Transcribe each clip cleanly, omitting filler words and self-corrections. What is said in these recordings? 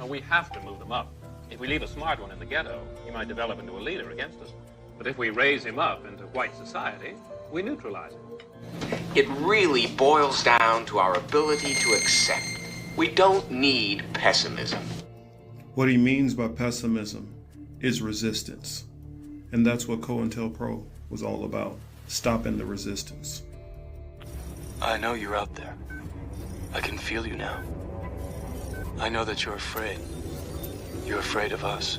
No, we have to move them up. If we leave a smart one in the ghetto, he might develop into a leader against us. But if we raise him up into white society, we neutralize him. It really boils down to our ability to accept. We don't need pessimism. What he means by pessimism is resistance. And that's what COINTELPRO was all about, stopping the resistance. I know you're out there. I can feel you now. I know that you're afraid. You're afraid of us.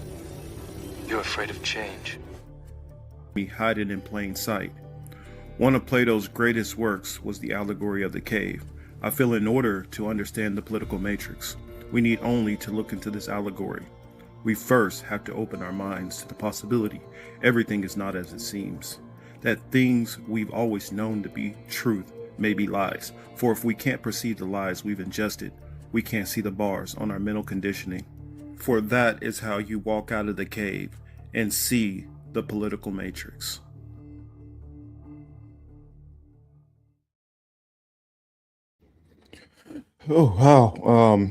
You're afraid of change. We hide it in plain sight. One of Plato's greatest works was the allegory of the cave. I feel in order to understand the political matrix, we need only to look into this allegory. We first have to open our minds to the possibility everything is not as it seems. That things we've always known to be truth may be lies. For if we can't perceive the lies we've ingested, we can't see the bars on our mental conditioning. For that is how you walk out of the cave and see the political matrix. Oh, wow.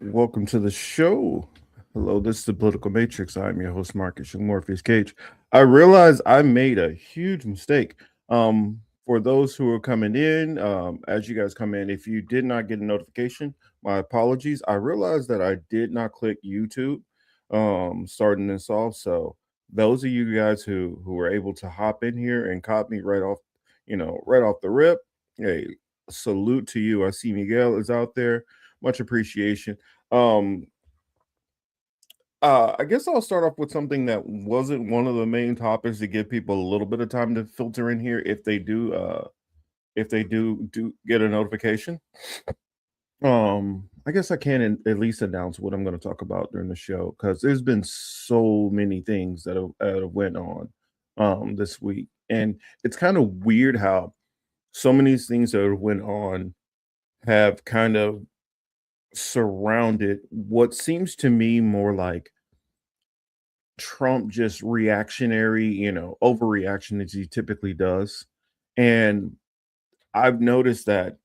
Welcome to the show. Hello, this is the Political Matrix. I'm your host, Marcus Morpheus Cage. I realize I made a huge mistake. For those who are coming in, as you guys come in, if you did not get a notification, my apologies. I realized that I did not click YouTube starting this off. So those of you guys who were able to hop in here and caught me right off, right off the rip, hey, salute to you. I see Miguel is out there. Much appreciation. I guess I'll start off with something that wasn't one of the main topics to give people a little bit of time to filter in here if they do get a notification. I guess I can at least announce what I'm going to talk about during the show because there's been so many things that have went on this week, and it's kind of weird how so many things that went on have kind of surrounded what seems to me more like Trump just reactionary, overreaction as he typically does. And I've noticed that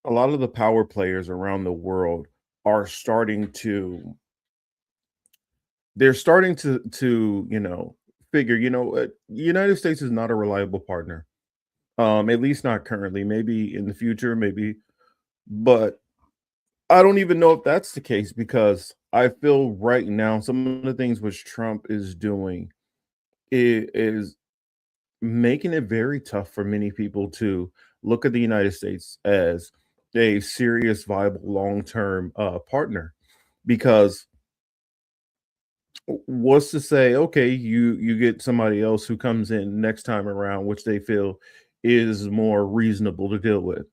a lot of the power players around the world are starting to figure, United States is not a reliable partner. At least not currently, maybe in the future, maybe, but I don't even know if that's the case because I feel right now some of the things which Trump is doing is making it very tough for many people to look at the United States as a serious, viable, long-term partner. Because what's to say, okay, you get somebody else who comes in next time around, which they feel is more reasonable to deal with.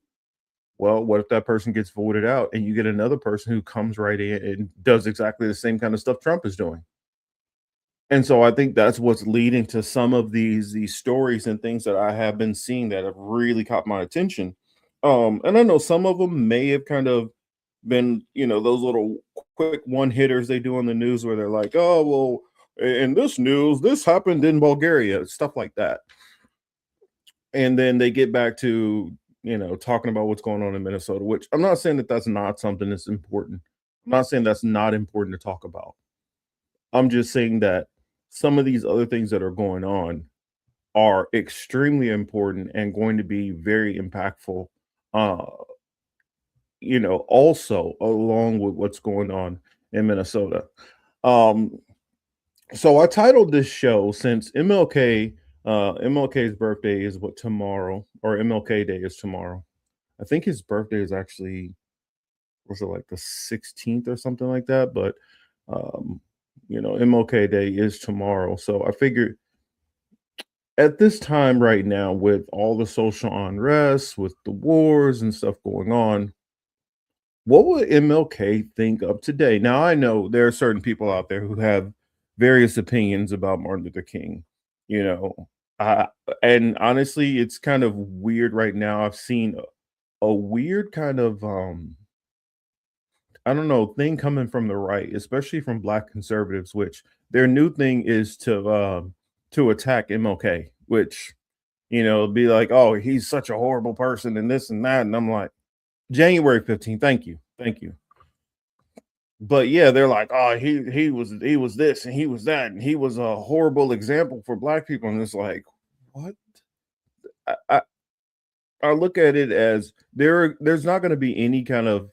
Well, what if that person gets voted out and you get another person who comes right in and does exactly the same kind of stuff Trump is doing? And so I think that's what's leading to some of these stories and things that I have been seeing that have really caught my attention. And I know some of them may have kind of been, those little quick one hitters they do on the news where they're like, oh, well, in this news, this happened in Bulgaria, stuff like that. And then they get back to, talking about what's going on in Minnesota, which I'm not saying that that's not something that's important. I'm not saying that's not important to talk about. I'm just saying that some of these other things that are going on are extremely important and going to be very impactful, uh, also along with what's going on in Minnesota. Um, so I titled this show since MLK's birthday is what tomorrow, or MLK Day is tomorrow. I think his birthday is actually was it like the 16th or something like that, but um, MLK Day is tomorrow. So I figured at this time right now, with all the social unrest, with the wars and stuff going on, what would MLK think of today? Now, I know there are certain people out there who have various opinions about Martin Luther King, you know, uh, and honestly, it's kind of weird right now. I've seen a weird kind of, I don't know, thing coming from the right, especially from Black conservatives, which their new thing is to attack MLK, which be like, oh, he's such a horrible person and this and that, and I'm like, January 15th, thank you, thank you. But yeah, they're like, oh, he was this and he was that and he was a horrible example for black people. And it's like, what? I, I, I look at it as there's not going to be any kind of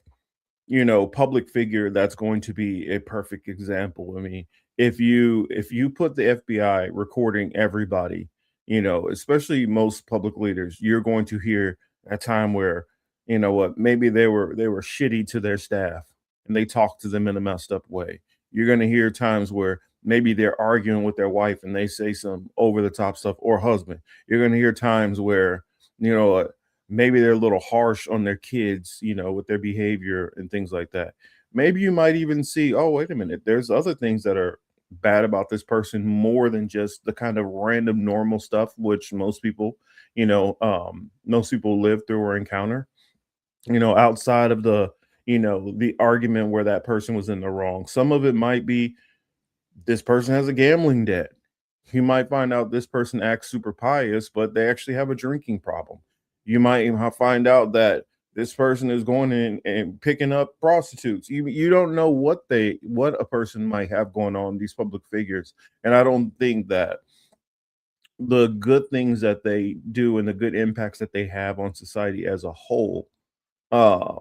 public figure that's going to be a perfect example. I mean, if you put the FBI recording everybody, especially most public leaders, you're going to hear a time where, what, maybe they were shitty to their staff and they talked to them in a messed up way. You're going to hear times where maybe they're arguing with their wife and they say some over the top stuff, or husband. You're going to hear times where, you know uh, maybe they're a little harsh on their kids, with their behavior and things like that. Maybe you might even see, oh, wait a minute, there's other things that are bad about this person more than just the kind of random normal stuff which most people live through or encounter, outside of the argument where that person was in the wrong. Some of it might be this person has a gambling debt. You might find out this person acts super pious, but they actually have a drinking problem. You might even find out that this person is going in and picking up prostitutes. You don't know what a person might have going on, these public figures. And I don't think that the good things that they do and the good impacts that they have on society as a whole uh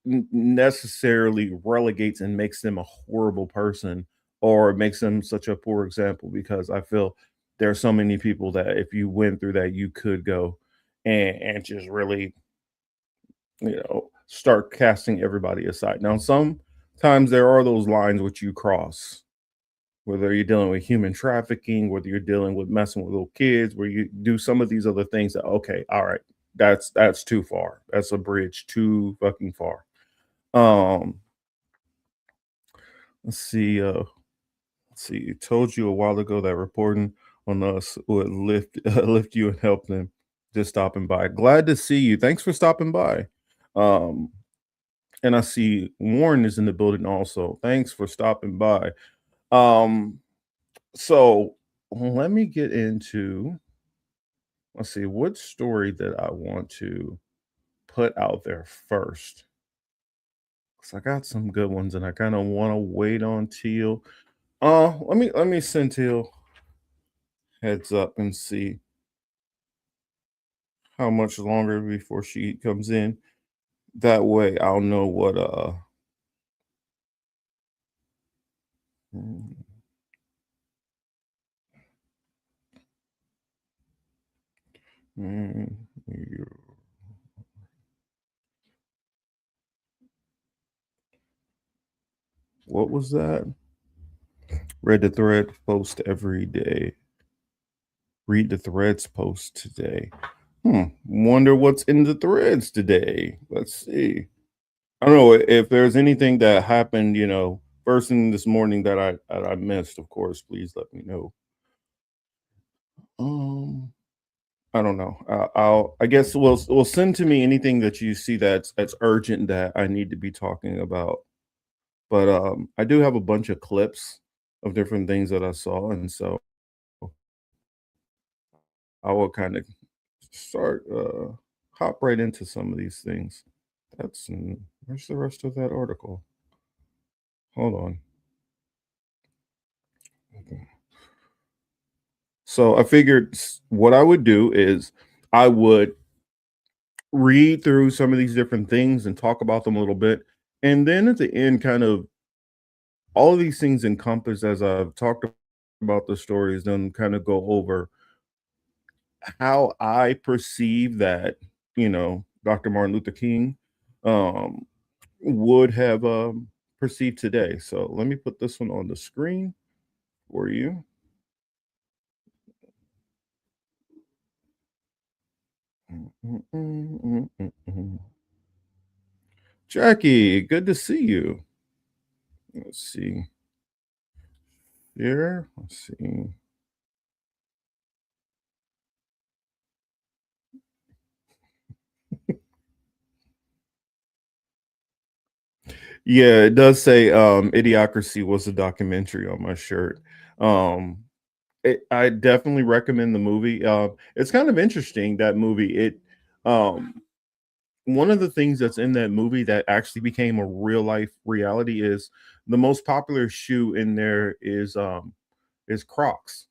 necessarily relegates and makes them a horrible person or makes them such a poor example, because I feel there are so many people that if you went through that, you could go and just really, start casting everybody aside. Now, sometimes there are those lines which you cross, whether you're dealing with human trafficking, whether you're dealing with messing with little kids, where you do some of these other things that, okay, all right, that's too far. That's a bridge too fucking far. Um, let's see. Let's see. Told you a while ago that reporting on us would lift lift you and help them. Just stopping by. Glad to see you. Thanks for stopping by. Um, and I see Warren is in the building also. Thanks for stopping by. Um, so let me get into. Let's see what story that I want to put out there first. Cause I got some good ones, and I kind of want to wait on Teal. Let me send Teal heads up and see how much longer before she comes in. That way I'll know what mm, mm, what was that? Read the thread post every day. Read the threads post today. Wonder what's in the threads today. Let's see. I don't know if there's anything that happened, first thing this morning that I missed. Of course, please let me know. Um, I don't know. I guess we'll send to me anything that you see that's urgent that I need to be talking about. But I do have a bunch of clips of different things that I saw, and so I will kind of start hop right into some of these things. Where's the rest of that article? Hold on. Okay. So I figured what I would do is I would read through some of these different things and talk about them a little bit. And then at the end, kind of all of these things encompass as I've talked about the stories, then kind of go over how I perceive that, Dr. Martin Luther King um, would have perceived today. So let me put this one on the screen for you. Jackie, good to see you. Let's see here. Let's see. Yeah, it does say Idiocracy was a documentary on my shirt. Um, I definitely recommend the movie. It's kind of interesting, that movie. Um, one of the things that's in that movie that actually became a real life reality is the most popular shoe in there is Crocs.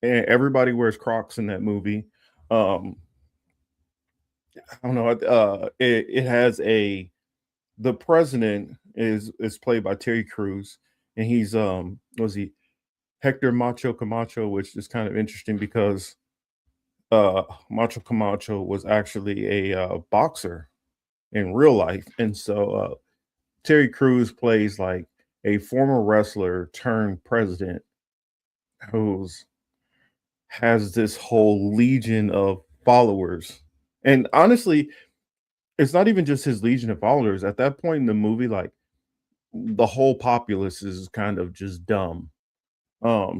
And everybody wears Crocs in that movie. Um, I don't know. It has a the president is played by Terry Crews, and he's was he Hector Macho Camacho, which is kind of interesting because Macho Camacho was actually a boxer in real life, and so Terry Crews plays like a former wrestler turned president who's has this whole legion of followers. And honestly, it's not even just his legion of followers. At that point in the movie, like the whole populace is kind of just dumb.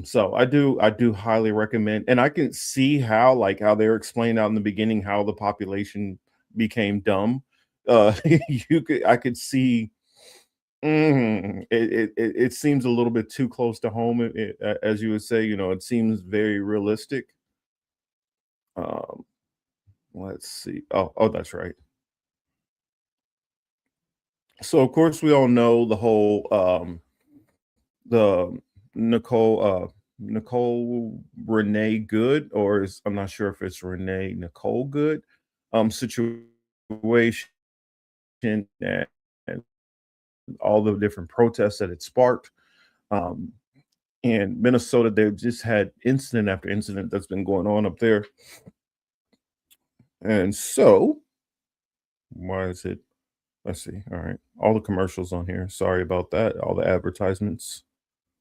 So I do highly recommend, and I can see how like how they're explained out in the beginning how the population became dumb. I could see it seems a little bit too close to home, as you would say. It seems very realistic. Um, let's see. Oh, that's right. So of course we all know the whole the Nicole Renee Good, or I'm not sure if it's Renee Nicole Good situation, and all the different protests that it sparked. Um, and Minnesota, they've just had incident after incident that's been going on up there. And so, why is it? Let's see. All right. All the commercials on here. Sorry about that. All the advertisements,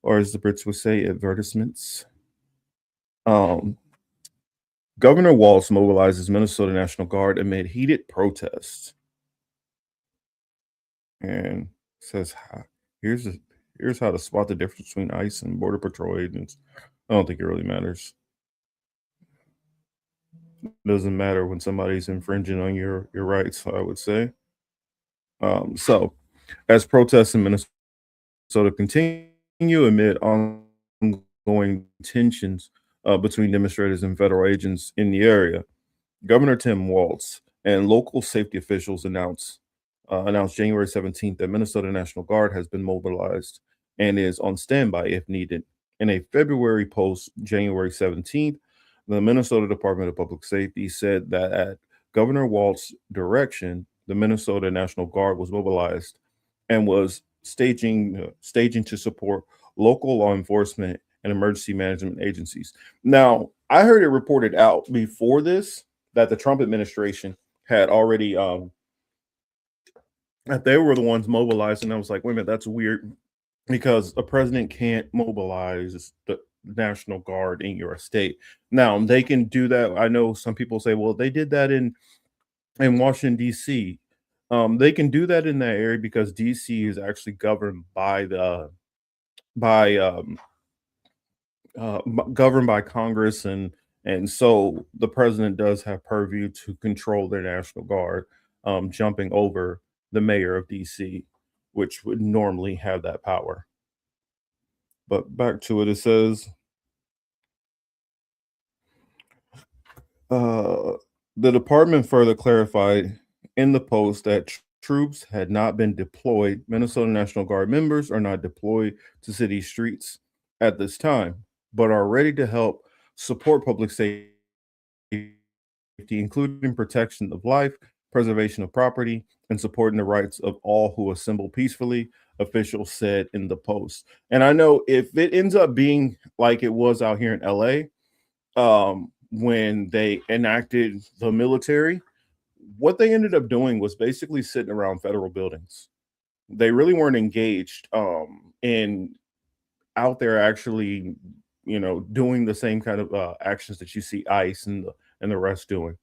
or as the Brits would say, advertisements. Um, Governor Walz mobilizes Minnesota National Guard amid heated protests, and says, "Here's here's how to spot the difference between ICE and Border Patrol agents." I don't think it really matters. It doesn't matter when somebody's infringing on your rights, I would say. So, as protests in Minnesota continue amid ongoing tensions between demonstrators and federal agents in the area, Governor Tim Walz and local safety officials announced January 17th that Minnesota National Guard has been mobilized and is on standby if needed. In a February post, January 17th, the Minnesota Department of Public Safety said that at Governor Walz's direction, the Minnesota National Guard was mobilized and was staging to support local law enforcement and emergency management agencies. Now, I heard it reported out before this that the Trump administration had already that they were the ones mobilized, and I was like, wait a minute, that's weird because a president can't mobilize the National Guard in your state. Now they can do that. I know some people say, well, they did that in Washington D.C. They can do that in that area because D.C. is actually governed by governed by Congress, and so the president does have purview to control their National Guard, jumping over the mayor of DC, which would normally have that power. But back to it, it says uh, the department further clarified in the post that troops had not been deployed. Minnesota National Guard members are not deployed to city streets at this time, but are ready to help support public safety, including protection of life, preservation of property, and supporting the rights of all who assemble peacefully, officials said in the post. And I know if it ends up being like it was out here in LA, when they enacted the military, what they ended up doing was basically sitting around federal buildings. They really weren't engaged in out there actually, doing the same kind of actions that you see ICE and the rest doing.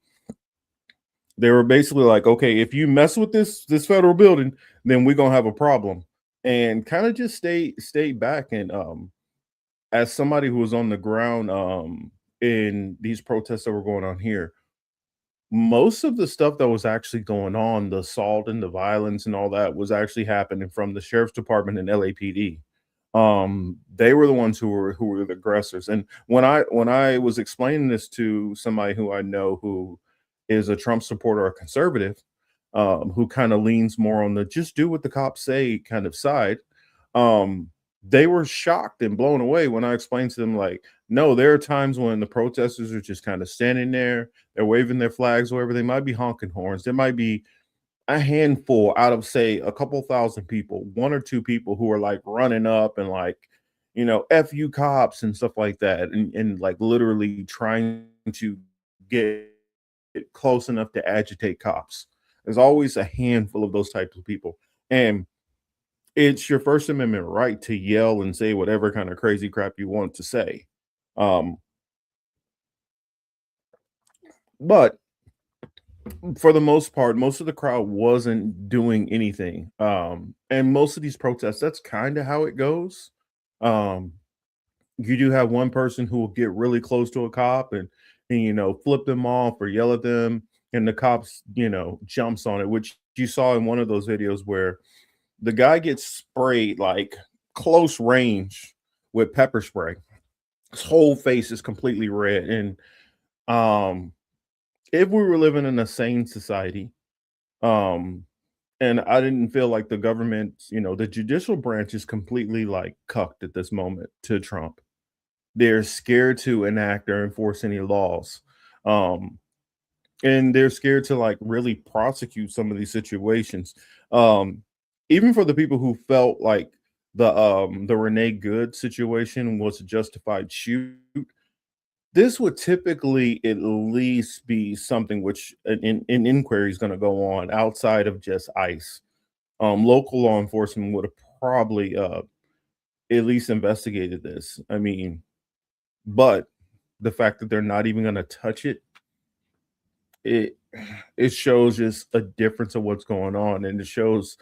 They were basically like, okay, if you mess with this federal building, then we're gonna have a problem, and kind of just stay back. And as somebody who was on the ground in these protests that were going on here, most of the stuff that was actually going on, the assault and the violence and all that, was actually happening from the sheriff's department and LAPD. They were the ones who were the aggressors. And when I was explaining this to somebody who I know who is a Trump supporter or conservative, who kind of leans more on the just do what the cops say kind of side. They were shocked and blown away when I explained to them, like, no, there are times when the protesters are just kind of standing there, they're waving their flags, wherever they might be honking horns. There might be a handful out of, say, a couple thousand people, one or two people who are like running up and like, F you cops and stuff like that, and like literally trying to get close enough to agitate cops. There's always a handful of those types of people. And it's your First Amendment right to yell and say whatever kind of crazy crap you want to say. Um, but for the most part, most of the crowd wasn't doing anything. And most of these protests, that's kind of how it goes. Um, you do have one person who will get really close to a cop and flip them off or yell at them, and the cops, jumps on it, which you saw in one of those videos where the guy gets sprayed like close range with pepper spray. His whole face is completely red. And if we were living in a sane society, um, and I didn't feel like the government, the judicial branch is completely like cucked at this moment to Trump. They're scared to enact or enforce any laws. Um, and they're scared to like really prosecute some of these situations. Um, Even for the people who felt like the Renee Good situation was a justified shoot, this would typically at least be something which an inquiry is going to go on outside of just ICE. Local law enforcement would have probably at least investigated this. I mean, but the fact that they're not even going to touch it, it it shows just a difference of what's going on, and it shows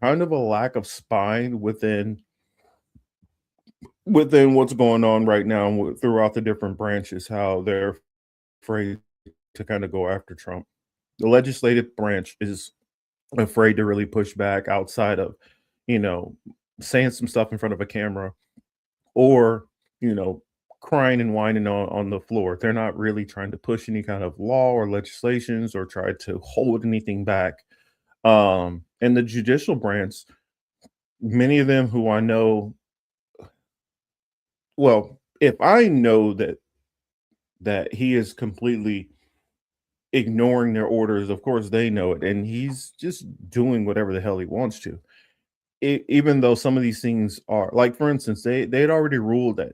kind of a lack of spine within what's going on right now throughout the different branches, how they're afraid to kind of go after Trump. The legislative branch is afraid to really push back outside of, you know, saying some stuff in front of a camera or, you know, crying and whining on the floor. They're not really trying to push any kind of law or legislations or try to hold anything back. And the judicial branch, many of them who I know, well, if I know that he is completely ignoring their orders, of course they know it, and he's just doing whatever the hell he wants to. Even though some of these things are like, for instance, they had already ruled that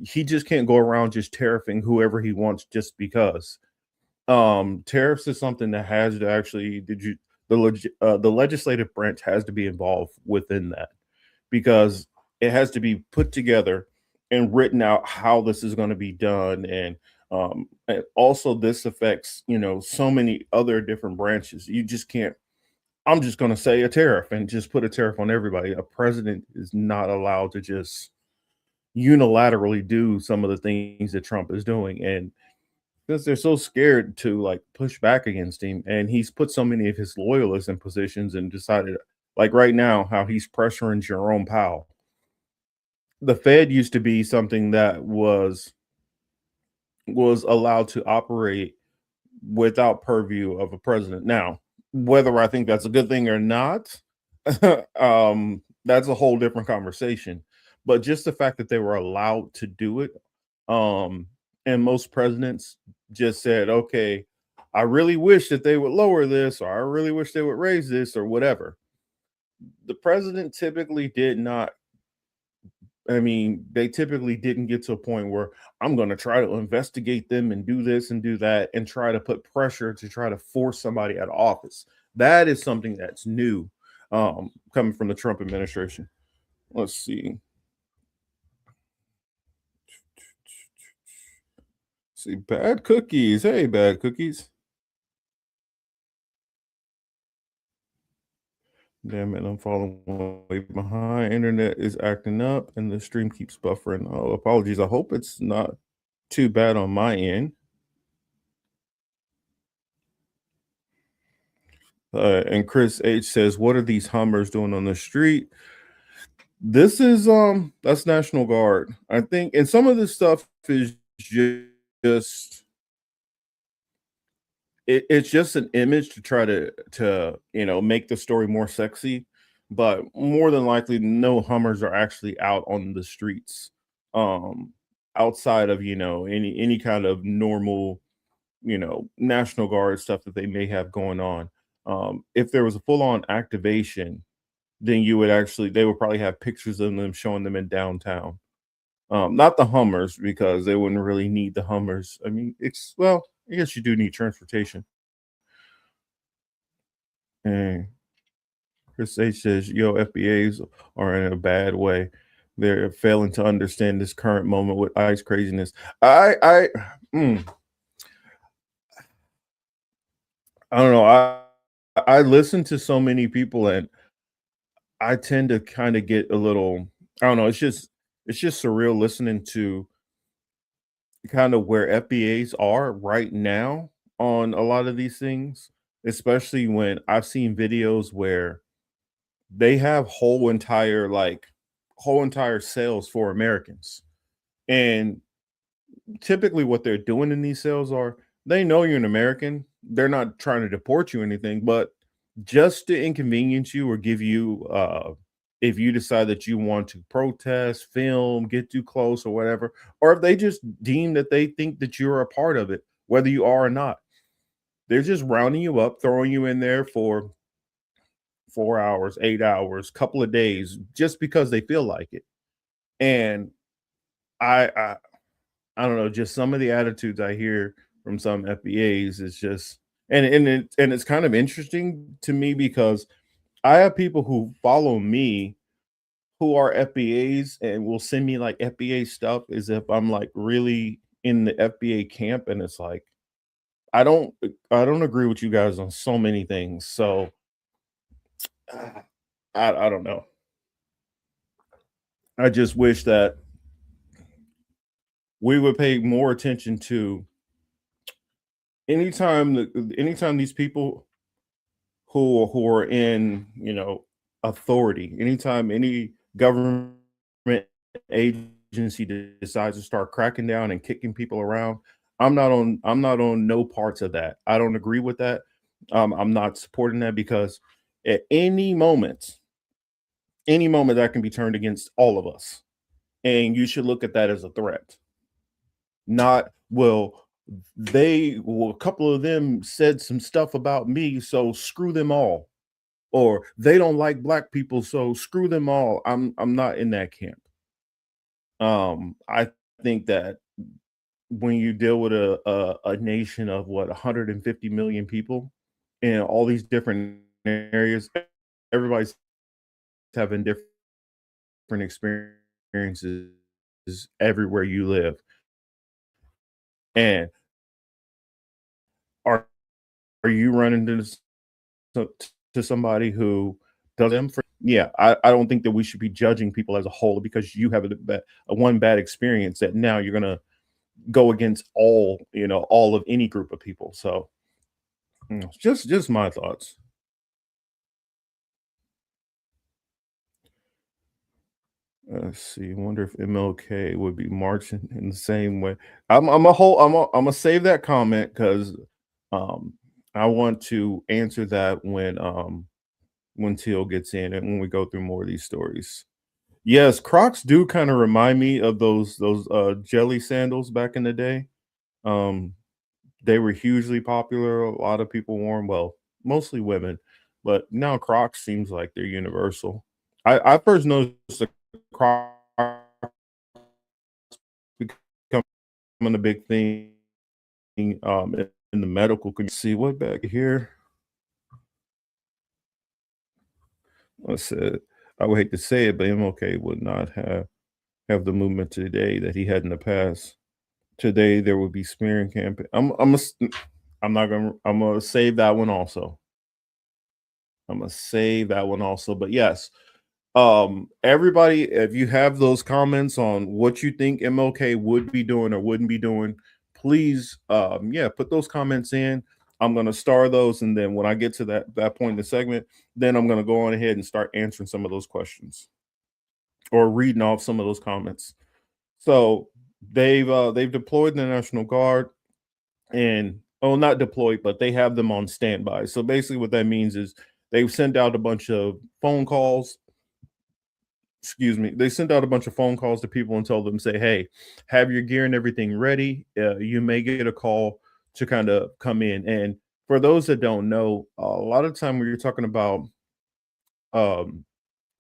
he just can't go around just tariffing whoever he wants just because. Tariffs is something that has to actually the legislative branch has to be involved within that, because it has to be put together and written out how this is going to be done. And also this affects, so many other different branches. You just can't, I'm just going to say a tariff and just put a tariff on everybody. A president is not allowed to just unilaterally do some of the things that Trump is doing. And because they're so scared to like push back against him, and he's put so many of his loyalists in positions and decided, like right now, how he's pressuring Jerome Powell. The Fed used to be something that was allowed to operate without purview of a president. Now, whether I think that's a good thing or not, that's a whole different conversation. But just the fact that they were allowed to do it, and most presidents just said, okay, I really wish that they would lower this, or I really wish they would raise this, or whatever. The president typically did not. I mean, they typically didn't get to a point where I'm going to try to investigate them and do this and do that and try to put pressure to try to force somebody out of office. That is something that's new, coming from the Trump administration. Let's see. See, bad cookies. Hey, bad cookies. Damn it, I'm falling way behind. Internet is acting up and the stream keeps buffering. Oh, apologies. I hope it's not too bad on my end. And Chris H says, what are these Hummers doing on the street? This is that's National Guard, I think, and some of this stuff is just it's just an image to try to make the story more sexy, but more than likely, no Hummers are actually out on the streets, um, outside of any kind of normal National Guard stuff that they may have going on. If there was a full on activation, then they would probably have pictures of them showing them in downtown. Not the Hummers because they wouldn't really need the Hummers. I mean, I guess you do need transportation. And Chris H says, "Yo, FBAs are in a bad way. They're failing to understand this current moment with ICE craziness." Mm, I don't know. I listen to so many people, and I tend to kind of get a little. I don't know. It's just surreal listening to kind of where FBAs are right now on a lot of these things, especially when I've seen videos where they have whole entire sales for Americans. And typically what they're doing in these sales are they know you're an American. They're not trying to deport you or anything, but just to inconvenience you or give you if you decide that you want to protest, film, get too close or whatever, or if they just deem that they think that you're a part of it, whether you are or not. They're just rounding you up, throwing you in there for 4 hours, 8 hours, couple of days, just because they feel like it. And I, I, I don't know, just some of the attitudes I hear from some FBAs is just, and it's kind of interesting to me because I have people who follow me who are FBAs and will send me like FBA stuff as if I'm like really in the FBA camp, and it's like I don't I don't agree with you guys on so many things. So I don't know. I just wish that we would pay more attention to anytime these people who are in authority, anytime any government agency decides to start cracking down and kicking people around, I'm not on no parts of that. I don't agree with that. I'm not supporting that because at any moment that can be turned against all of us, and you should look at that as a threat. Not, well, a couple of them said some stuff about me, so screw them all. Or they don't like black people, so screw them all. I'm not in that camp. I think that when you deal with a nation of what 150 million people in all these different areas, everybody's having different experiences everywhere you live. And are are you running to, to somebody who does them for? Yeah, I don't think that we should be judging people as a whole because you have a one bad experience that now you're gonna go against all of any group of people. So just my thoughts. Let's see. Wonder if MLK would be marching in the same way. I'm gonna save that comment because um I want to answer that when Teal gets in and when we go through more of these stories. Yes, Crocs do kind of remind me of those jelly sandals back in the day. Um they were hugely popular. A lot of people wore them, well, mostly women, but now Crocs seems like they're universal. I first noticed the Crocs becoming a big thing in the medical community. See what back here. I said I would hate to say it, but MLK would not have the movement today that he had in the past. Today there would be smearing campaign. I'm gonna save that one also. I'm gonna save that one also. But yes, everybody, if you have those comments on what you think MLK would be doing or wouldn't be doing, please yeah, put those comments in. I'm gonna star those, and then when I get to that point in the segment, then I'm gonna go on ahead and start answering some of those questions or reading off some of those comments. So they've deployed the National Guard, and oh, not deployed, but they have them on standby. So basically, what that means is they've sent out a bunch of phone calls. Excuse me. They sent out a bunch of phone calls to people and told them, say, hey, have your gear and everything ready. You may get a call to kind of come in. And for those that don't know, a lot of time um,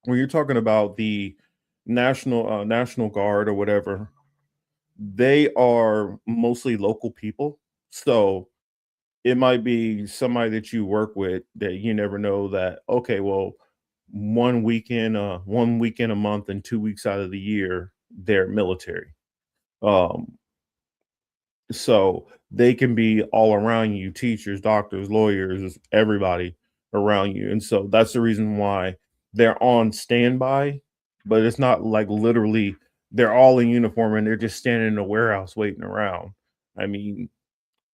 when you're talking about the National Guard or whatever, they are mostly local people. So it might be somebody that you work with that you never know that, okay, well, 1 weekend a month and 2 weeks out of the year, they're military. Um, so they can be all around you, teachers, doctors, lawyers, everybody around you. And so that's the reason why they're on standby, but it's not like literally they're all in uniform and they're just standing in a warehouse waiting around. I mean,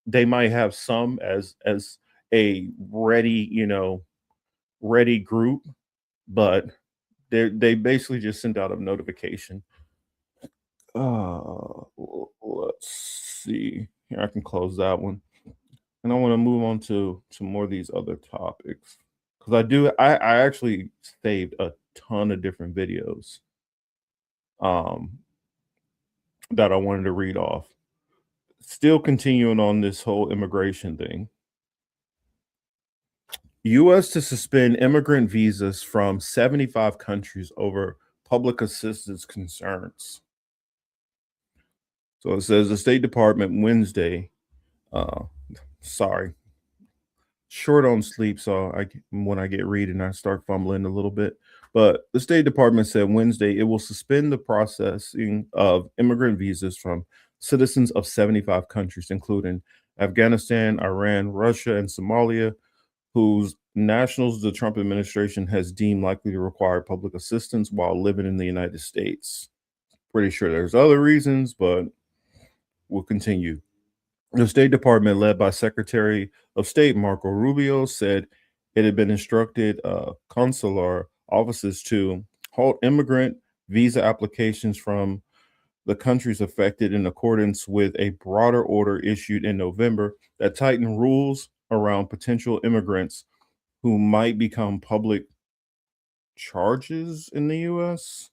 they might have some as a ready, ready group, but they basically just sent out a notification. Let's see. Here, I can close that one. And I want to move on to more of these other topics. Because I actually saved a ton of different videos um that I wanted to read off. Still continuing on this whole immigration thing. US to suspend immigrant visas from 75 countries over public assistance concerns. So it says the State Department Wednesday, uh, sorry, short on sleep. So when I get reading, I start fumbling a little bit. But the State Department said Wednesday it will suspend the processing of immigrant visas from citizens of 75 countries, including Afghanistan, Iran, Russia, and Somalia, whose nationals the Trump administration has deemed likely to require public assistance while living in the United States. Pretty sure there's other reasons, but we'll continue. The State Department, led by Secretary of State Marco Rubio, said it had been instructed consular offices to halt immigrant visa applications from the countries affected in accordance with a broader order issued in November that tightened rules around potential immigrants who might become public charges in the U.S.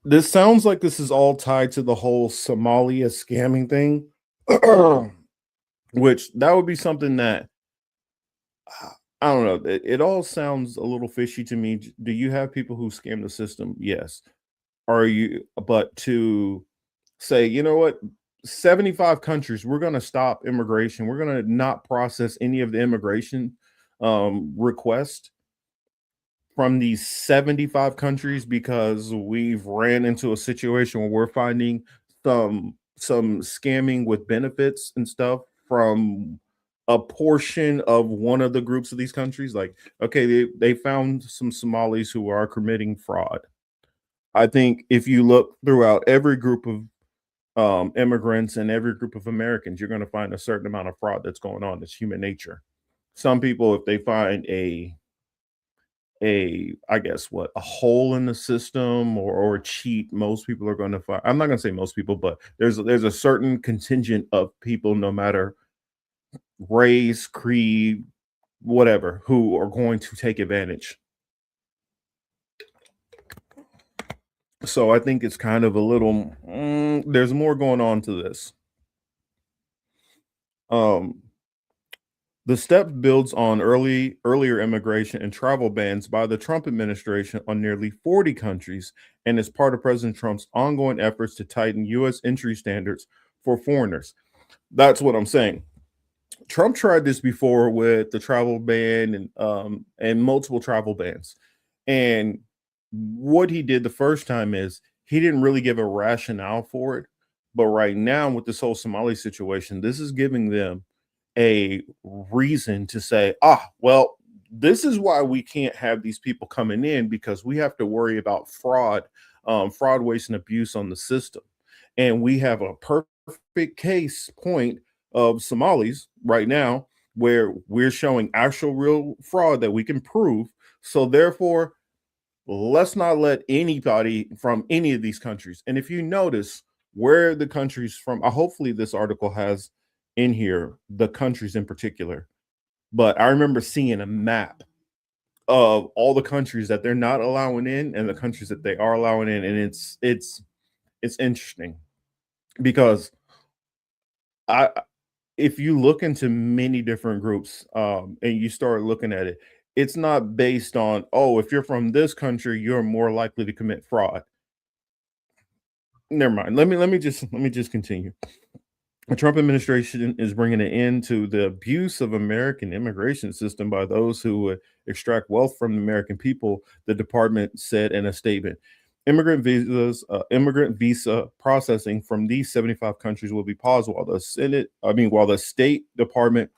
This sounds like this is all tied to the whole Somalia scamming thing, which that would be something that I don't know. It all sounds a little fishy to me. Do you have people who scam the system? Yes. Are you, but to say, you know what, 75 countries, we're going to stop immigration. We're going to not process any of the immigration requests from these 75 countries because we've ran into a situation where we're finding some scamming with benefits and stuff from a portion of one of the groups of these countries. Like, okay, they found some Somalis who are committing fraud. I think if you look throughout every group of immigrants and every group of Americans, you're going to find a certain amount of fraud that's going on. It's human nature. Some people, if they find I guess what, a hole in the system or a cheat, most people are going to find, I'm not going to say most people, but there's a certain contingent of people, no matter race, creed, whatever, who are going to take advantage. So I think it's kind of a little there's more going on to this. The step builds on earlier immigration and travel bans by the Trump administration on nearly 40 countries and is part of President Trump's ongoing efforts to tighten U.S. entry standards for foreigners. That's what I'm saying. Trump tried this before with the travel ban and multiple travel bans. And what he did the first time is he didn't really give a rationale for it. But right now, with this whole Somali situation, this is giving them a reason to say, well, this is why we can't have these people coming in, because we have to worry about fraud, waste, and abuse on the system. And we have a perfect case point of Somalis right now where we're showing actual real fraud that we can prove. So therefore, let's not let anybody from any of these countries. And if you notice, where the countries from. Hopefully, this article has in here the countries in particular. But I remember seeing a map of all the countries that they're not allowing in and the countries that they are allowing in, and it's interesting because I if you look into many different groups and you start looking at it, it's not based on, oh, if you're from this country, you're more likely to commit fraud. Never mind. Let me just continue. The Trump administration is bringing an end to the abuse of American immigration system by those who would extract wealth from the American people, the department said in a statement. Immigrant visa processing from these 75 countries will be paused while the State Department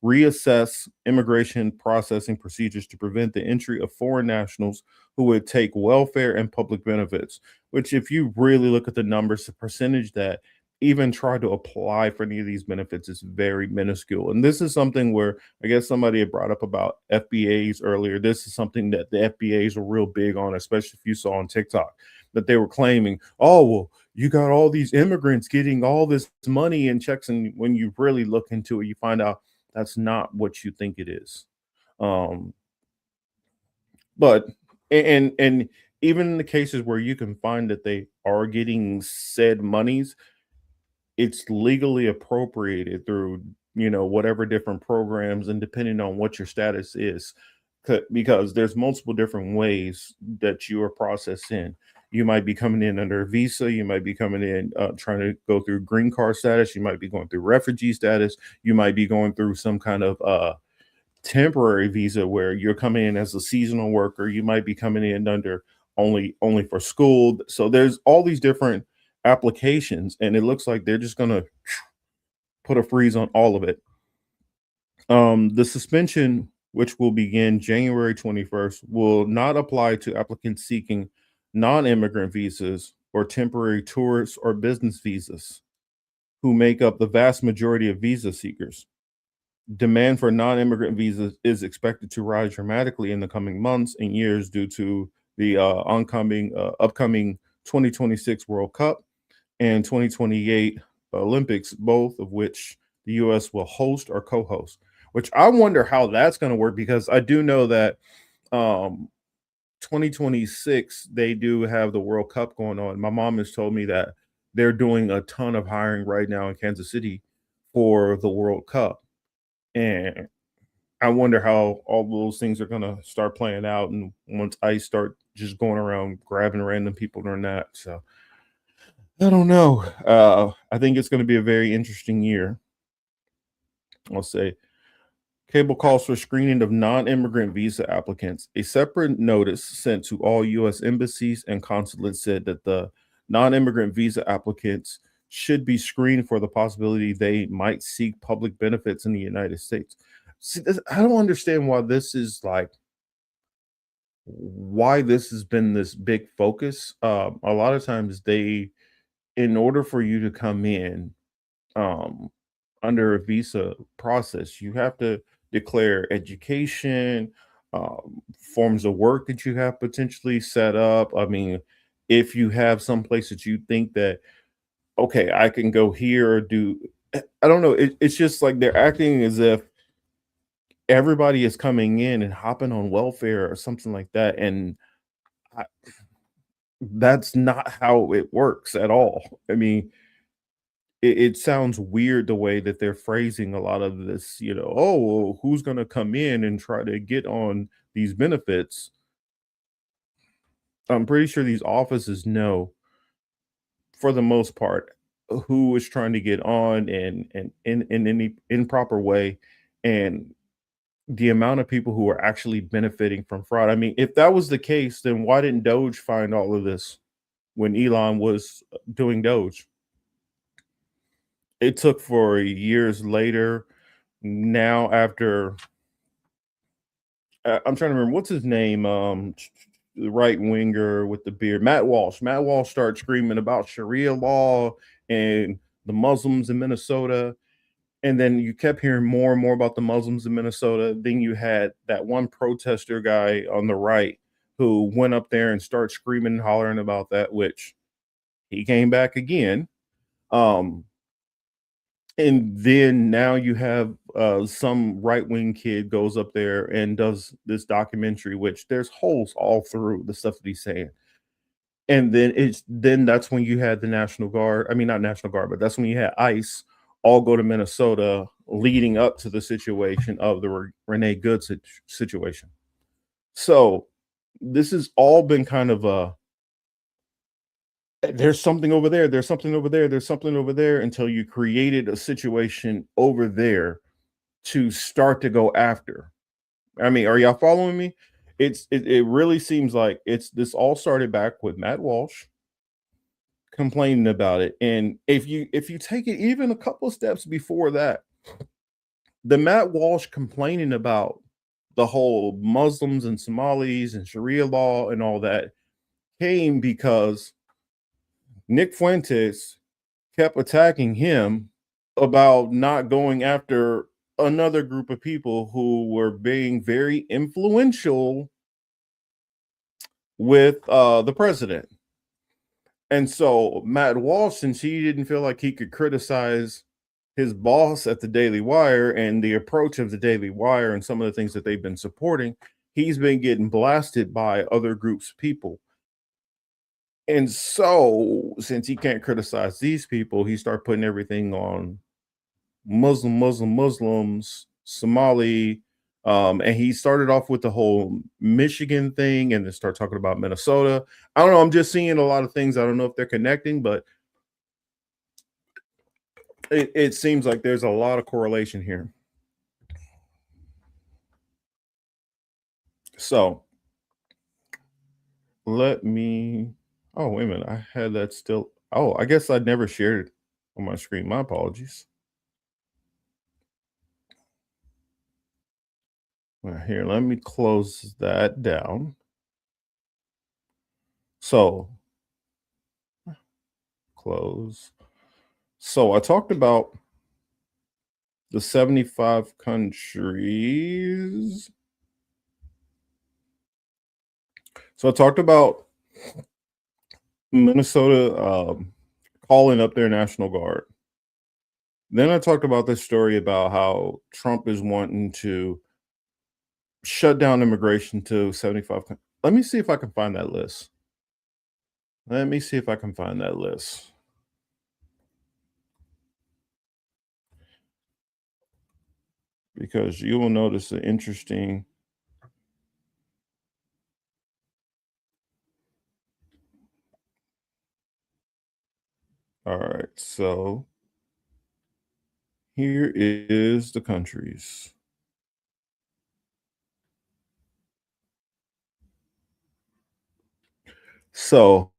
reassess immigration processing procedures to prevent the entry of foreign nationals who would take welfare and public benefits. Which, if you really look at the numbers, the percentage that even try to apply for any of these benefits is very minuscule. And this is something where I guess somebody had brought up about FBAs earlier. This is something that the FBAs were real big on, especially if you saw on TikTok that they were claiming, oh, well, you got all these immigrants getting all this money and checks. And when you really look into it, you find out that's not what you think it is. Um, but and even in the cases where you can find that they are getting said monies, it's legally appropriated through whatever different programs, and depending on what your status is, because there's multiple different ways that you are processed in. You might be coming in under a visa, you might be coming in trying to go through green card status, you might be going through refugee status, you might be going through some kind of temporary visa where you're coming in as a seasonal worker, you might be coming in under only for school. So there's all these different applications, and it looks like they're just going to put a freeze on all of it. The suspension, which will begin January 21st, will not apply to applicants seeking non-immigrant visas or temporary tourist or business visas, who make up the vast majority of visa seekers. Demand for non-immigrant visas is expected to rise dramatically in the coming months and years due to the upcoming 2026 World Cup and 2028 Olympics, both of which the U.S. will host or co-host. Which I wonder how that's going to work, because I do know that 2026 they do have the World Cup going on. My mom has told me that they're doing a ton of hiring right now in Kansas City for the World Cup. And I wonder how all those things are gonna start playing out, and once I start just going around grabbing random people during that. So I don't know. I think it's gonna be a very interesting year. I'll say. Cable calls for screening of non-immigrant visa applicants. A separate notice sent to all U.S. embassies and consulates said that the non-immigrant visa applicants should be screened for the possibility they might seek public benefits in the United States. See, I don't understand why this has been this big focus. A lot of times in order for you to come in, um, under a visa process, you have to declare education, forms of work that you have potentially set up. I mean, if you have some place that you think that, okay, I can go here or do, I don't know. It's just like they're acting as if everybody is coming in and hopping on welfare or something like that. And I, that's not how it works at all. I mean, it sounds weird the way that they're phrasing a lot of this, oh, well, who's going to come in and try to get on these benefits? I'm pretty sure these offices know, for the most part, who is trying to get on and in any improper way, and the amount of people who are actually benefiting from fraud. I mean, if that was the case, then why didn't Doge find all of this when Elon was doing Doge? It took for years later. Now, after I'm trying to remember what's his name, the right winger with the beard, Matt Walsh. Matt Walsh started screaming about Sharia law and the Muslims in Minnesota, and then you kept hearing more and more about the Muslims in Minnesota. Then you had that one protester guy on the right who went up there and started screaming and hollering about that, which he came back again Um, and then now you have some right wing kid goes up there and does this documentary, which there's holes all through the stuff that he's saying. And then that's when you had the National Guard. I mean, not National Guard, but that's when you had ICE all go to Minnesota leading up to the situation of the Renee Good situation. So this has all been kind of a there's something over there, there's something over there, there's something over there until you created a situation over there to start to go after. I mean, are y'all following me? It really seems like it's this all started back with Matt Walsh complaining about it. And if you take it even a couple of steps before that, the Matt Walsh complaining about the whole Muslims and Somalis and Sharia law and all that came because Nick Fuentes kept attacking him about not going after another group of people who were being very influential with the president. And so Matt Walsh, since he didn't feel like he could criticize his boss at the Daily Wire and the approach of the Daily Wire and some of the things that they've been supporting, he's been getting blasted by other groups of people. And so, since he can't criticize these people, he started putting everything on Muslims, Somali, and he started off with the whole Michigan thing, and then start talking about Minnesota. I don't know. I'm just seeing a lot of things. I don't know if they're connecting, but it seems like there's a lot of correlation here. So let me. Oh, wait a minute. I had that still. Oh, I guess I'd never shared it on my screen. My apologies. Well, here, let me close that down. So, close. So, I talked about the 75 countries. So, I talked about Minnesota calling up their National Guard. Then I talked about this story about how Trump is wanting to shut down immigration to 75. Let me see if I can find that list. Let me see if I can find that list. Because you will notice an interesting. All right, so here is the countries. So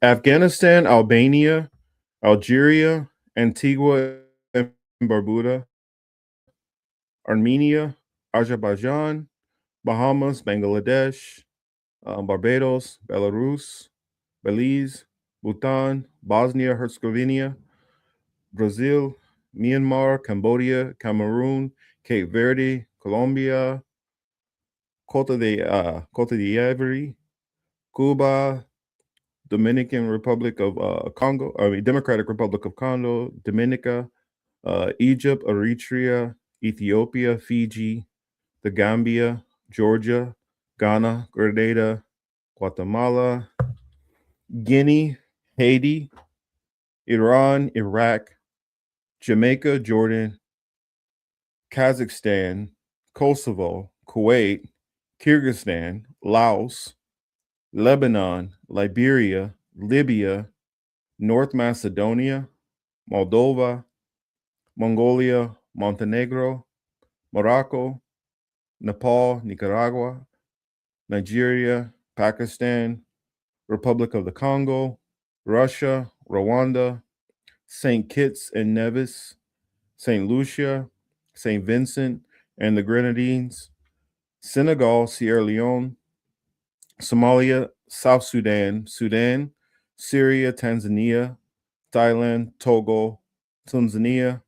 Afghanistan, Albania, Algeria, Antigua and Barbuda, Armenia, Azerbaijan, Bahamas, Bangladesh, Barbados, Belarus, Belize, Bhutan, Bosnia Herzegovina, Brazil, Myanmar, Cambodia, Cameroon, Cape Verde, Colombia, Cote d'Ivoire, Cuba, Dominican Republic of Congo, Democratic Republic of Congo, Dominica, Egypt, Eritrea, Ethiopia, Fiji, the Gambia, Georgia, Ghana, Grenada, Guatemala, Guinea, Haiti, Iran, Iraq, Jamaica, Jordan, Kazakhstan, Kosovo, Kuwait, Kyrgyzstan, Laos, Lebanon, Liberia, Libya, North Macedonia, Moldova, Mongolia, Montenegro, Morocco, Nepal, Nicaragua, Nigeria, Pakistan, Republic of the Congo, Russia, Rwanda, St. Kitts and Nevis, St. Lucia, St. Vincent and the Grenadines, Senegal, Sierra Leone, Somalia, South Sudan, Sudan, Syria, Tanzania, Thailand, Togo, Tanzania,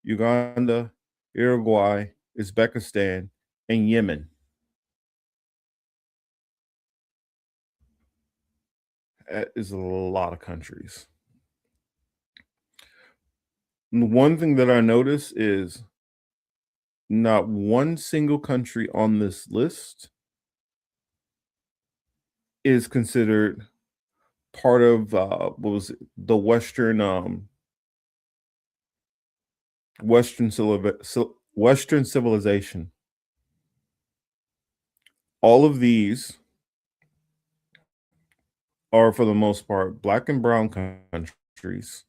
Uganda, Uruguay, Uzbekistan, and Yemen. That is a lot of countries. One thing that I notice is not one single country on this list is considered part of what was it? The Western civilization. All of these are, for the most part, black and brown countries,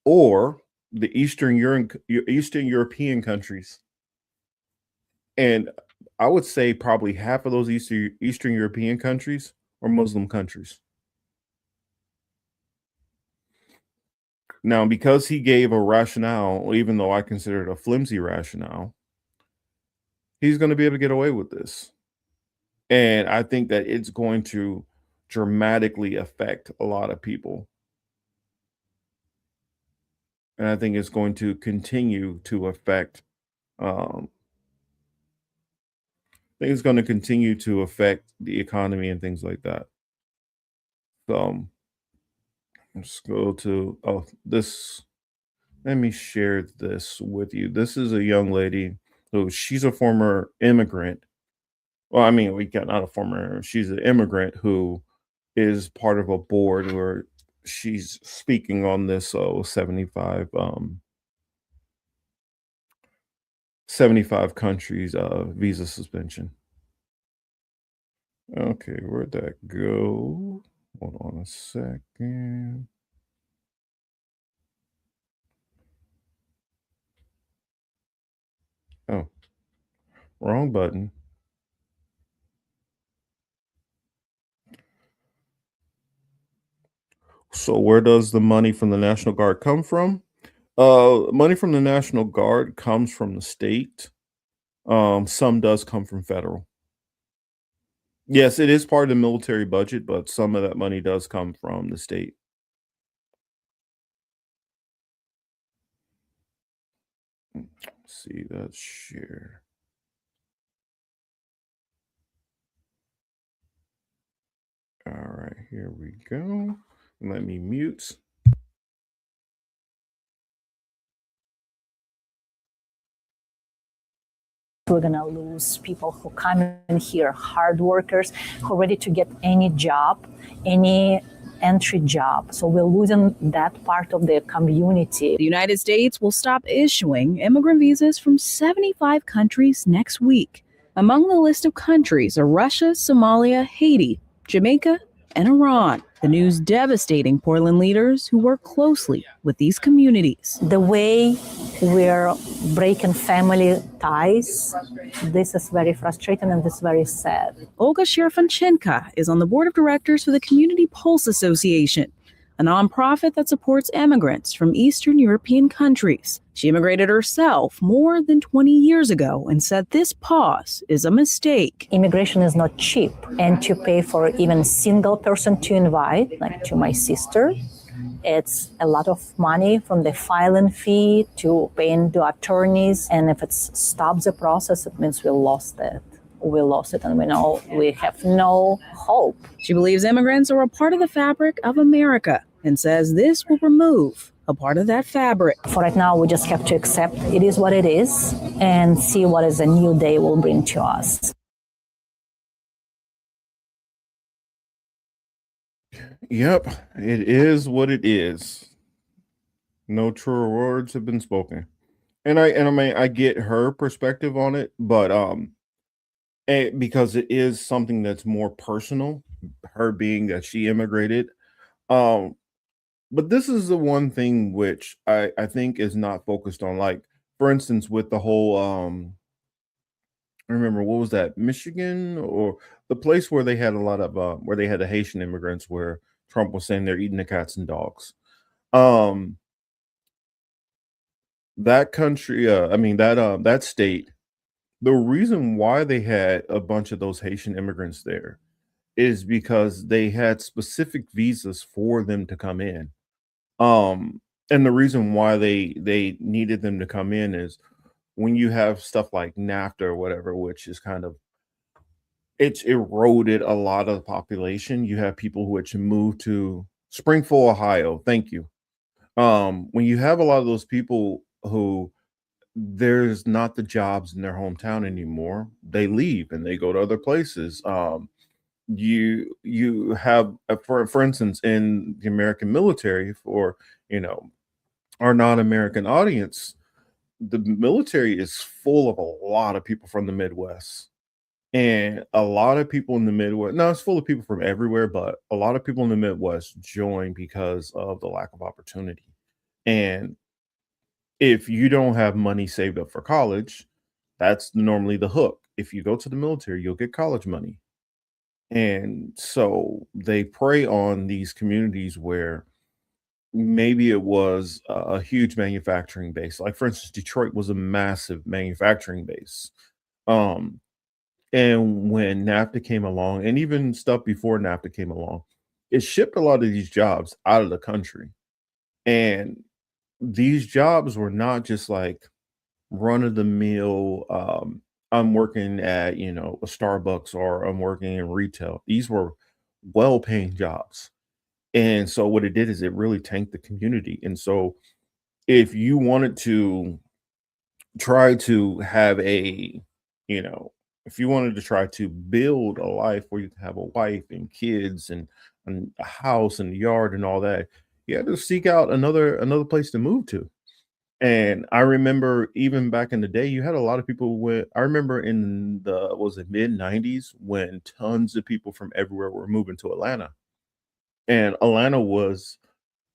or the Eastern European countries. And I would say probably half of those Eastern European countries are Muslim countries. Now, because he gave a rationale, even though I consider it a flimsy rationale, he's going to be able to get away with this. And I think that it's going to dramatically affect a lot of people. And I think it's going to continue to affect, I think it's going to continue to affect the economy and things like that. So let's go to, this. Let me share this with you. This is a young lady who she's a former immigrant. Well, I mean, we got not a former, she's an immigrant who is part of a board where she's speaking on this 75 countries visa suspension. Okay, where'd that go? Hold on a second. Oh, wrong button. So where does the money from the National Guard come from? Money from the National Guard comes from the state. Some does come from federal. Yes, it is part of the military budget, but some of that money does come from the state. Let's see, that's share. All right, here we go. Let me mute. We're going to lose people who come in here, hard workers who are ready to get any job, any entry job. So we're losing that part of the community. The United States will stop issuing immigrant visas from 75 countries next week. Among the list of countries are Russia, Somalia, Haiti, Jamaica, and Iran. The news devastating Portland leaders who work closely with these communities. The way we're breaking family ties, this is very frustrating and this is very sad. Olga Sherfanchenko is on the board of directors for the Community Pulse Association, a nonprofit that supports immigrants from Eastern European countries. She immigrated herself more than 20 years ago and said this pause is a mistake. Immigration is not cheap, and to pay for even single person to invite, like to my sister, it's a lot of money, from the filing fee to paying the attorneys. And if it stops the process, it means we lost it. We lost it, and we know we have no hope. She believes immigrants are a part of the fabric of America and says this will remove a part of that fabric. For right now, we just have to accept it is what it is and see what is a new day will bring to us. Yep, it is what it is. No truer words have been spoken. And I mean, I get her perspective on it, but because it is something that's more personal, her being that she immigrated. But this is the one thing which I think is not focused on. Like, for instance, with the whole I remember, what was that, Michigan, or the place where they had a lot of where they had the Haitian immigrants, where Trump was saying they're eating the cats and dogs. That country, I mean that state, the reason why they had a bunch of those Haitian immigrants there is because they had specific visas for them to come in. And the reason why they needed them to come in is when you have stuff like NAFTA or whatever, which is kind of, it's eroded a lot of the population. You have people who had to move to Springfield, Ohio. Thank you. When you have a lot of those people who there's not the jobs in their hometown anymore, they leave and they go to other places. You have for instance in the American military, for you know our non-American audience, the military is full of a lot of people from the Midwest. And a lot of people in the Midwest, no, it's full of people from everywhere, but a lot of people in the Midwest join because of the lack of opportunity. And if you don't have money saved up for college, that's normally the hook. If you go to the military, you'll get college money. And so they prey on these communities where maybe it was a huge manufacturing base. Like for instance, Detroit was a massive manufacturing base. Um, and when NAFTA came along, and even stuff before NAFTA came along, it shipped a lot of these jobs out of the country. And these jobs were not just like run of the mill. I'm working at a Starbucks or I'm working in retail. These were well paying jobs. And so what it did is it really tanked the community. And so if you wanted to try to have you know, if you wanted to try to build a life where you can have a wife and kids and a house and yard and all that, you had to seek out another place to move to. And I remember even back in the day, you had a lot of people I remember in the was it mid 90s when tons of people from everywhere were moving to Atlanta. And Atlanta was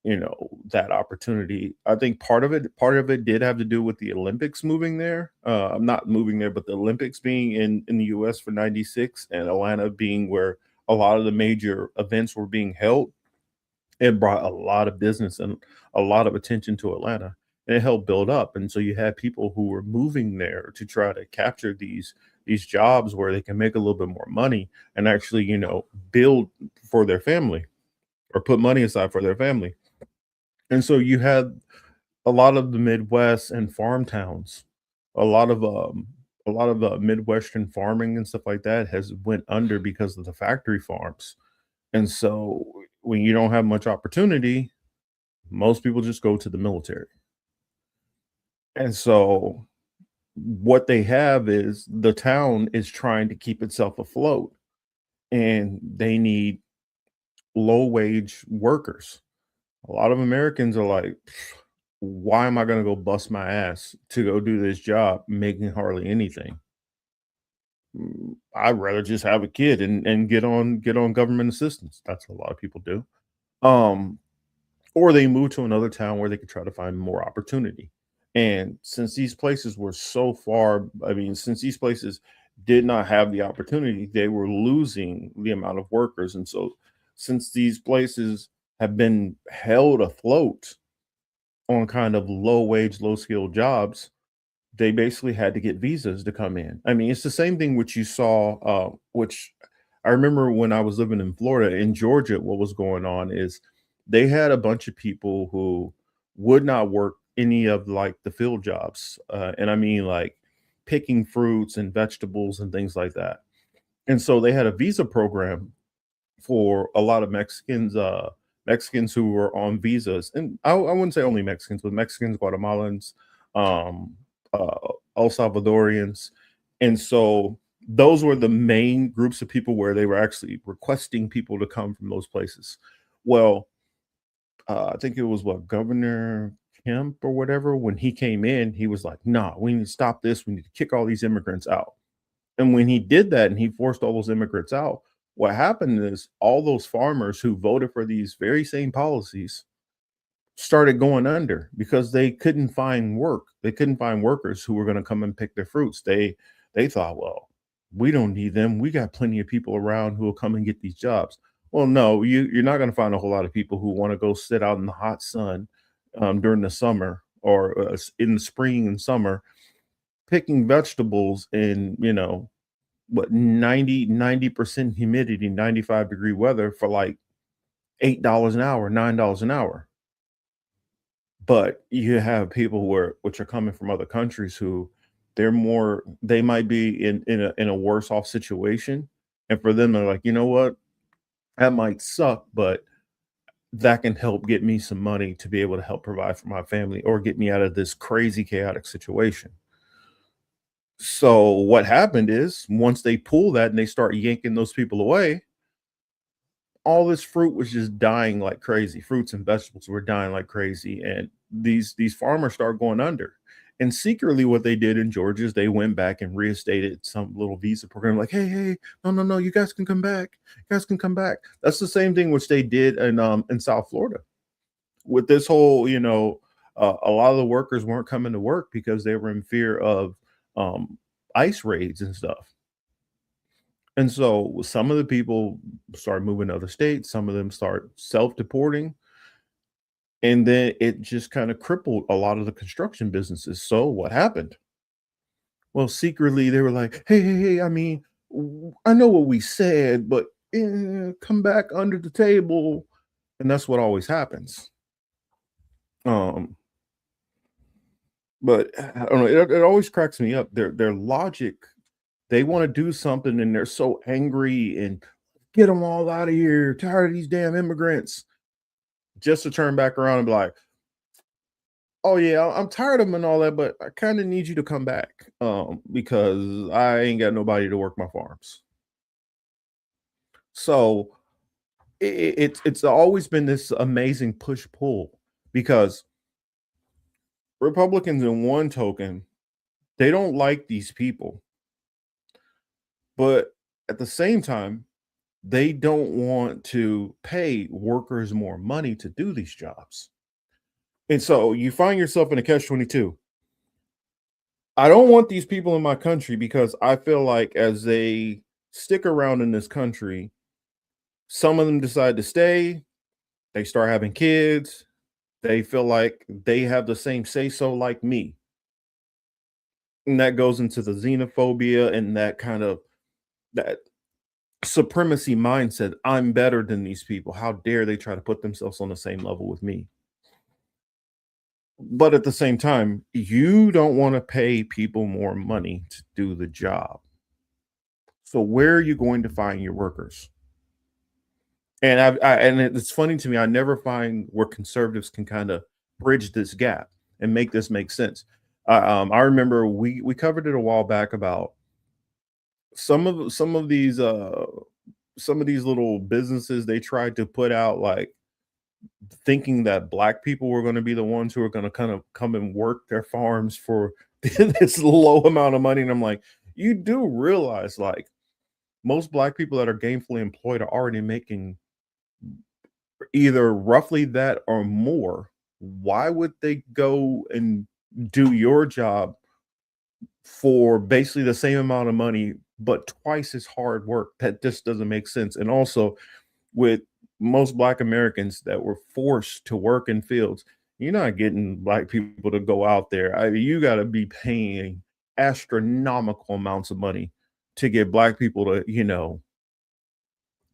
that opportunity. I think part of it did have to do with the Olympics moving there. I'm not moving there, but the Olympics being in the US for 96 and Atlanta being where a lot of the major events were being held, it brought a lot of business and a lot of attention to Atlanta. And it helped build up. And so you had people who were moving there to try to capture these jobs where they can make a little bit more money and actually, build for their family or put money aside for their family. And so you had a lot of the Midwest and farm towns, a lot of Midwestern farming and stuff like that has went under because of the factory farms. And so when you don't have much opportunity, most people just go to the military. And so what they have is the town is trying to keep itself afloat and they need low wage workers. A lot of Americans are like, why am I going to go bust my ass to go do this job making hardly anything? I'd rather just have a kid and get on government assistance. That's what a lot of people do. Um, or they move to another town where they could try to find more opportunity. And since these places were so far, I mean, since these places did not have the opportunity, they were losing the amount of workers. And so, since these places have been held afloat on kind of low wage, low skilled jobs, they basically had to get visas to come in. I mean, it's the same thing which you saw, which I remember when I was living in Florida. In Georgia, what was going on is they had a bunch of people who would not work any of like the field jobs. And I mean, like picking fruits and vegetables and things like that. And so they had a visa program for a lot of Mexicans who were on visas, and I wouldn't say only Mexicans, but Mexicans, Guatemalans, um, El Salvadorians, and so those were the main groups of people where they were actually requesting people to come from those places. Well, I think it was what Governor Kemp or whatever. When he came in, he was like, "Nah, we need to stop this. We need to kick all these immigrants out." And when he did that and he forced all those immigrants out, what happened is all those farmers who voted for these very same policies started going under because they couldn't find work. They couldn't find workers who were going to come and pick their fruits. They thought, well, we don't need them. We got plenty of people around who will come and get these jobs. Well, no, you're not going to find a whole lot of people who want to go sit out in the hot sun during the summer or in the spring and summer picking vegetables in what 90% humidity, 95-degree weather for like $8 an hour, $9 an hour. But you have people which are coming from other countries who they might be in a worse off situation. And for them, they're like, you know what? That might suck, but that can help get me some money to be able to help provide for my family or get me out of this crazy chaotic situation. So what happened is once they pull that and they start yanking those people away, all this fruit was just dying like crazy. Fruits and vegetables were dying like crazy, and these farmers start going under. And secretly, what they did in Georgia is they went back and reinstated some little visa program, like, hey, no, you guys can come back. You guys can come back. That's the same thing which they did in South Florida with this whole, a lot of the workers weren't coming to work because they were in fear of ICE raids and stuff. And so some of the people started moving to other states, some of them start self-deporting, and then it just kind of crippled a lot of the construction businesses. So what happened? Well, secretly they were like, hey, I mean, I know what we said, but come back under the table. And that's what always happens. But I don't know, it always cracks me up. Their logic, they want to do something and they're so angry and get them all out of here, tired of these damn immigrants, just to turn back around and be like, oh yeah, I'm tired of them and all that, but I kind of need you to come back because I ain't got nobody to work my farms. So it's always been this amazing push-pull because Republicans, in one token, they don't like these people, but at the same time, they don't want to pay workers more money to do these jobs. And so you find yourself in a catch-22. I don't want these people in my country because I feel like as they stick around in this country, some of them decide to stay, they start having kids, they feel like they have the same say-so like me. And that goes into the xenophobia and that kind of that supremacy mindset. I'm better than these people. How dare they try to put themselves on the same level with me? But at the same time, you don't want to pay people more money to do the job. So where are you going to find your workers? And and it's funny to me, I never find where conservatives can kind of bridge this gap and make this make sense. I remember we covered it a while back about some of these little businesses they tried to put out, like thinking that black people were going to be the ones who are going to kind of come and work their farms for this low amount of money. And I'm like, you do realize like most black people that are gainfully employed are already making either roughly that or more. Why would they go and do your job for basically the same amount of money, but twice as hard work? That just doesn't make sense. And also, with most Black Americans that were forced to work in fields, you're not getting Black people to go out there. I mean, you got to be paying astronomical amounts of money to get Black people to,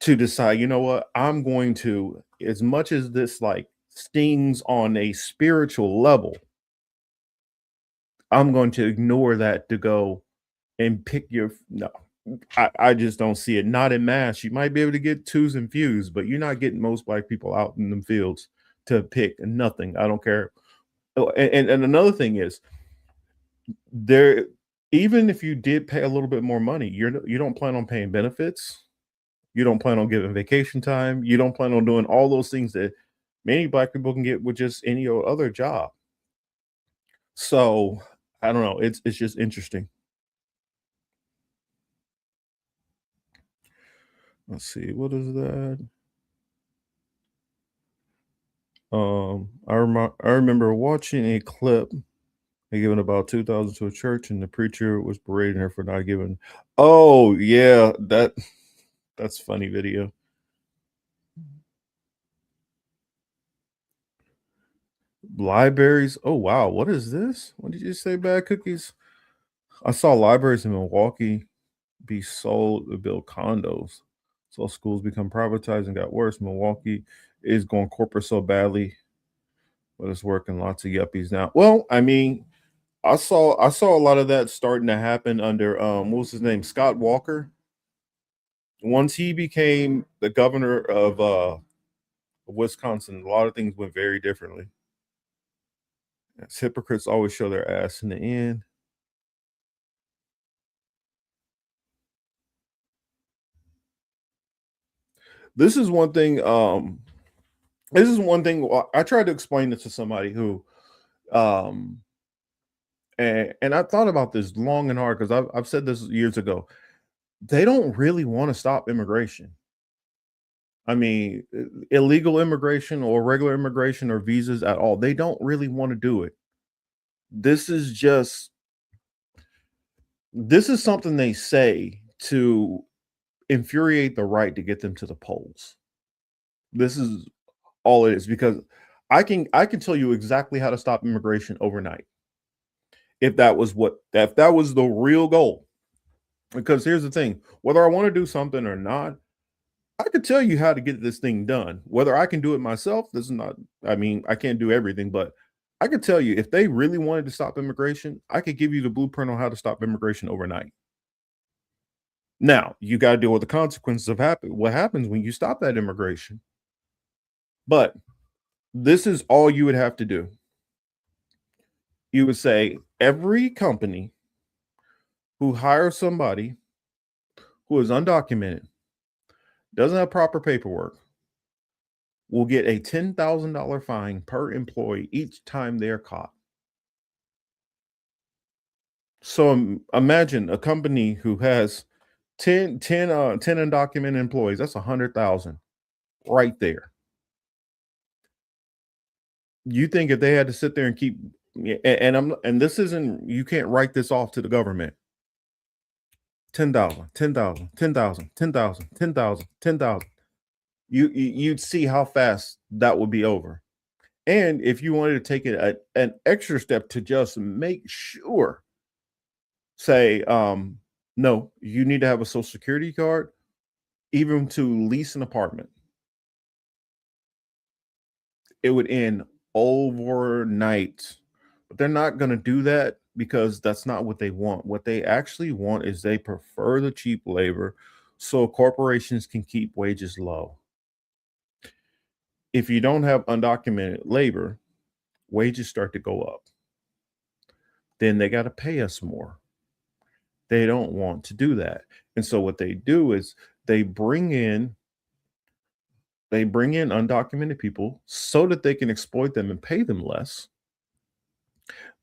to decide, you know what, I'm going to, as much as this like stings on a spiritual level, I'm going to ignore that to go and pick your, no, I just don't see it. Not in mass. You might be able to get twos and fews, but you're not getting most Black people out in them fields to pick nothing. I don't care. Oh, and another thing is there, even if you did pay a little bit more money, you don't plan on paying benefits. You don't plan on giving vacation time. You don't plan on doing all those things that many Black people can get with just any other job. So I don't know. It's just interesting. Let's see, what is that? I remember watching a clip they giving about 2,000 to a church, and the preacher was berating her for not giving. Oh yeah, that's funny video. Libraries. Oh wow, what is this? What did you say? Bad cookies. I saw libraries in Milwaukee be sold to build condos. So schools become privatized and got worse. Milwaukee is going corporate so badly, but it's working. Lots of yuppies now. Well, I mean, I saw a lot of that starting to happen under what was his name? Scott Walker. Once he became the governor of Wisconsin, a lot of things went very differently. Yes, hypocrites always show their ass in the end. This is one thing. This is one thing. I tried to explain this to somebody who, um, and I thought about this long and hard because I've said this years ago. They don't really want to stop immigration. I mean, illegal immigration or regular immigration or visas at all. They don't really want to do it. This is something they say to infuriate the right to get them to the polls. This is all it is, because I can tell you exactly how to stop immigration overnight. If that was the real goal. Because here's the thing, whether I want to do something or not, I could tell you how to get this thing done. Whether I can do it myself, this is not, I mean, I can't do everything, but I could tell you if they really wanted to stop immigration, I could give you the blueprint on how to stop immigration overnight. Now, you got to deal with the consequences of what happens when you stop that immigration. But this is all you would have to do. You would say every company who hires somebody who is undocumented, doesn't have proper paperwork, will get a $10,000 fine per employee each time they're caught. So imagine a company who has 10 undocumented employees. That's 100,000 right there. You think if they had to sit there and keep, and this isn't, you can't write this off to the government. 10,000, 10,000, 10,000, 10,000, 10,000, 10,000. You'd see how fast that would be over. And if you wanted to take it an extra step to just make sure, say, no, you need to have a social security card, even to lease an apartment. It would end overnight. But they're not going to do that because that's not what they want. What they actually want is they prefer the cheap labor so corporations can keep wages low. If you don't have undocumented labor, wages start to go up. Then they got to pay us more. They don't want to do that. And so what they do is they bring in undocumented people so that they can exploit them and pay them less.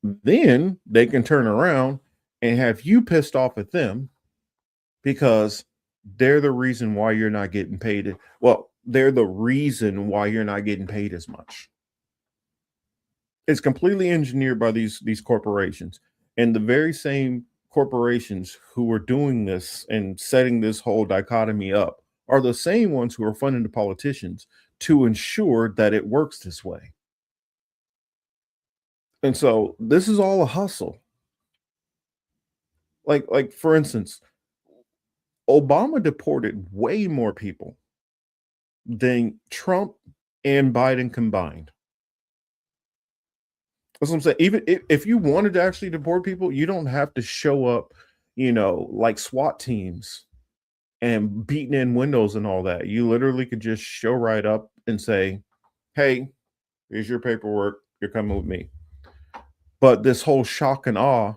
Then they can turn around and have you pissed off at them because they're the reason why you're not getting paid. Well, they're the reason why you're not getting paid as much. It's completely engineered by these corporations, and the very same corporations who are doing this and setting this whole dichotomy up are the same ones who are funding the politicians to ensure that it works this way. And so this is all a hustle. Like for instance, Obama deported way more people than Trump and Biden combined. That's what I'm saying. Even if you wanted to actually deport people, you don't have to show up, like SWAT teams and beating in windows and all that. You literally could just show right up and say, hey, here's your paperwork. You're coming with me. But this whole shock and awe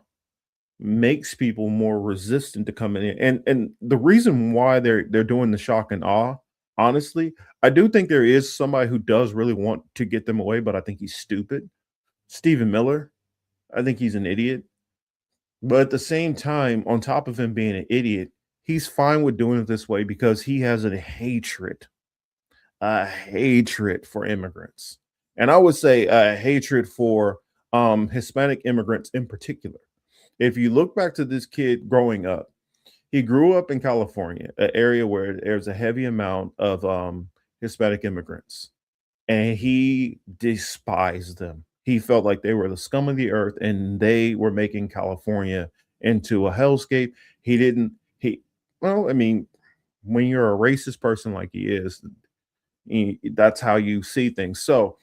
makes people more resistant to coming in. And the reason why they're doing the shock and awe, honestly, I do think there is somebody who does really want to get them away, but I think he's stupid. Stephen Miller, I think he's an idiot. But at the same time, on top of him being an idiot, he's fine with doing it this way because he has a hatred for immigrants. And I would say a hatred for Hispanic immigrants in particular. If you look back to this kid growing up, he grew up in California, an area where there's a heavy amount of Hispanic immigrants, and he despised them. He felt like they were the scum of the earth and they were making California into a hellscape. When you're a racist person like he is, that's how you see things. So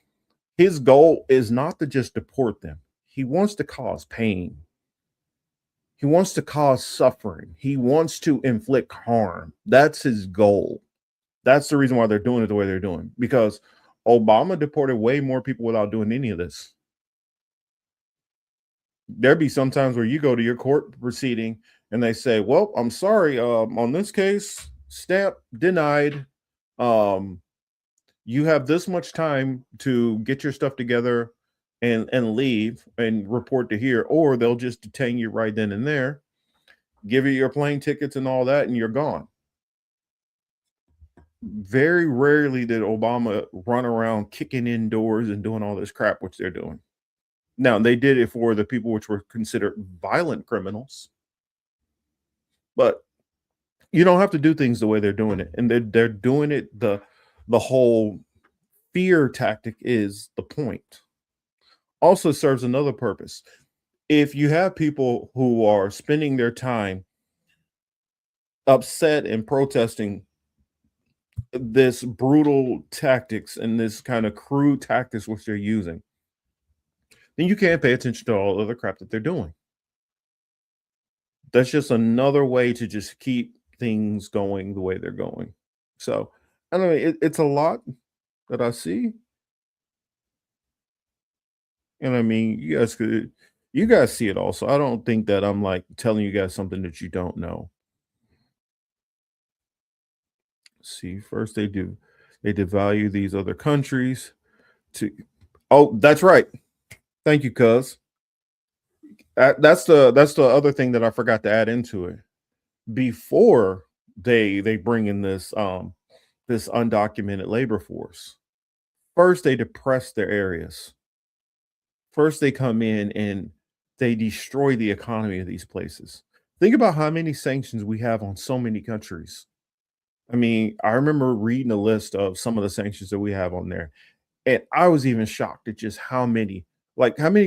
his goal is not to just deport them. He wants to cause pain. He wants to cause suffering. He wants to inflict harm. That's his goal. That's the reason why they're doing it the way they're doing, because Obama deported way more people without doing any of this. There'd be some times where you go to your court proceeding and they say, well, I'm sorry, on this case, stamp denied. You have this much time to get your stuff together and leave and report to here, or they'll just detain you right then and there, give you your plane tickets and all that, and you're gone. Very rarely did Obama run around kicking in doors and doing all this crap, which they're doing. Now, they did it for the people which were considered violent criminals, but you don't have to do things the way they're doing it. And they're doing it, the whole fear tactic is the point. Also serves another purpose. If you have people who are spending their time upset and protesting this brutal tactics and this kind of crude tactics which they're using, then you can't pay attention to all the other crap that they're doing. That's just another way to just keep things going the way they're going. So, I don't know, it's a lot that I see. And I mean, you guys see it also. I don't think that I'm like telling you guys something that you don't know. See, first they devalue these other countries to that's right. Thank you, cuz. That's the other thing that I forgot to add into it. Before they bring in this this undocumented labor force, first they depress their areas. First they come in and they destroy the economy of these places. Think about how many sanctions we have on so many countries. I mean, I remember reading a list of some of the sanctions that we have on there, and I was even shocked at just how many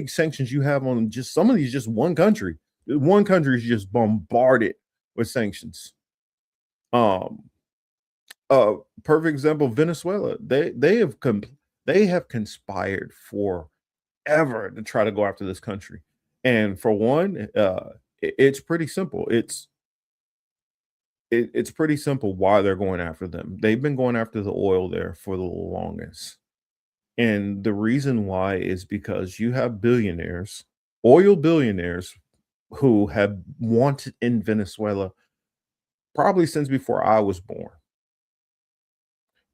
sanctions you have on just some of these, just one country. One country is just bombarded with sanctions. Perfect example, Venezuela. They have conspired forever to try to go after this country. And for one, it's pretty simple. It's pretty simple why they're going after them. They've been going after the oil there for the longest. And the reason why is because you have billionaires, oil billionaires, who have wanted in Venezuela probably since before I was born.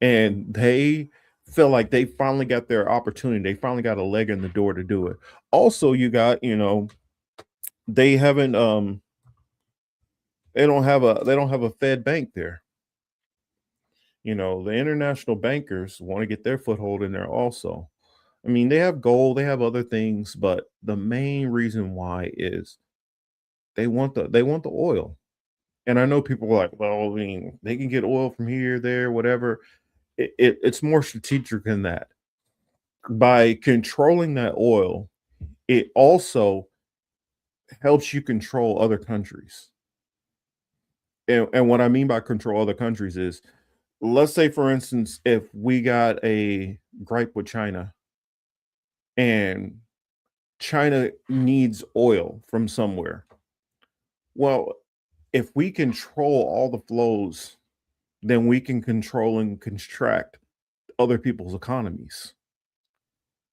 And they feel like they finally got their opportunity. They finally got a leg in the door to do it. Also, you got, they haven't they don't have a Fed bank there. The international bankers want to get their foothold in there also. I mean, they have gold, they have other things, but the main reason why is they want the oil. And I know people are like, well, I mean, they can get oil from here, there, whatever. It's more strategic than that. By controlling that oil, it also helps you control other countries. And what I mean by control other countries is, let's say, for instance, if we got a gripe with China and China needs oil from somewhere. Well, if we control all the flows, then we can control and contract other people's economies.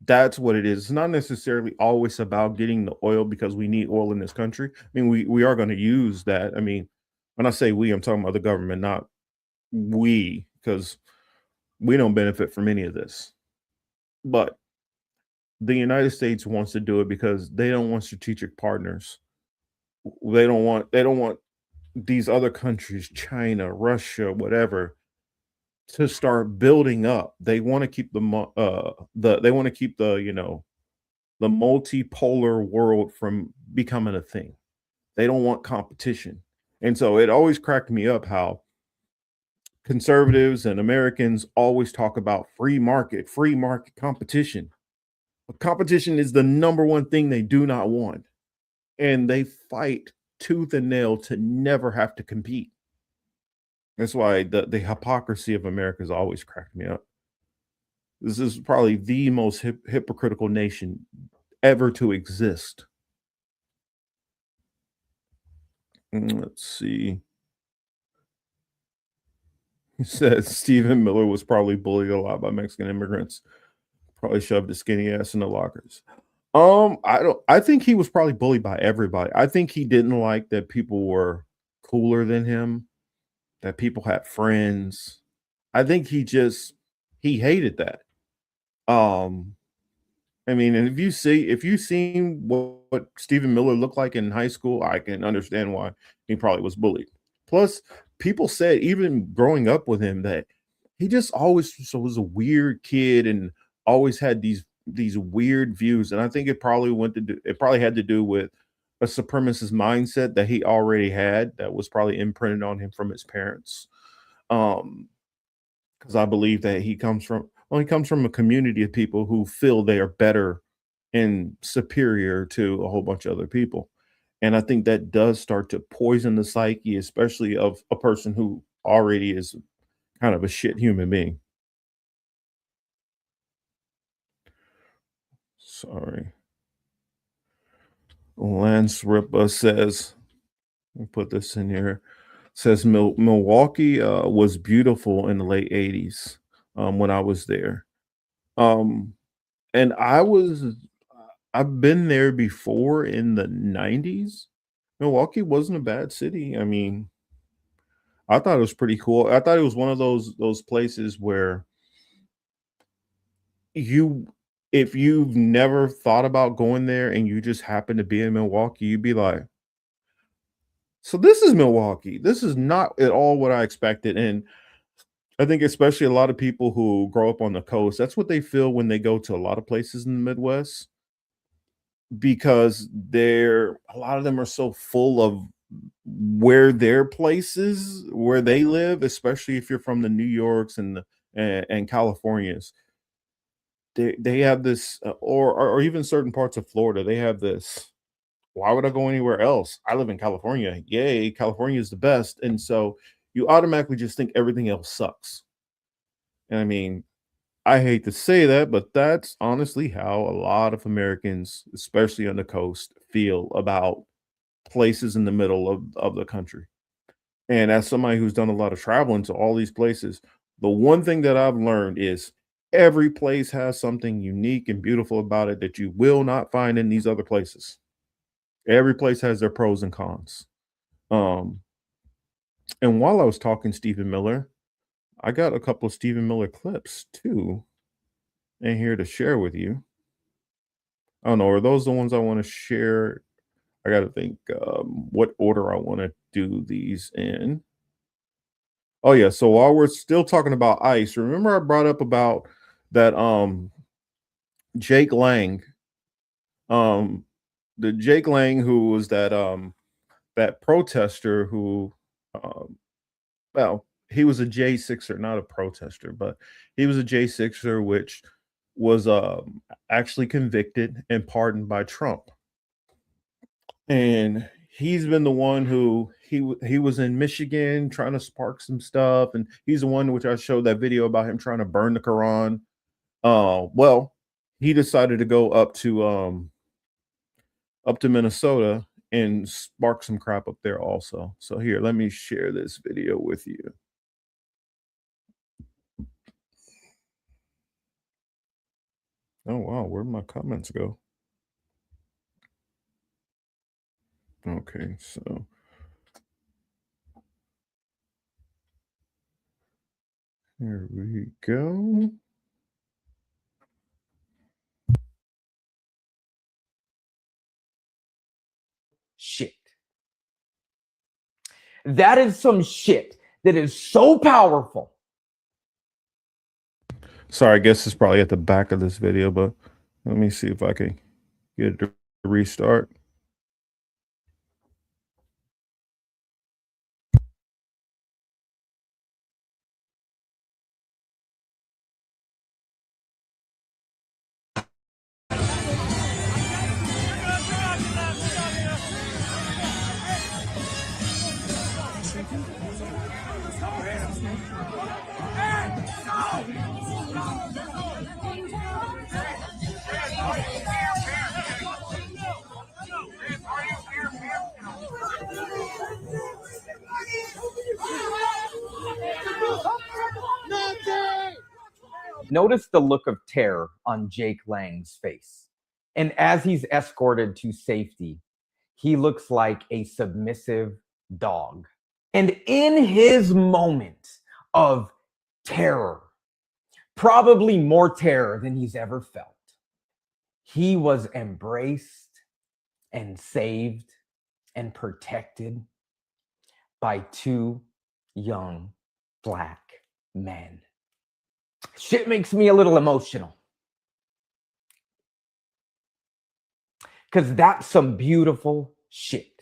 That's what it is. It's not necessarily always about getting the oil because we need oil in this country. I mean, we are going to use that. I mean, when I say we, I'm talking about the government, not we, because we don't benefit from any of this. But the United States wants to do it because they don't want strategic partners. They don't want these other countries, China, Russia, whatever, to start building up. They want to keep the the multipolar world from becoming a thing. They don't want competition. And so it always cracked me up how conservatives and Americans always talk about free market competition. But competition is the number one thing they do not want. And they fight tooth and nail to never have to compete. That's why the hypocrisy of America has always cracked me up. This is probably the most hypocritical nation ever to exist. Let's see. He said Stephen Miller was probably bullied a lot by Mexican immigrants. Probably shoved his skinny ass in the lockers. I think he was probably bullied by everybody. I think he didn't like that people were cooler than him, that people had friends. I think he hated that. Um, I mean, and if you seen what Stephen Miller looked like in high school, I can understand why he probably was bullied. Plus, people said even growing up with him that he just always was a weird kid and always had these weird views. And I think it probably had to do with a supremacist mindset that he already had that was probably imprinted on him from his parents. Because I believe that he comes from a community of people who feel they are better and superior to a whole bunch of other people. And I think that does start to poison the psyche, especially of a person who already is kind of a shit human being. Sorry. Lance Ripa says, I'll put this in here. Says Milwaukee was beautiful in the late 80s when I was there. And I've been there before in the 90s. Milwaukee wasn't a bad city. I mean, I thought it was pretty cool. I thought it was one of those places where if you've never thought about going there and you just happen to be in Milwaukee, you'd be like, so this is Milwaukee. This is not at all what I expected. And I think especially a lot of people who grow up on the coast, that's what they feel when they go to a lot of places in the Midwest, because a lot of them are so full of where their places where they live, especially if you're from the New Yorks and Californias. They have this or even certain parts of Florida, they have this, why would I go anywhere else? I live in California. Yay, California is the best. And so you automatically just think everything else sucks. And I mean, I hate to say that, but that's honestly how a lot of Americans, especially on the coast, feel about places in the middle of the country. And as somebody who's done a lot of traveling to all these places, the one thing that I've learned is every place has something unique and beautiful about it that you will not find in these other places. Every place has their pros and cons. And while I was talking Stephen Miller, I got a couple of Stephen Miller clips too in here to share with you. I don't know, are those the ones I want to share? I got to think what order I want to do these in. Oh yeah, so while we're still talking about ICE, remember I brought up about that Jake Lang, the Jake Lang who was that protester who well, he was a J6er, not a protester, but he was a J6er, which was actually convicted and pardoned by Trump. And he's been the one who he was in Michigan trying to spark some stuff, and he's the one which I showed that video about him trying to burn the Quran. Well, he decided to go up to Minnesota and spark some crap up there also. So here, let me share this video with you. Oh wow, where'd my comments go? Okay, so here we go. Shit. That is some shit that is so powerful. Sorry, I guess it's probably at the back of this video, but let me see if I can get it to restart. Notice the look of terror on Jake Lang's face. And as he's escorted to safety, he looks like a submissive dog. And in his moment of terror, probably more terror than he's ever felt, he was embraced and saved and protected by two young black men. Shit makes me a little emotional. Because that's some beautiful shit.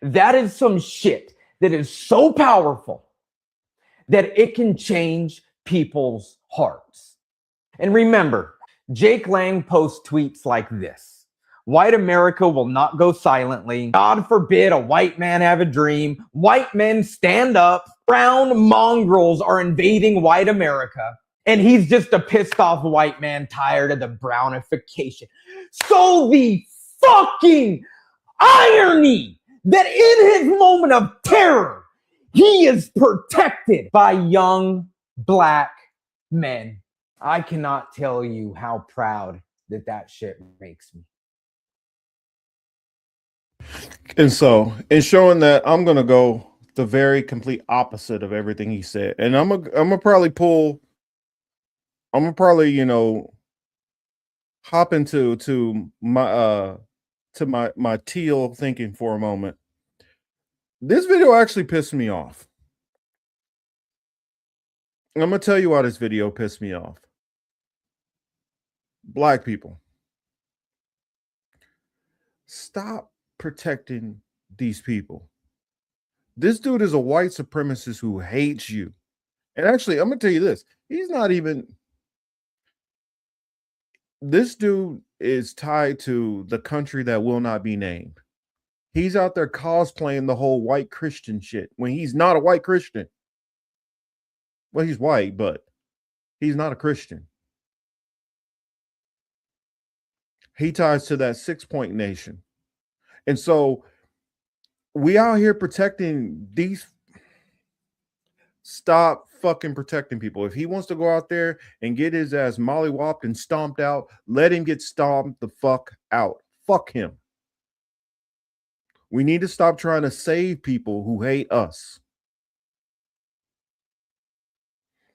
That is some shit that is so powerful that it can change people's hearts. And remember, Jake Lang posts tweets like this: white America will not go silently. God forbid a white man have a dream. White men stand up. Brown mongrels are invading white America. And he's just a pissed off white man tired of the brownification. So the fucking irony that in his moment of terror, he is protected by young black men. I cannot tell you how proud that shit makes me. And so, in showing that, I'm gonna go the very complete opposite of everything he said, and I'm gonna probably hop into my teal thinking for a moment. This video actually pissed me off. I'm gonna tell you why this video pissed me off. Black people, stop protecting these people. This dude is a white supremacist who hates you. And actually, I'm gonna tell you this. He's not even. This dude is tied to the country that will not be named. He's out there cosplaying the whole white Christian shit when he's not a white Christian. Well, he's white, but he's not a Christian. He ties to that 6-point nation. And so we out here protecting these. Stop fucking protecting people. If he wants to go out there and get his ass mollywopped and stomped out, let him get stomped the fuck out. Fuck him. We need to stop trying to save people who hate us.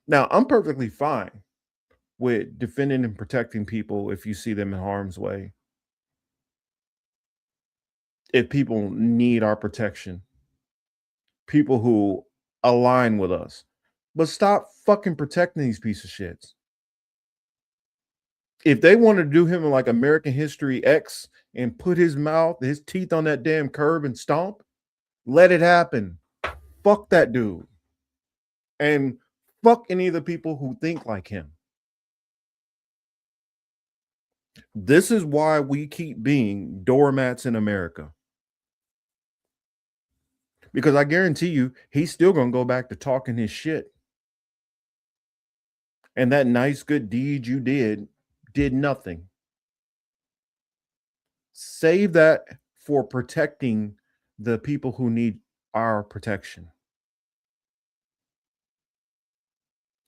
Now, I'm perfectly fine with defending and protecting people if you see them in harm's way. If people need our protection, people who align with us, but stop fucking protecting these pieces of shits. If they want to do him like American History X and put his teeth on that damn curb and stomp, let it happen. Fuck that dude. And fuck any of the people who think like him. This is why we keep being doormats in America. Because I guarantee you, he's still going to go back to talking his shit. And that nice, good deed you did nothing. Save that for protecting the people who need our protection.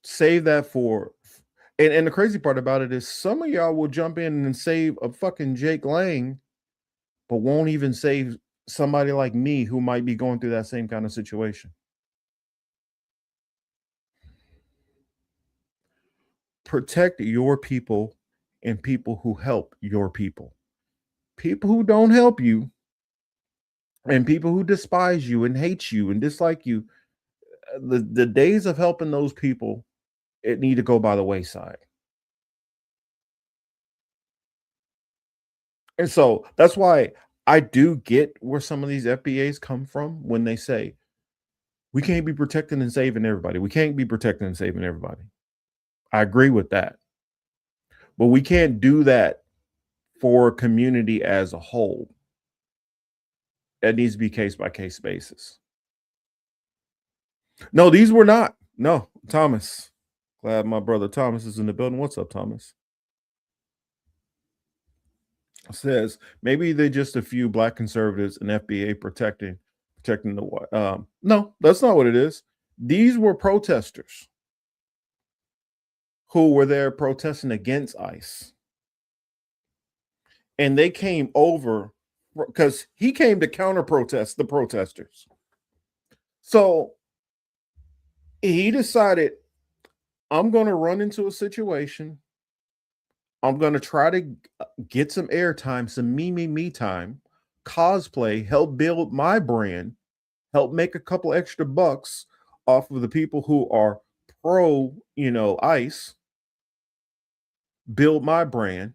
Save that for, and the crazy part about it is some of y'all will jump in and save a fucking Jake Lang, but won't even save somebody like me who might be going through that same kind of situation. Protect your people and people who help your people. People who don't help you and people who despise you and hate you and dislike you, the days of helping those people, it need to go by the wayside. And so that's why I do get where some of these FBAs come from when they say, we can't be protecting and saving everybody. We can't be protecting and saving everybody. I agree with that. But we can't do that for a community as a whole. That needs to be case by case basis. No, these were not. No, Thomas. Glad my brother Thomas is in the building. What's up, Thomas? Says maybe they're just a few black conservatives and FBA protecting the white. No, that's not what it is. These were protesters. who were there protesting against ICE. And they came over because he came to counter protest the protesters. So he decided, I'm going to run into a situation. I'm going to try to get some airtime, some me time, cosplay, help build my brand, help make a couple extra bucks off of the people who are pro, ICE, build my brand.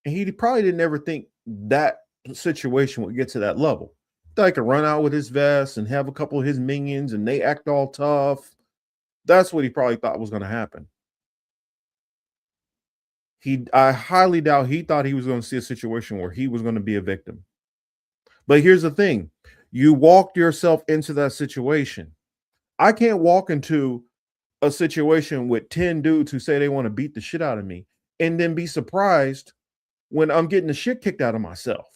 And he probably didn't ever think that situation would get to that level. That I could run out with his vest and have a couple of his minions and they act all tough. That's what he probably thought was going to happen. I highly doubt he thought he was going to see a situation where he was going to be a victim. But here's the thing. You walked yourself into that situation. I can't walk into a situation with 10 dudes who say they want to beat the shit out of me and then be surprised when I'm getting the shit kicked out of myself.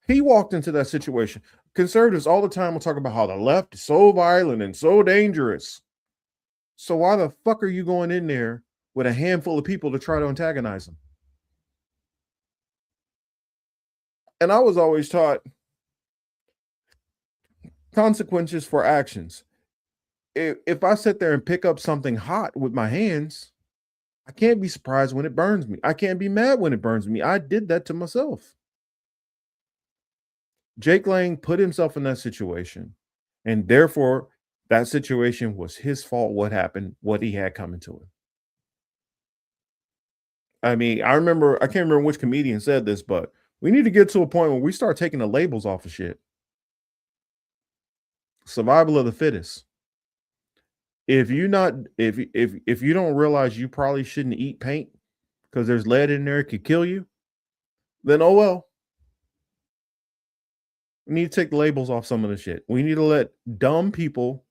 He walked into that situation. Conservatives all the time will talk about how the left is so violent and so dangerous. So why the fuck are you going in there with a handful of people to try to antagonize them? And I was always taught consequences for actions. If I sit there and pick up something hot with my hands, I can't be surprised when it burns me. I can't be mad when it burns me. I did that to myself. Jake Lang put himself in that situation, and therefore that situation was his fault. What happened, what he had coming to him. I mean, I can't remember which comedian said this, but we need to get to a point where we start taking the labels off of shit. Survival of the fittest. If you don't realize you probably shouldn't eat paint because there's lead in there, it could kill you, then oh well. We need to take the labels off some of the shit. We need to let dumb people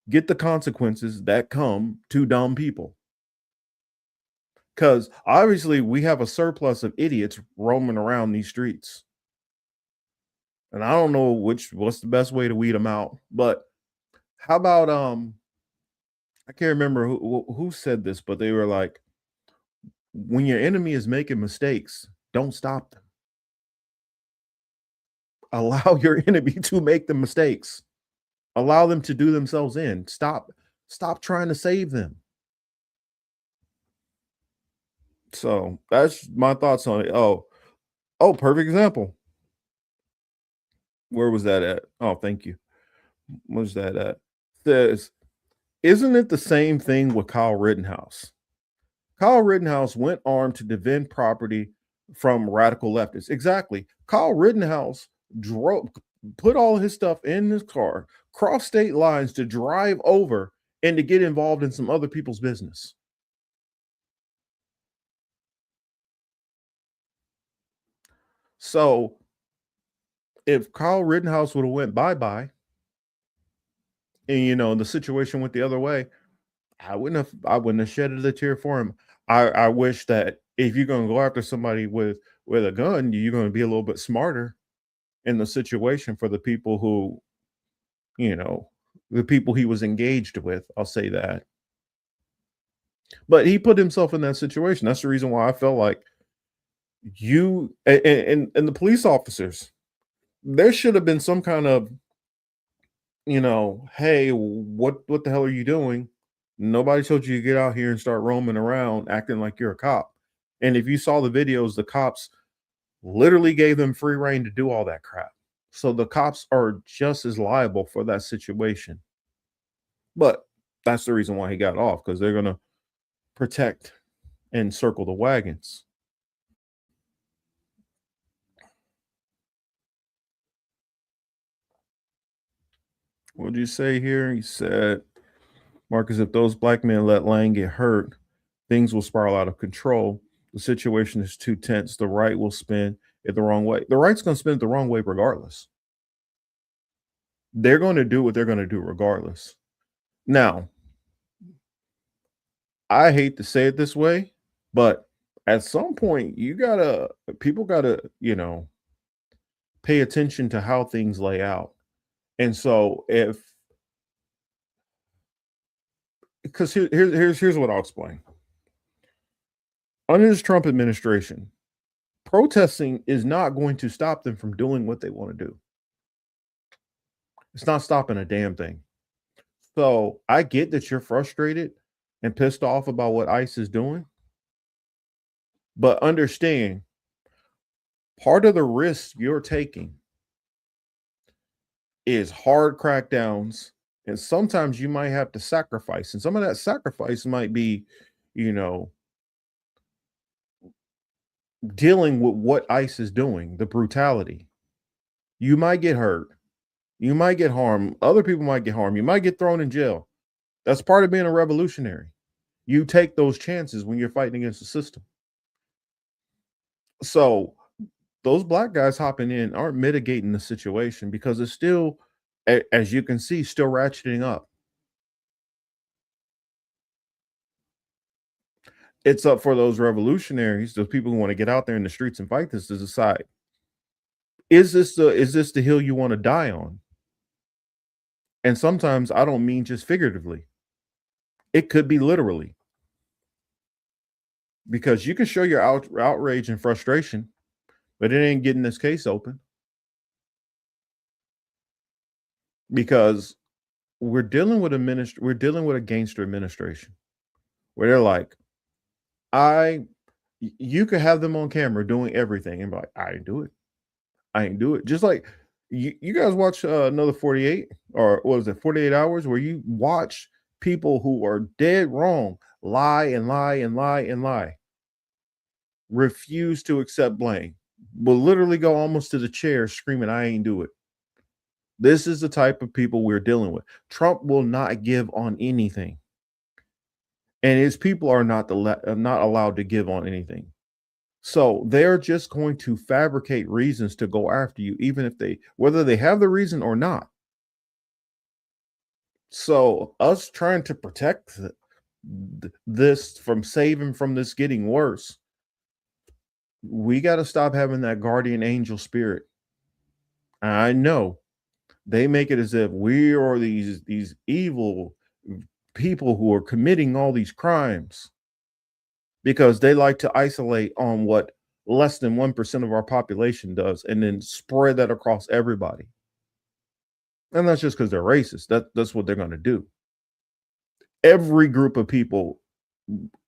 get the consequences that come to dumb people. Because obviously we have a surplus of idiots roaming around these streets. And I don't know what's the best way to weed them out. But how about I can't remember who said this, but they were like, when your enemy is making mistakes, don't stop them. Allow your enemy to make the mistakes. Allow them to do themselves in. Stop trying to save them. So that's my thoughts on it. Oh, perfect example. Where was that at? Oh, thank you. Where's that at? Says, isn't it the same thing with Kyle Rittenhouse? Kyle Rittenhouse went armed to defend property from radical leftists. Exactly. Kyle Rittenhouse put all his stuff in his car, crossed state lines to drive over and to get involved in some other people's business. So if Kyle Rittenhouse would have went bye-bye and the situation went the other way, I wouldn't have shedded a tear for him. I wish that if you're going to go after somebody with a gun, you're going to be a little bit smarter in the situation for the people who, the people he was engaged with. I'll say that. But he put himself in that situation. That's the reason why I felt like you and the police officers, there should have been some kind of, hey, what the hell are you doing? Nobody told you to get out here and start roaming around acting like you're a cop. And if you saw the videos, the cops literally gave them free reign to do all that crap. So the cops are just as liable for that situation. But that's the reason why he got off, because they're going to protect and circle the wagons. What did you say here? He said, Marcus, if those black men let Lang get hurt, things will spiral out of control. The situation is too tense. The right will spin it the wrong way. The right's going to spin it the wrong way regardless. They're going to do what they're going to do regardless. Now, I hate to say it this way, but at some point, people gotta, pay attention to how things lay out. And so if because here's what I'll explain. Under this Trump administration, protesting is not going to stop them from doing what they want to do. It's not stopping a damn thing. So I get that you're frustrated and pissed off about what ICE is doing, but understand part of the risk you're taking is hard crackdowns, and sometimes you might have to sacrifice, and some of that sacrifice might be, you know, dealing with what ICE is doing, the brutality. You might get hurt. You might get harmed. Other people might get harmed. You might get thrown in jail. That's part of being a revolutionary. You take those chances when you're fighting against the system. So those black guys hopping in aren't mitigating the situation because it's still, as you can see, still ratcheting up. It's up for those revolutionaries, those people who want to get out there in the streets and fight this, to decide, is this the hill you want to die on? And sometimes I don't mean just figuratively. It could be literally. Because you can show your outrage and frustration, but it ain't getting this case open. Because we're dealing with a gangster administration where they're like, you could have them on camera doing everything and be like, I ain't do it. Just like you guys watch another 48, or what was it, 48 hours, where you watch people who are dead wrong lie and lie and lie and lie, refuse to accept blame, will literally go almost to the chair screaming, I ain't do it. This is the type of people we're dealing with. Trump will not give on anything, and his people are not allowed to give on anything. So they're just going to fabricate reasons to go after you, even if whether they have the reason or not. So us trying to protect this from saving from this getting worse, we got to stop having that guardian angel spirit. I know they make it as if we are these evil people who are committing all these crimes, because they like to isolate on what less than 1% of our population does and then spread that across everybody. And that's just because they're racist. That's what they're going to do. Every group of people,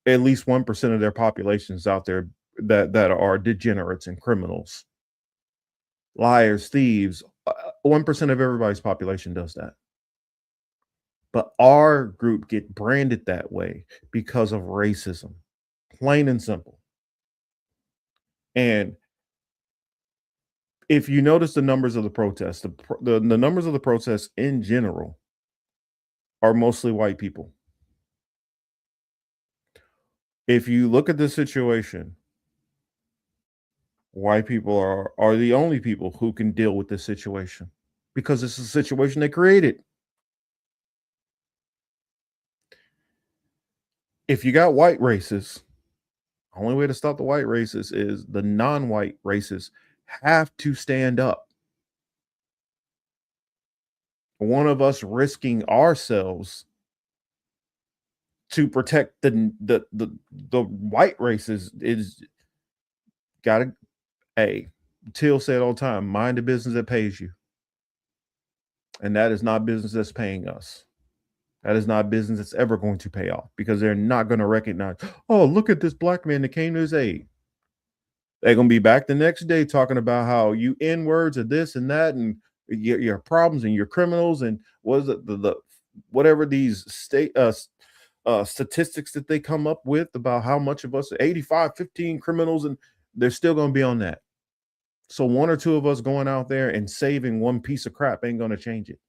at least 1% of their populations out there that are degenerates and criminals, liars, thieves. 1% of everybody's population does that. But our group get branded that way because of racism, plain and simple. And if you notice the numbers of the protests, the numbers of the protests in general are mostly white people. If you look at this situation, white people are the only people who can deal with this situation because it's a situation they created. If you got white races, the only way to stop the white races is the non-white races have to stand up. One of us risking ourselves to protect the white races is gotta. Hey, Till said all the time, mind the business that pays you. And that is not business that's paying us. That is not business that's ever going to pay off, because they're not going to recognize, oh, look at this black man that came to his aid. They're going to be back the next day talking about how you N-words or this and that, and your problems and your criminals, and what is it, the whatever these state statistics that they come up with about how much of us, 85-15 criminals, and they're still going to be on that. So one or two of us going out there and saving one piece of crap ain't going to change it.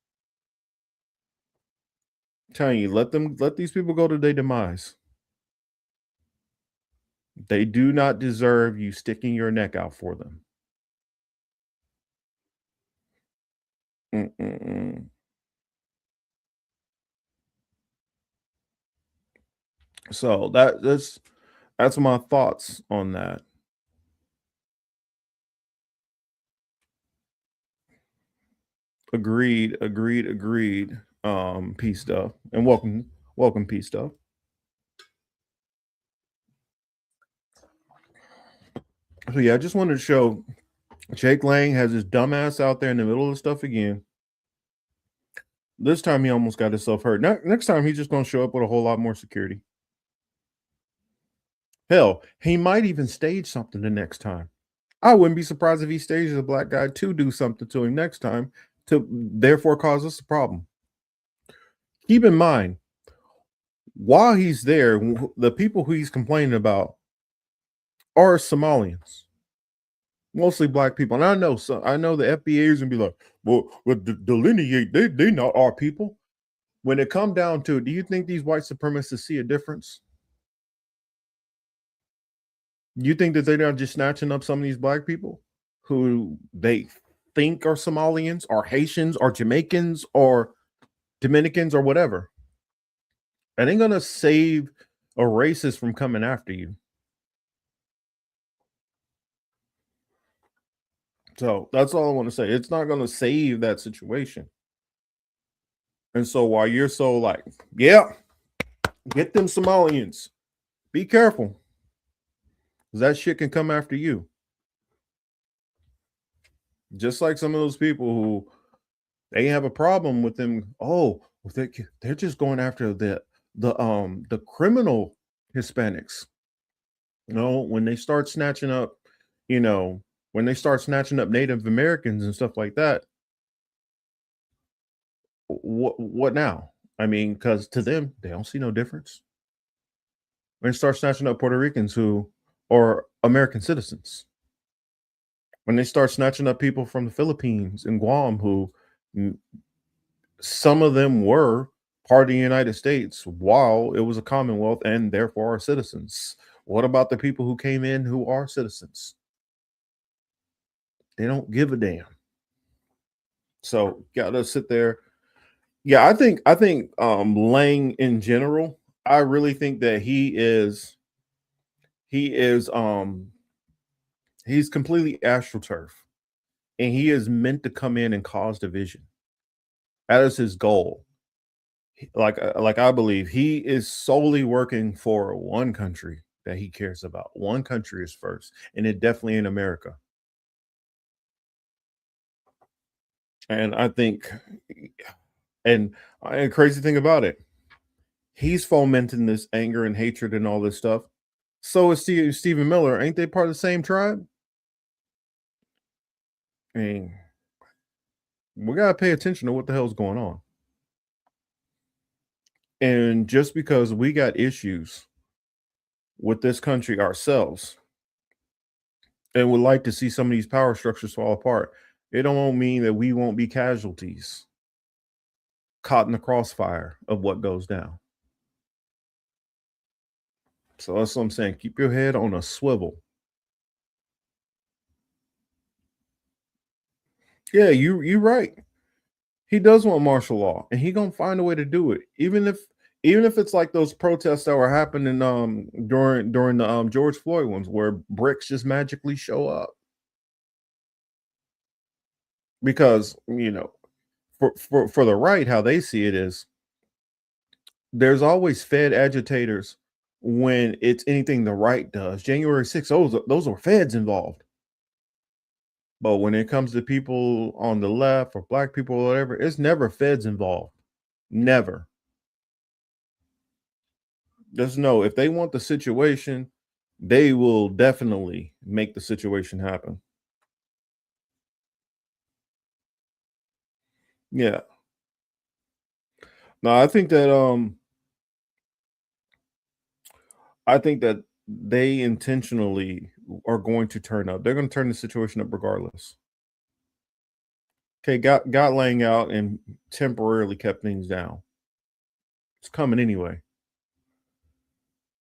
I'm telling you, let these people go to their demise. They do not deserve you sticking your neck out for them. Mm-mm-mm. So that's my thoughts on that. Agreed. Peace stuff. And welcome Welcome, Peace Stuff. So yeah, I just wanted to show Jake Lang has his dumbass out there in the middle of the stuff again. This time he almost got himself hurt. Next time he's just going to show up with a whole lot more security. Hell, he might even stage something the next time. I wouldn't be surprised if he stages a black guy to do something to him next time to therefore cause us a problem. Keep in mind, while he's there, the people who he's complaining about are Somalians, mostly black people. And I know the FBA is gonna be like, well, delineate, they not our people. When it come down to it, do you think these white supremacists see a difference? You think that they're not just snatching up some of these black people who they think are Somalians or Haitians or Jamaicans or Dominicans or whatever? It ain't gonna save a racist from coming after you. So that's all I want to say. It's not gonna save that situation. And so while you're so like, yeah, get them Somalians, be careful. Because that shit can come after you. Just like some of those people who they have a problem with them. Oh, they're just going after the criminal Hispanics. You know, when they start snatching up, when they start snatching up Native Americans and stuff like that, what now? I mean, because to them, they don't see no difference. When they start snatching up Puerto Ricans who are American citizens, when they start snatching up people from the Philippines and Guam who some of them were part of the United States while it was a Commonwealth and therefore are citizens. What about the people who came in who are citizens? They don't give a damn. So gotta sit there. Yeah, I think Lang in general, I really think that he's completely astroturf, and he is meant to come in and cause division. That is his goal. Like I believe he is solely working for one country that he cares about. One country is first, and it definitely in America. And I think, and crazy thing about it, he's fomenting this anger and hatred and all this stuff. So is Stephen Miller. Ain't they part of the same tribe? I mean, we gotta pay attention to what the hell's going on. And just because we got issues with this country ourselves and would like to see some of these power structures fall apart, it don't mean that we won't be casualties caught in the crossfire of what goes down. So that's what I'm saying. Keep your head on a swivel. Yeah, you're right. He does want martial law, and he gonna find a way to do it, even if it's like those protests that were happening during the George Floyd ones, where bricks just magically show up. Because for the right, how they see it is, there's always Fed agitators when it's anything the right does. January 6th, those are Feds involved. But when it comes to people on the left or black people or whatever, it's never Feds involved. Never. Just know if they want the situation, they will definitely make the situation happen. Yeah. No, I think that they intentionally are going to turn up. They're going to turn the situation up regardless. Okay, got laying out and temporarily kept things down. It's coming anyway.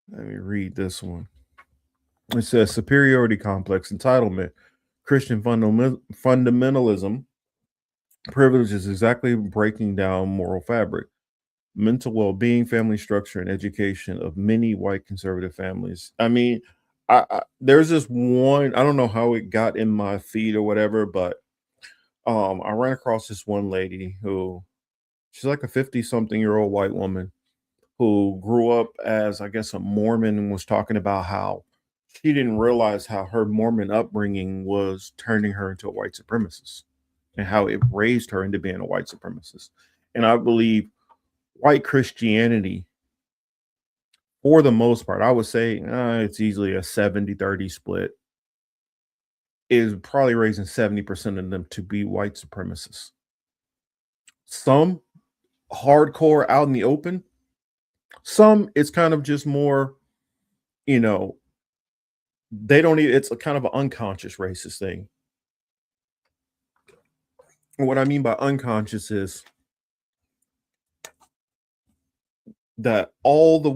Let me read this one. It says superiority complex, entitlement, Christian fundamentalism, privilege is exactly breaking down moral fabric, mental well-being, family structure, and education of many white conservative families. I mean, there's this one, I don't know how it got in my feed or whatever, but I ran across this one lady who she's like a 50-something-year-old white woman who grew up as, I guess, a Mormon, and was talking about how she didn't realize how her Mormon upbringing was turning her into a white supremacist and how it raised her into being a white supremacist. And I believe white Christianity, for the most part, I would say it's easily a 70-30 split, is probably raising 70% of them to be white supremacists. Some hardcore out in the open, some it's kind of just more, you know, they don't even, it's a kind of an unconscious racist thing. And what I mean by unconscious is that all the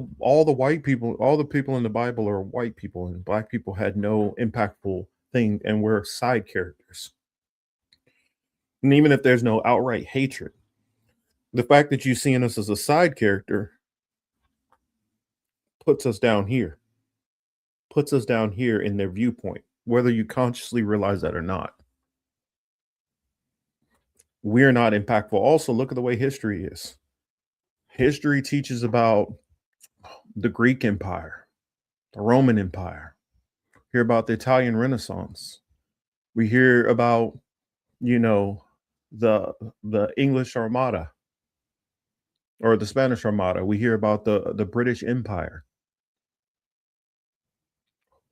white people, all the people in the Bible are white people, and black people had no impactful thing, and we're side characters. And even if there's no outright hatred, the fact that you seeing us as a side character puts us down here in their viewpoint, whether you consciously realize that or not. We're not impactful. Also, look at the way history is. History teaches about the Greek Empire, the Roman Empire. Hear about the Italian Renaissance. We hear about, you know, the English Armada or the Spanish Armada. We hear about the British Empire.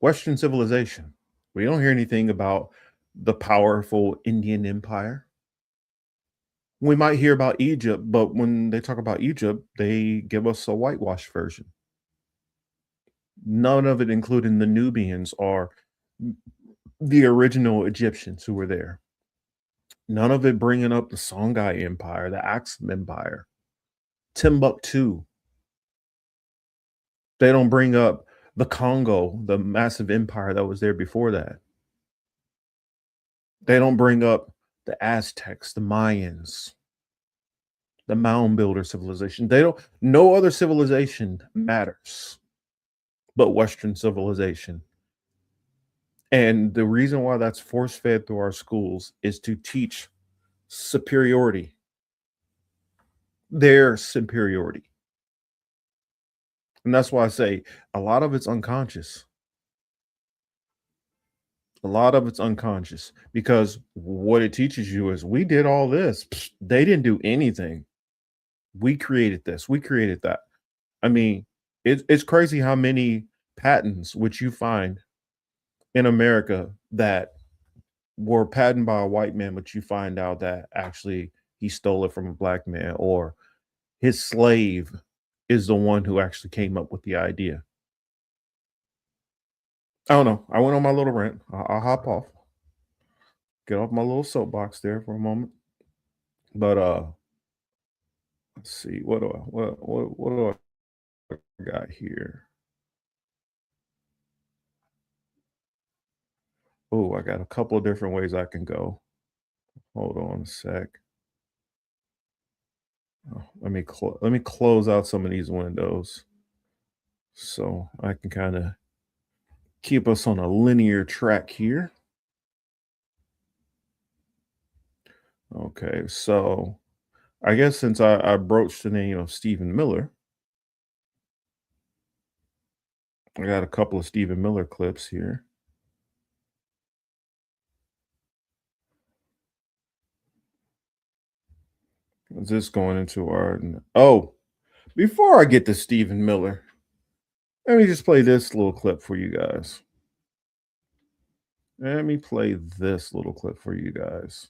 Western civilization. We don't hear anything about the powerful Indian Empire. We might hear about Egypt, but when they talk about Egypt, they give us a whitewashed version. None of it including the Nubians or the original Egyptians who were there. None of it bringing up the Songhai Empire, the Axum Empire, Timbuktu. They don't bring up the Congo, the massive empire that was there before that. They don't bring up the Aztecs, the Mayans, the mound builder civilization. They don't, no other civilization matters but Western civilization. And the reason why that's force fed through our schools is to teach superiority, their superiority. And that's why I say a lot of it's unconscious. A lot of it's unconscious, because what it teaches you is we did all this. They didn't do anything. We created this. We created that. I mean, it's crazy how many patents which you find in America that were patented by a white man, but you find out that actually he stole it from a black man, or his slave is the one who actually came up with the idea. I don't know. I went on my little rant. I'll hop off. Get off my little soapbox there for a moment. But let's see. What do I got here? Oh, I got a couple of different ways I can go. Hold on a sec. Oh, let me close out some of these windows so I can kind of keep us on a linear track here. Okay, so I guess since I broached the name of Stephen Miller, I got a couple of Stephen Miller clips here. Is this going into our... Oh, before I get to Stephen Miller, let me just play this little clip for you guys. Let me play this little clip for you guys.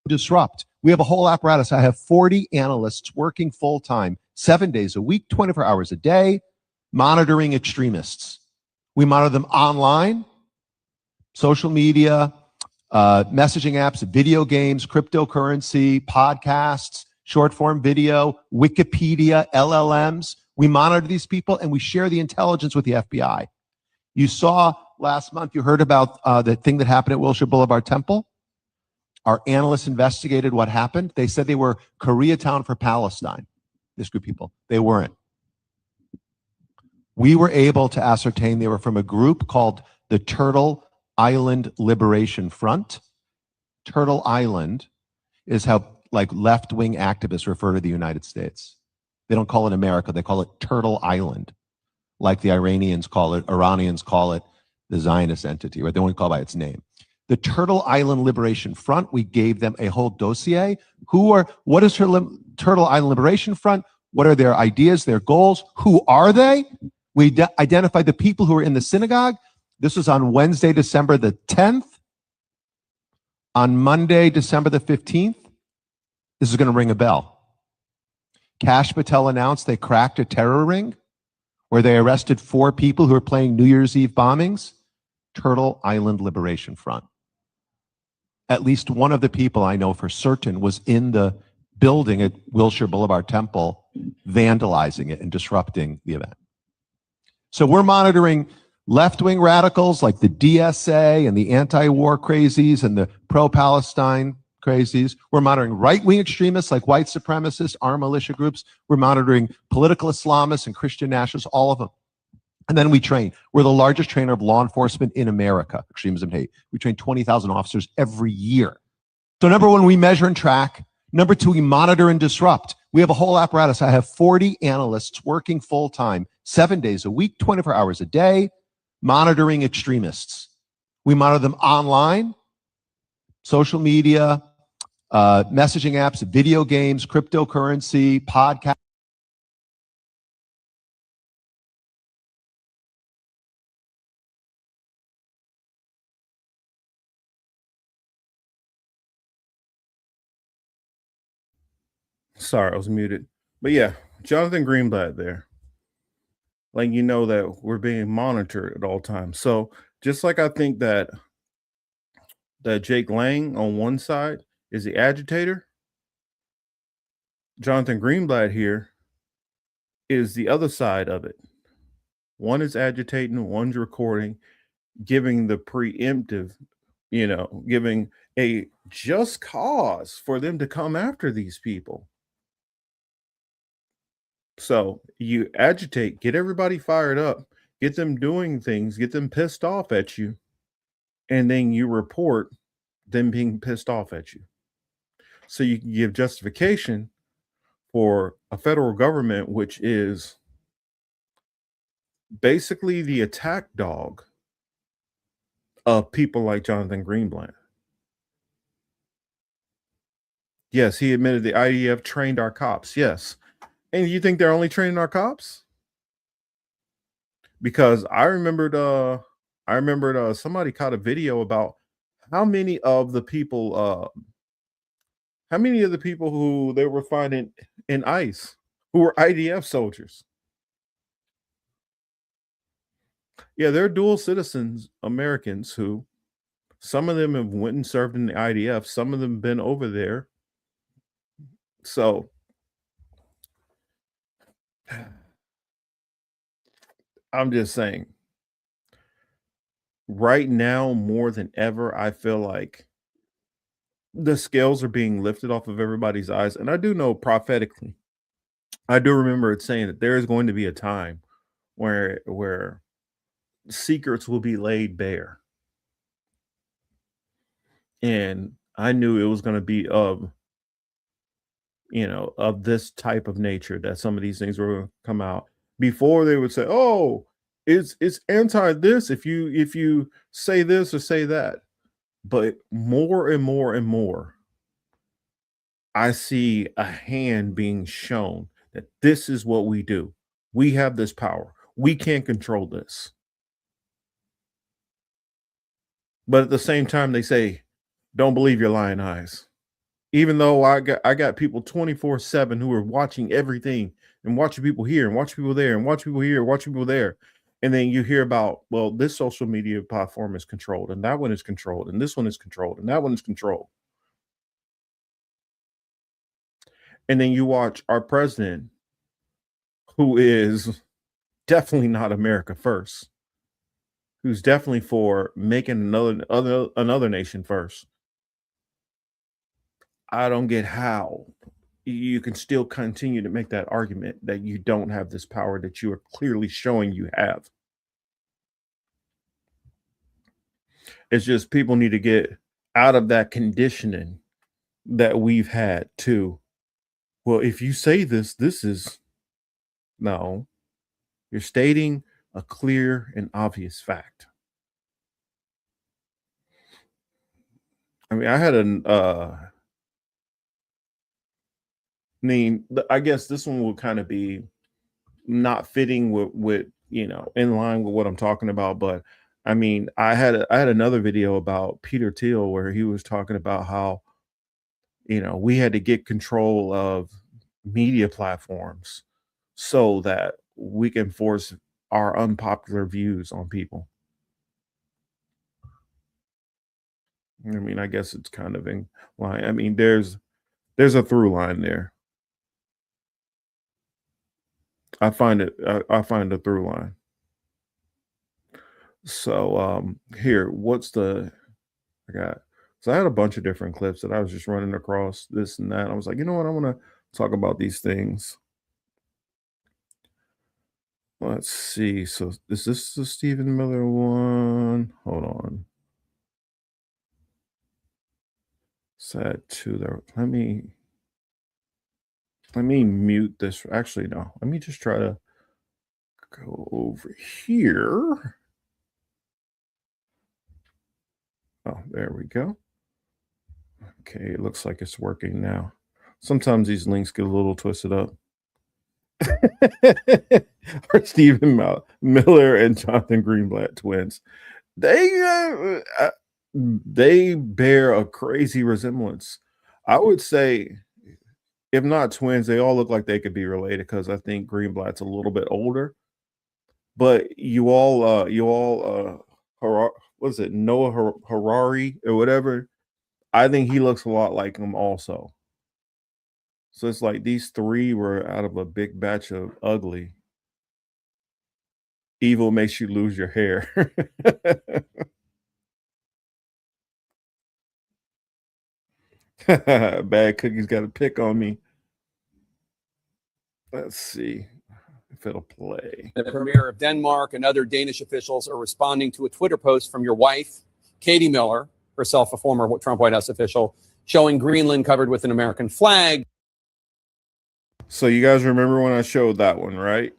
Disrupt. We have a whole apparatus. I have 40 analysts working full time, 7 days a week, 24 hours a day, monitoring extremists. We monitor them online, social media, messaging apps, video games, cryptocurrency, podcasts, short form video, Wikipedia, LLMs. We monitor these people and we share the intelligence with the FBI. You saw last month, you heard about the thing that happened at Wilshire Boulevard Temple. Our analysts investigated what happened. They said they were Koreatown for Palestine. This group of people, they weren't. We were able to ascertain they were from a group called the Turtle Island Liberation Front. Turtle Island is how like left-wing activists refer to the United States. They don't call it America, they call it Turtle Island, like the Iranians call it, the Zionist entity, right? They won't call it by its name. The Turtle Island Liberation Front, we gave them a whole dossier. What is Turtle Island Liberation Front? What are their ideas, their goals? Who are they? We identified the people who were in the synagogue. This was on Wednesday, December the 10th. On Monday, December the 15th, this is going to ring a bell. Kash Patel announced they cracked a terror ring where they arrested 4 people who were planning New Year's Eve bombings. Turtle Island Liberation Front. At least one of the people I know for certain was in the building at Wilshire Boulevard Temple, vandalizing it and disrupting the event. So we're monitoring left-wing radicals like the DSA and the anti-war crazies and the pro-Palestine crazies. We're monitoring right-wing extremists like white supremacists, armed militia groups. We're monitoring political Islamists and Christian nationalists, all of them. And then we train. We're the largest trainer of law enforcement in America, extremism and hate. We train 20,000 officers every year. So number one, we measure and track. Number two, we monitor and disrupt. We have a whole apparatus. I have 40 analysts working full-time, 7 days a week, 24 hours a day, monitoring extremists. We monitor them online, social media, messaging apps, video games, cryptocurrency, podcasts. Sorry, I was muted. But yeah, Jonathan Greenblatt there. Like, you know that we're being monitored at all times. So just like I think that Jake Lang on one side is the agitator, Jonathan Greenblatt here is the other side of it. One is agitating, one's recording, giving the preemptive, giving a just cause for them to come after these people. So you agitate, get everybody fired up, get them doing things, get them pissed off at you, and then you report them being pissed off at you. So you can give justification for a federal government, which is basically the attack dog of people like Jonathan Greenblatt. Yes, he admitted the IDF trained our cops. Yes. And you think they're only training our cops? Because I remembered somebody caught a video about how many of the people who they were finding in ICE who were IDF soldiers. Yeah, they're dual citizens Americans who some of them have went and served in the IDF, some of them been over there. So I'm just saying, right now, more than ever, I feel like the scales are being lifted off of everybody's eyes. And I do know prophetically, I do remember it saying that there is going to be a time where secrets will be laid bare. And I knew it was going to be of this type of nature, that some of these things were going to come out. Before they would say, oh, it's anti this if you say this or say that. But more and more and more, I see a hand being shown that this is what we do. We have this power. We can't control this. But at the same time, they say, don't believe your lying eyes. Even though I got people 24/7 who are watching everything and watching people here and watching people there and watching people here, watching people there. And then you hear about, well, this social media platform is controlled and that one is controlled and this one is controlled and that one is controlled. And then you watch our president, who is definitely not America first, who's definitely for making another nation first. I don't get how you can still continue to make that argument that you don't have this power that you are clearly showing you have. It's just people need to get out of that conditioning that we've had too. Well, if you say this is no. You're stating a clear and obvious fact. I mean, I had I guess this one will kind of be not fitting with in line with what I'm talking about, but I mean, I had another video about Peter Thiel where he was talking about how we had to get control of media platforms so that we can force our unpopular views on people. I mean, I guess it's kind of in line. I mean, there's a through line there. I find a through line. So here, I got, so I had a bunch of different clips that I was just running across this and that. I was like, you know what, I want to talk about these things. Let's see. So is this the Stephen Miller one? Hold on. Sad to there. Let me mute this. Actually, no. Let me just try to go over here. Oh, there we go. Okay, it looks like it's working now. Sometimes these links get a little twisted up. Or Stephen Miller and Jonathan Greenblatt twins. They bear a crazy resemblance. I would say, if not twins, they all look like they could be related because I think Greenblatt's a little bit older. But you all, what is it, Noah Harari or whatever? I think he looks a lot like him also. So it's like these three were out of a big batch of ugly. Evil makes you lose your hair. Bad Cookie's got a pick on me. Let's see if it'll play. The Premier of Denmark and other Danish officials are responding to a Twitter post from your wife, Katie Miller, herself a former Trump White House official, showing Greenland covered with an American flag. So you guys remember when I showed that one, right?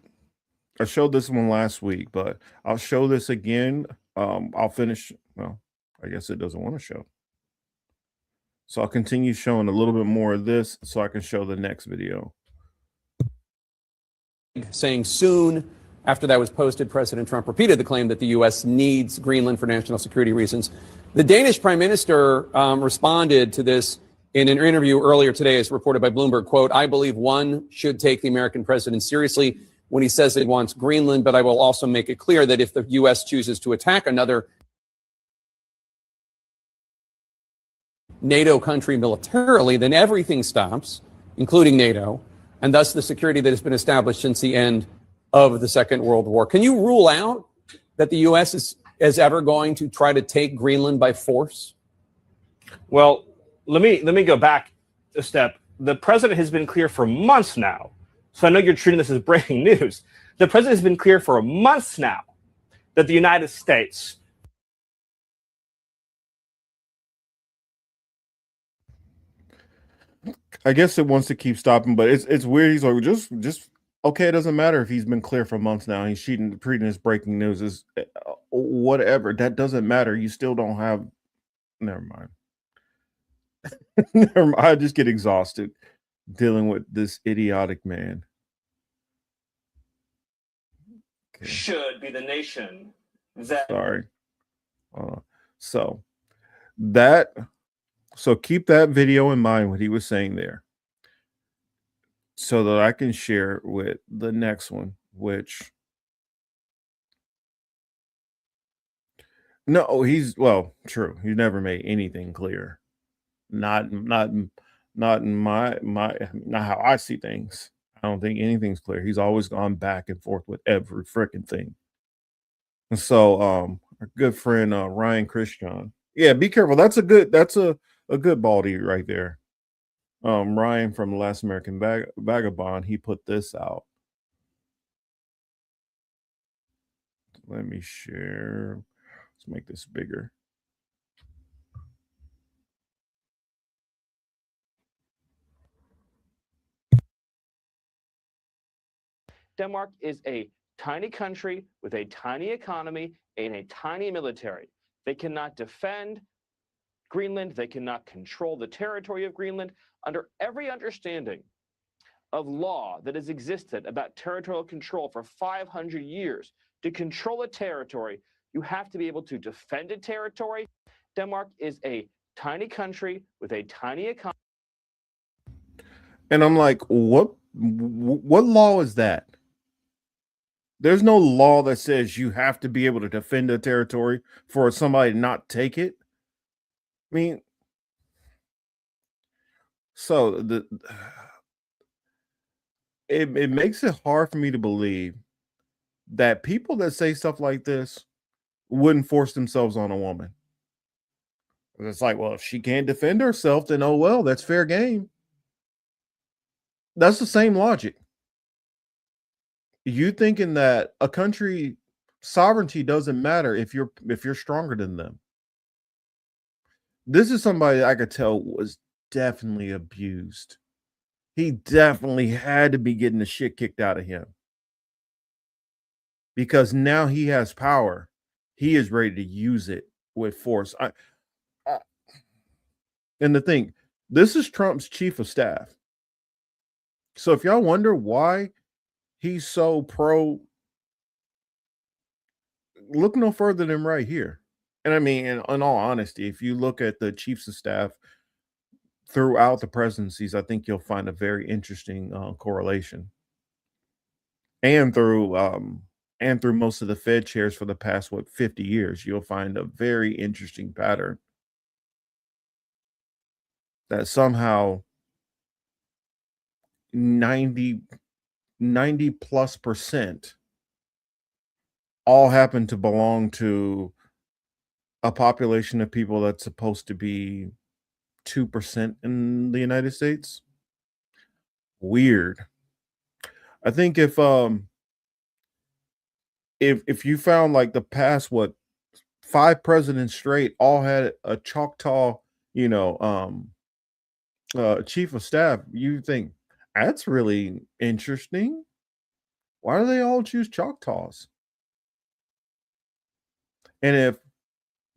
I showed this one last week, but I'll show this again. I'll finish. Well, I guess it doesn't want to show. So I'll continue showing a little bit more of this so I can show the next video. Saying soon after that was posted, President Trump repeated the claim that the U.S. needs Greenland for national security reasons. The Danish prime minister responded to this in an interview earlier today, as reported by Bloomberg, quote, "I believe one should take the American president seriously when he says it wants Greenland, but I will also make it clear that if the U.S. chooses to attack another NATO country militarily, then everything stops, including NATO, and thus the security that has been established since the end of the Second World War." Can you rule out that the U.S. is ever going to try to take Greenland by force? Well, let me go back a step. The president has been clear for months now. So I know you're treating this as breaking news. The president has been clear for months now that the United States I guess it wants to keep stopping, but it's weird. He's like, just okay. It doesn't matter if he's been clear for months now. He's treating this breaking news as whatever. That doesn't matter. You still don't have. Never mind. Never mind. I just get exhausted dealing with this idiotic man. okay. Should be the nation that. Sorry. So keep that video in mind, what he was saying there, so that I can share with the next one, which no, true. He's never made anything clear. Not in my not how I see things. I don't think anything's clear. He's always gone back and forth with every freaking thing. And so our good friend Ryan Christian. Yeah, be careful. That's a good baldy right there. Ryan from The Last American Vagabond, he put this out. Let me share. Let's make this bigger. Denmark is a tiny country with a tiny economy and a tiny military. They cannot defend Greenland. They cannot control the territory of Greenland. Under every understanding of law that has existed about territorial control for 500 years, to control a territory, you have to be able to defend a territory. Denmark is a tiny country with a tiny economy. And I'm like, what law is that? There's no law that says you have to be able to defend a territory for somebody to not take it. I mean, so it makes it hard for me to believe that people that say stuff like this wouldn't force themselves on a woman. It's like, well, if she can't defend herself, then oh well, that's fair game. That's the same logic. You thinking that a country sovereignty doesn't matter if you're stronger than them. This is somebody I could tell was definitely abused. He definitely had to be getting the shit kicked out of him. Because now he has power. He is ready to use it with force. And the thing, this is Trump's chief of staff. So if y'all wonder why he's so pro, look no further than right here. And I mean, in all honesty, if you look at the chiefs of staff throughout the presidencies, I think you'll find a very interesting correlation. And through most of the Fed chairs for the past 50 years, you'll find a very interesting pattern that somehow 90 plus percent all happen to belong to a population of people that's supposed to be 2% in the United States. Weird. I think if you found like the past 5 presidents straight all had a Choctaw, chief of staff, you think that's really interesting. Why do they all choose Choctaws? And if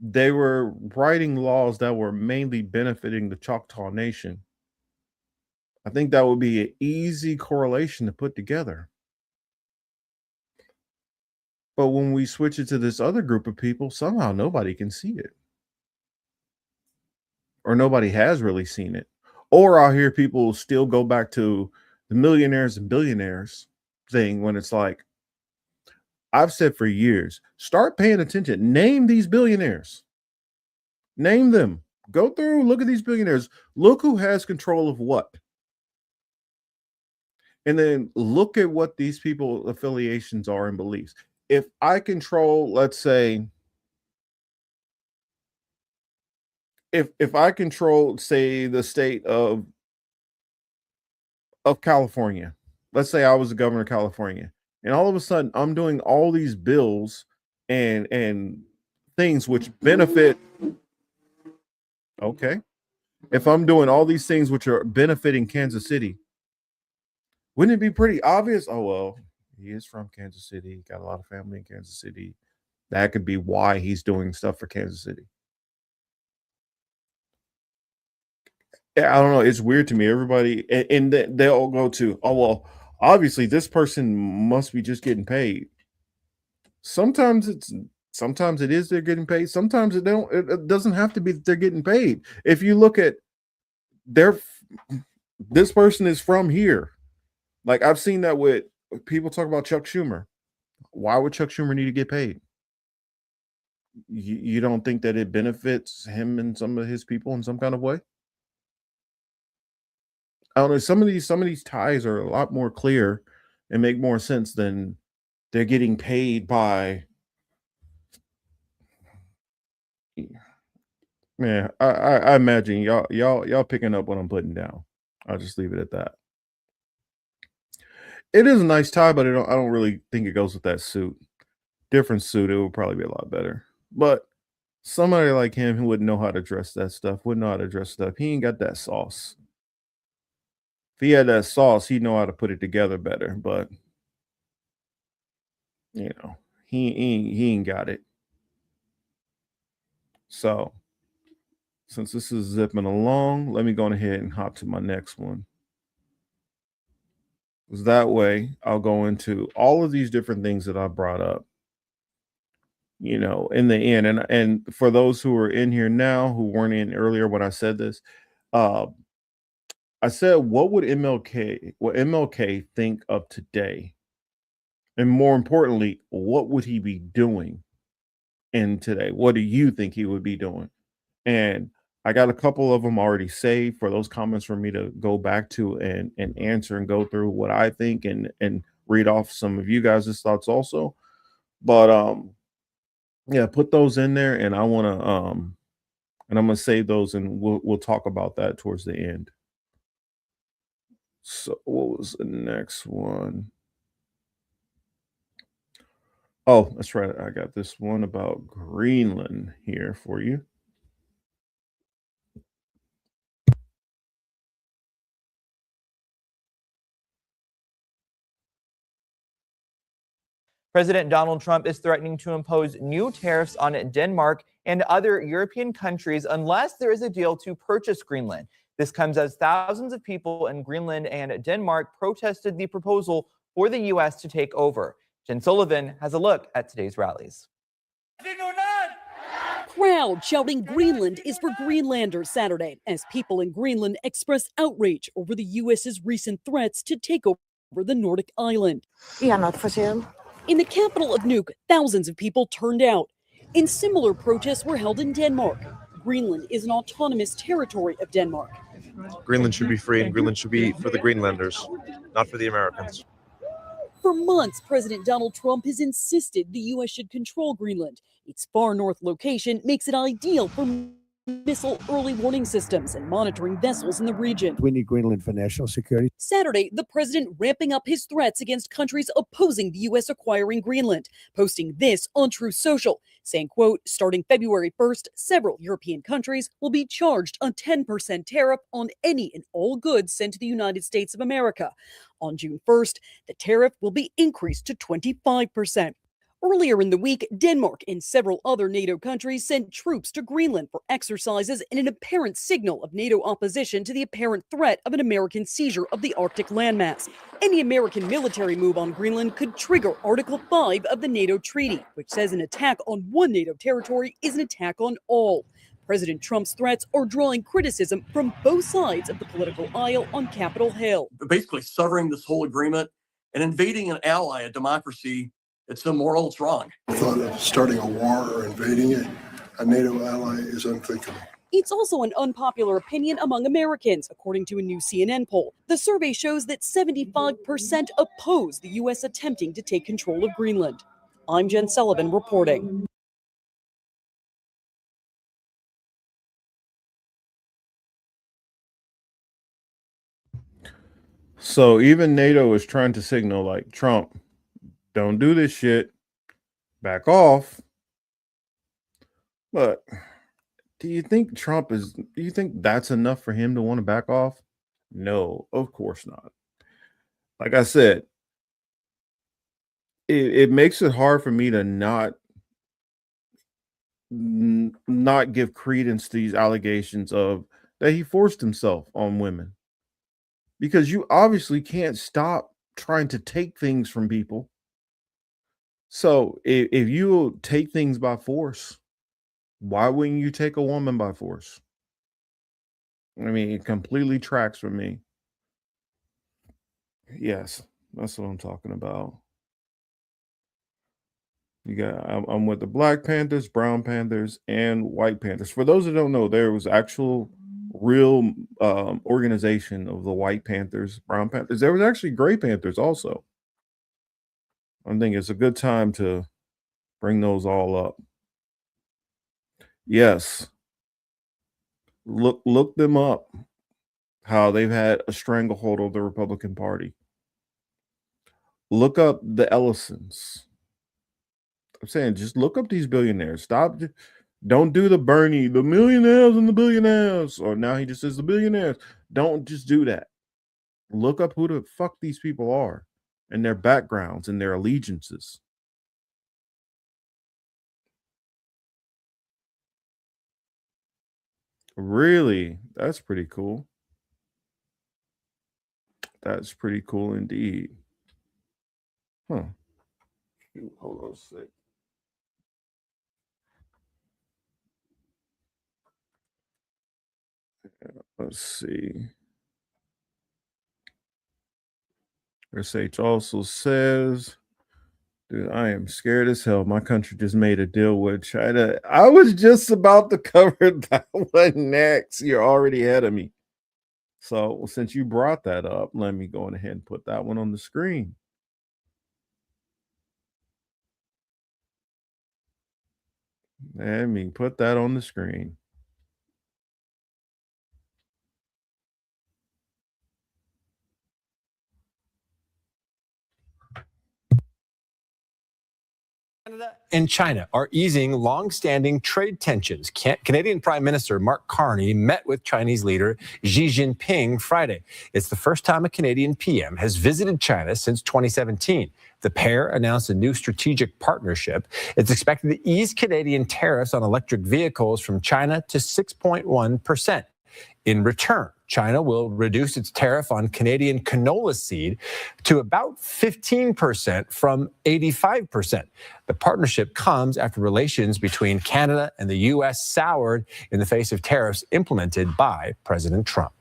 they were writing laws that were mainly benefiting the Choctaw Nation, I think that would be an easy correlation to put together. But when we switch it to this other group of people, somehow nobody can see it. Or nobody has really seen it. Or I'll hear people still go back to the millionaires and billionaires thing when it's like, I've said for years, start paying attention. Name these billionaires. Name them. Go through, look at these billionaires. Look who has control of what. And then look at what these people affiliations are and beliefs. If I control, let's say, if I control, say, the state of California, let's say I was the governor of California, and all of a sudden I'm doing all these bills and things which benefit. Okay. If I'm doing all these things which are benefiting Kansas City, wouldn't it be pretty obvious? Oh, well, he is from Kansas City. Got a lot of family in Kansas City. That could be why he's doing stuff for Kansas City. I don't know. It's weird to me. Everybody, and they all go to, oh, well, obviously this person must be just getting paid. Sometimes it is they're getting paid. Sometimes it doesn't have to be that they're getting paid. If you look at this person is from here. Like I've seen that with people talk about Chuck Schumer. Why would Chuck Schumer need to get paid? You don't think that it benefits him and some of his people in some kind of way? I don't know. Some of these ties are a lot more clear and make more sense than they're getting paid by. Man, I imagine y'all picking up what I'm putting down. I'll just leave it at that. It is a nice tie, but I don't really think it goes with that suit. Different suit, it would probably be a lot better. But somebody like him who wouldn't know how to dress that stuff, wouldn't know how to dress stuff. He ain't got that sauce. If he had that sauce, he'd know how to put it together better. But you know, he ain't got it. So since this is zipping along, let me go ahead and hop to my next one. Because that way I'll go into all of these different things that I brought up, you know, in the end. And for those who are in here now who weren't in earlier when I said this, I said, what would MLK think of today? And more importantly, what would he be doing in today? What do you think he would be doing? And I got a couple of them already saved for those comments for me to go back to and answer and go through what I think and read off some of you guys' thoughts also. But yeah, put those in there, and I want to and I'm gonna save those, and we'll talk about that towards the end. So what was the next one? Oh, that's right. I got this one about Greenland here for you. President Donald Trump is threatening to impose new tariffs on Denmark and other European countries unless there is a deal to purchase Greenland. This comes as thousands of people in Greenland and Denmark protested the proposal for the U.S. to take over. Jen Sullivan has a look at today's rallies. Crowd shouting Greenland is for Greenlanders Saturday as people in Greenland express outrage over the U.S.'s recent threats to take over the Nordic island. In the capital of Nuuk, thousands of people turned out. And similar protests were held in Denmark. Greenland is an autonomous territory of Denmark. Greenland should be free, and Greenland should be for the Greenlanders, not for the Americans. For months, President Donald Trump has insisted the U.S. should control Greenland. Its far north location makes it ideal for missile early warning systems and monitoring vessels in the region. We need Greenland for national security. Saturday, the president ramping up his threats against countries opposing the U.S. acquiring Greenland, posting this on Truth Social, saying, quote, starting February 1st, several European countries will be charged a 10% tariff on any and all goods sent to the United States of America. On June 1st, the tariff will be increased to 25%. Earlier in the week, Denmark and several other NATO countries sent troops to Greenland for exercises in an apparent signal of NATO opposition to the apparent threat of an American seizure of the Arctic landmass. Any American military move on Greenland could trigger Article 5 of the NATO treaty, which says an attack on one NATO territory is an attack on all. President Trump's threats are drawing criticism from both sides of the political aisle on Capitol Hill. Basically severing this whole agreement and invading an ally, a democracy, it's immoral, it's wrong. The thought of starting a war or invading a NATO ally is unthinkable. It's also an unpopular opinion among Americans, according to a new CNN poll. The survey shows that 75% oppose the U.S. attempting to take control of Greenland. I'm Jen Sullivan reporting. So even NATO is trying to signal, like, Trump, don't do this shit, back off. But do you think that's enough for him to want to back off? No, of course not. Like I said, it makes it hard for me to not give credence to these allegations of that he forced himself on women, because you obviously can't stop trying to take things from people. So if you take things by force, why wouldn't you take a woman by force? I mean, it completely tracks for me. Yes, that's what I'm talking about. I'm with the Black Panthers, Brown Panthers, and White Panthers. For those that don't know, there was actual real organization of the White Panthers, Brown Panthers. There was actually Gray Panthers also. I think it's a good time to bring those all up. Yes. Look them up. how they've had a stranglehold of the Republican Party. Look up the Ellisons. I'm saying, just look up these billionaires. Stop. Don't do the Bernie, the millionaires and the billionaires. Or now he just says the billionaires. Don't just do that. Look up who the fuck these people are and their backgrounds and their allegiances. Really? That's pretty cool. That's pretty cool indeed. Huh. Hold on a sec. Let's see. SH also says, dude, I am scared as hell. My country just made a deal with China. I was just about to cover that one next. You're already ahead of me. So since you brought that up, let me go ahead and put that one on the screen. Let me put that on the screen. Canada and China are easing long-standing trade tensions. Canadian Prime Minister Mark Carney met with Chinese leader Xi Jinping Friday. It's the first time a Canadian PM has visited China since 2017. The pair announced a new strategic partnership. It's expected to ease Canadian tariffs on electric vehicles from China to 6.1%. In return, China will reduce its tariff on Canadian canola seed to about 15% from 85%. The partnership comes after relations between Canada and the U.S. soured in the face of tariffs implemented by President Trump.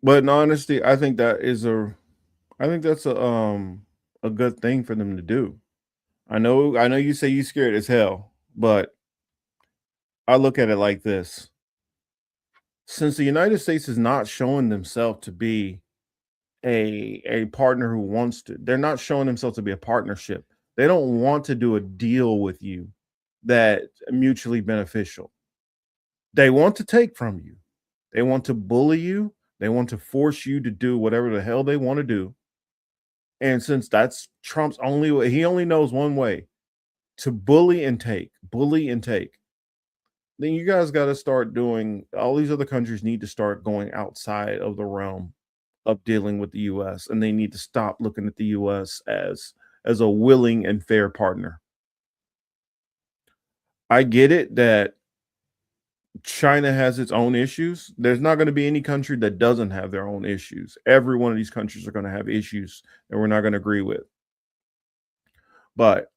But in honesty, I think that's a good thing for them to do. I know you say you scared as hell, but I look at it like this. Since the United States is not showing themselves to be a partner who wants to, they're not showing themselves to be a partnership. They don't want to do a deal with you that's mutually beneficial. They want to take from you. They want to bully you. They want to force you to do whatever the hell they want to do. And since that's Trump's only way, he only knows one way to bully and take. Then you guys got to start doing, all these other countries need to start going outside of the realm of dealing with the US, and they need to stop looking at the US as a willing and fair partner. I get it that China has its own issues. There's not going to be any country that doesn't have their own issues. Every one of these countries are going to have issues that we're not going to agree with. But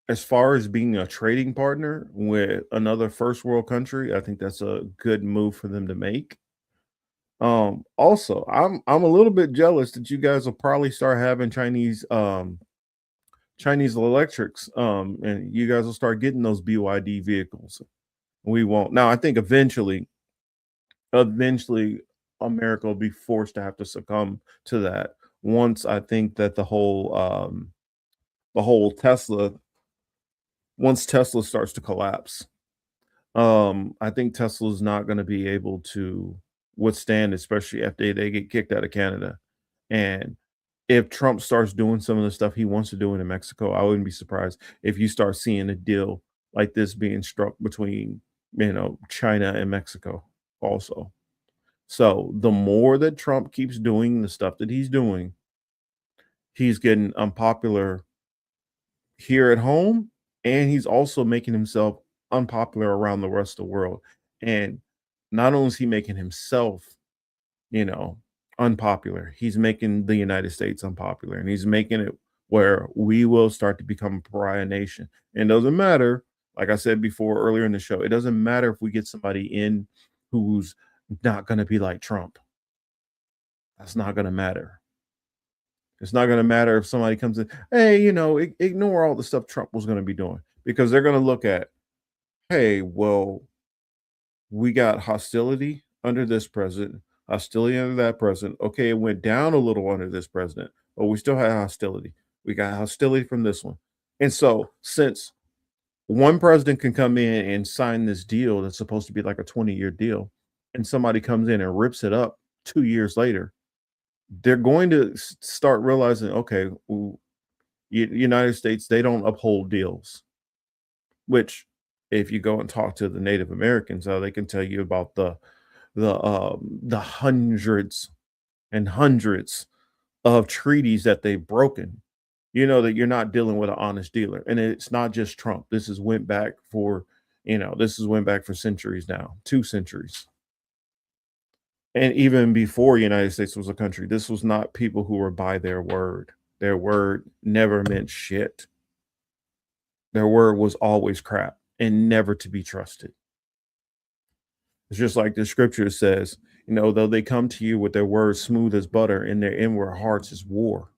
as far as being a trading partner with another first world country, I think that's a good move for them to make. Also, I'm a little bit jealous that you guys will probably start having Chinese electrics, and you guys will start getting those BYD vehicles. We won't. Now, I think eventually America will be forced to have to succumb to that. Once I think that the whole Tesla, once Tesla starts to collapse, I think Tesla is not going to be able to withstand, especially after they get kicked out of Canada. And if Trump starts doing some of the stuff he wants to do in Mexico, I wouldn't be surprised if you start seeing a deal like this being struck between, China and Mexico also. So the more that Trump keeps doing the stuff that he's doing, he's getting unpopular here at home, and he's also making himself unpopular around the rest of the world. And not only is he making himself, unpopular, he's making the United States unpopular, and he's making it where we will start to become a pariah nation. And it doesn't matter, like I said before earlier in the show, it doesn't matter if we get somebody in who's not going to be like Trump. That's not going to matter. It's not going to matter if somebody comes in, hey, ignore all the stuff Trump was going to be doing, because they're going to look at, hey, well, we got hostility under this president. hostility under that president. Okay, it went down a little under this president, but we still had hostility. We got hostility from this one. And so, since one president can come in and sign this deal that's supposed to be like a 20-year deal, and somebody comes in and rips it up 2 years later, they're going to start realizing, okay, United States, they don't uphold deals. Which, if you go and talk to the Native Americans, they can tell you about the hundreds and hundreds of treaties that they've broken. You know that you're not dealing with an honest dealer, and it's not just Trump. This has went back for centuries now, 2 centuries. And even before United States was a country, this was not people who were by their word. Their word never meant shit. Their word was always crap and never to be trusted. It's just like the scripture says, though they come to you with their words smooth as butter, in their inward hearts is war.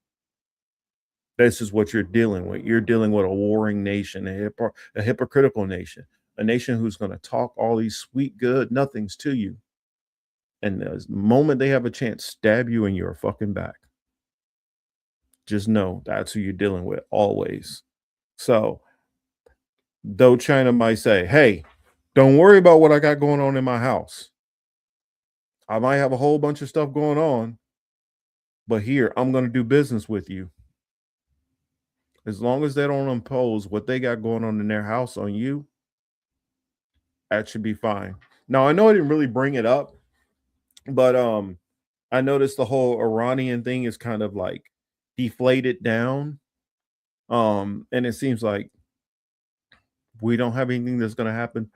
This is what you're dealing with. You're dealing with a warring nation, a hypocritical nation, a nation who's going to talk all these sweet, good nothings to you. And the moment they have a chance, stab you in your fucking back. Just know that's who you're dealing with always. So, though China might say, hey, don't worry about what I got going on in my house. I might have a whole bunch of stuff going on, but here, I'm going to do business with you. As long as they don't impose what they got going on in their house on you, that should be fine. Now, I know I didn't really bring it up, but I noticed the whole Iranian thing is kind of like deflated down. And it seems like we don't have anything that's going to happen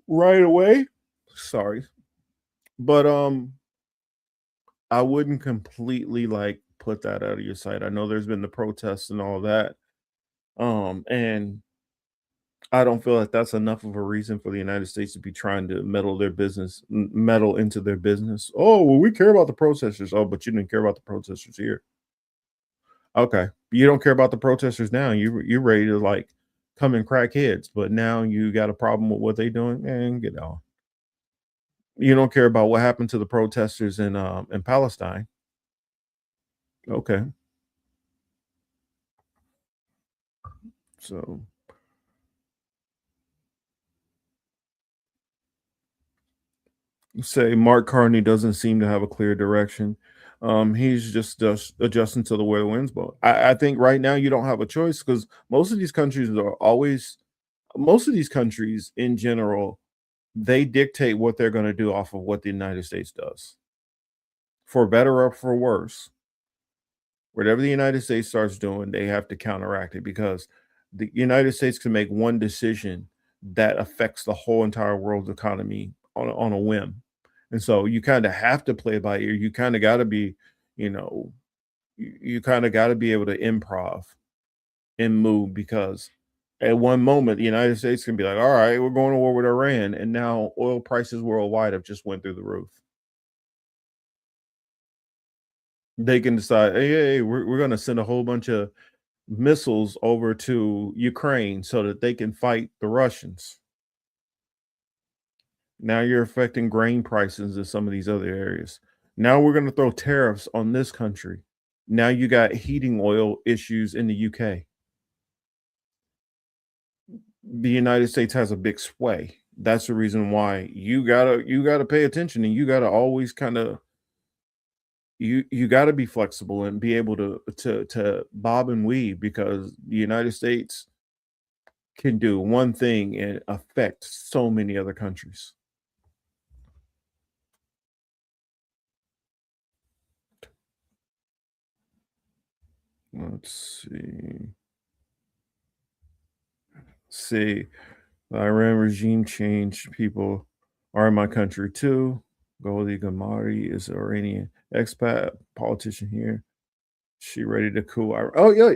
right away. Sorry. But I wouldn't completely put that out of your sight. I know there's been the protests and all that. And I don't feel like that's enough of a reason for the United States to be trying to meddle into their business. Oh, well, we care about the protesters. Oh, but you didn't care about the protesters here. Okay. You don't care about the protesters now. You're ready to come and crack heads, but now you got a problem with what they doing, and get on. You don't care about what happened to the protesters in Palestine. Okay. So say Mark Carney doesn't seem to have a clear direction. He's just adjusting to the way the winds blow. I think right now you don't have a choice, because most of these countries in general, they dictate what they're going to do off of what the United States does, for better or for worse. Whatever the United States starts doing, they have to counteract it, because the United States can make one decision that affects the whole entire world's economy on a whim. And so you kind of have to play by ear. You kind of got to be, you kind of got to be able to improv and move, because at one moment the United States can be like, all right, we're going to war with Iran, and now oil prices worldwide have just went through the roof. They can decide, hey, we're going to send a whole bunch of missiles over to Ukraine so that they can fight the Russians. Now you're affecting grain prices in some of these other areas. Now we're going to throw tariffs on this country. Now you got heating oil issues in the UK. The United States has a big sway. That's the reason why you gotta pay attention, and you gotta always kind of you gotta be flexible and be able to bob and weave, because the United States can do one thing and affect so many other countries. Let's see. The Iran regime change. People are in my country too. Goldie Gamari is an Iranian expat politician here. She ready to cool. Oh yeah,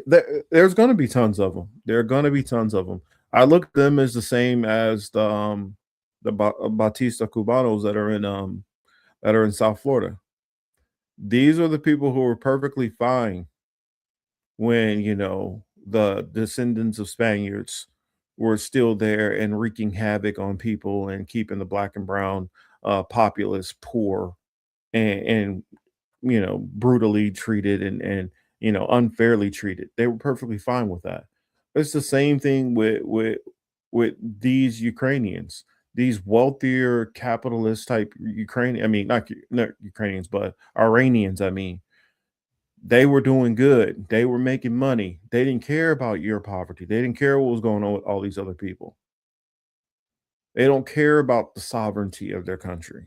there's going to be tons of them. There are going to be tons of them. I look at them as the same as the Batista Cubanos that are in South Florida. These are the people who are perfectly fine when the descendants of Spaniards were still there and wreaking havoc on people and keeping the black and brown populace poor and brutally treated and unfairly treated. They were perfectly fine with that. It's the same thing with these Ukrainians, these wealthier capitalist type Ukrainian. I mean, not Ukrainians, but Iranians. I mean, they were doing good. They were making money. They didn't care about your poverty. They didn't care what was going on with all these other people. They don't care about the sovereignty of their country.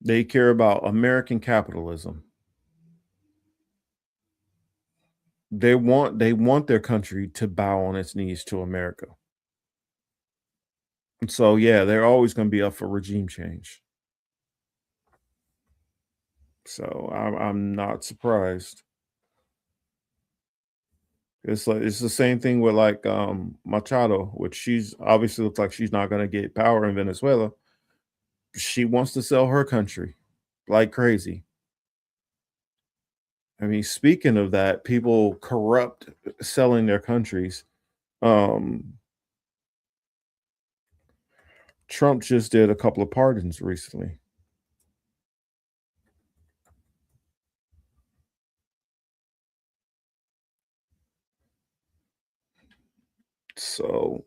They care about American capitalism. They want their country to bow on its knees to America. And so yeah, they're always going to be up for regime change. So I'm not surprised. It's the same thing with like Machado, which she's obviously looks like she's not going to get power in Venezuela. She wants to sell her country like crazy. I mean, speaking of that, people corrupt selling their countries. Trump just did a couple of pardons recently. So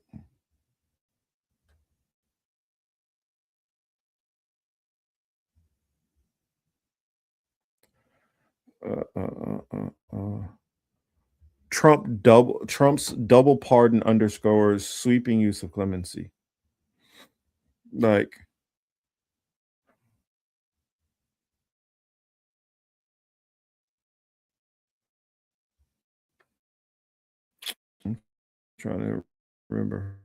Trump's double pardon underscores sweeping use of clemency. Like, I'm trying to remember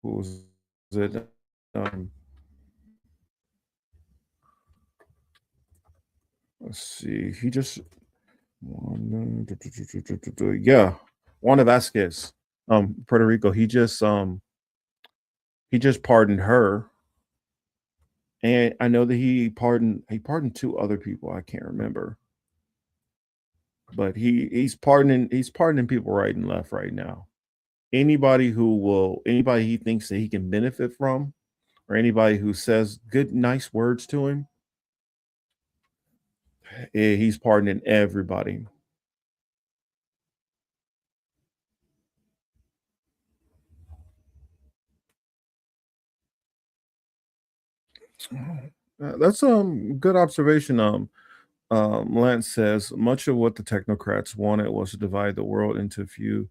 who was it. Let's see. He just yeah, Wanda Vasquez, Puerto Rico. He just pardoned her, and I know that he pardoned two other people. I can't remember, but he's pardoning people right and left right now. Anybody he thinks that he can benefit from, or anybody who says good, nice words to him, he's pardoning everybody. That's good observation. Lance says much of what the technocrats wanted was to divide the world into a few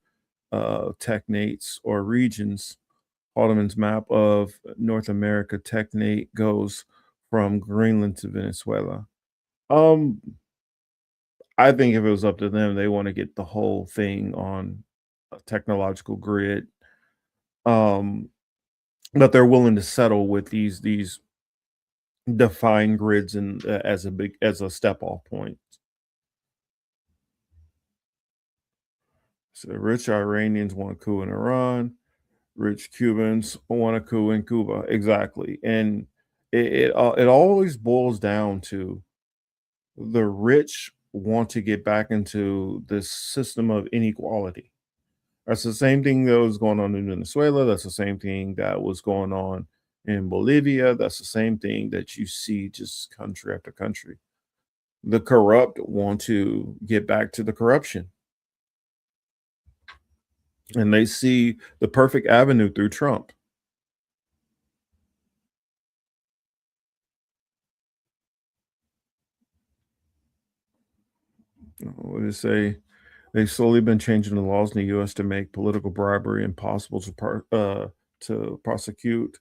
technates or regions. Haldeman's map of North America technate goes from Greenland to Venezuela. I think if it was up to them, they want to get the whole thing on a technological grid. But they're willing to settle with these defined grids and as a step off point. So rich Iranians want a coup in Iran, rich Cubans want a coup in Cuba. Exactly. And it always boils down to the rich want to get back into this system of inequality. That's the same thing that was going on in Venezuela. That's the same thing that was going on in Bolivia. That's the same thing that you see just country after country. The corrupt want to get back to the corruption. And they see the perfect avenue through Trump. What did it say? They've slowly been changing the laws in the U.S. to make political bribery impossible to prosecute.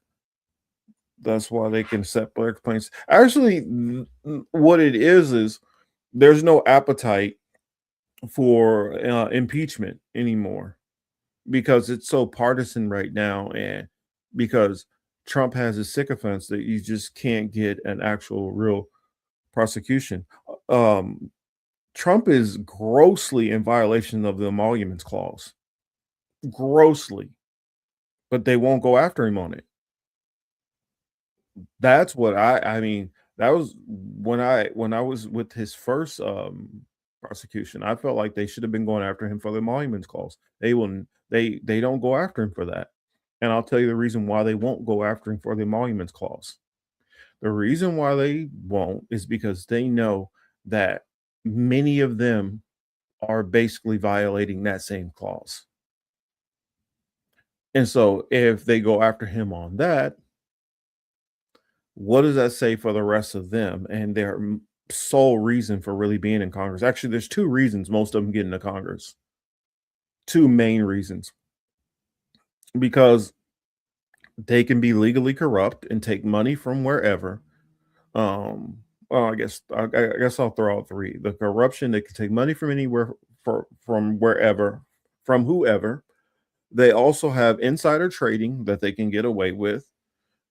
That's why they can set black complaints. Actually, what it is there's no appetite for impeachment anymore because it's so partisan right now, and because Trump has his sycophants that you just can't get an actual real prosecution. Trump is grossly in violation of the emoluments clause. Grossly. But they won't go after him on it. That's what I mean, that was when I was with his first prosecution. I felt like they should have been going after him for the emoluments clause. They don't go after him for that. And I'll tell you the reason why they won't go after him for the emoluments clause. The reason why they won't is because they know that many of them are basically violating that same clause. And so if they go after him on that, what does that say for the rest of them and their sole reason for really being in Congress? Actually, there's two reasons most of them get into Congress. Two main reasons. Because they can be legally corrupt and take money from wherever. Well, I guess I'll throw out three. The corruption, they can take money from anywhere, from wherever, from whoever. They also have insider trading that they can get away with,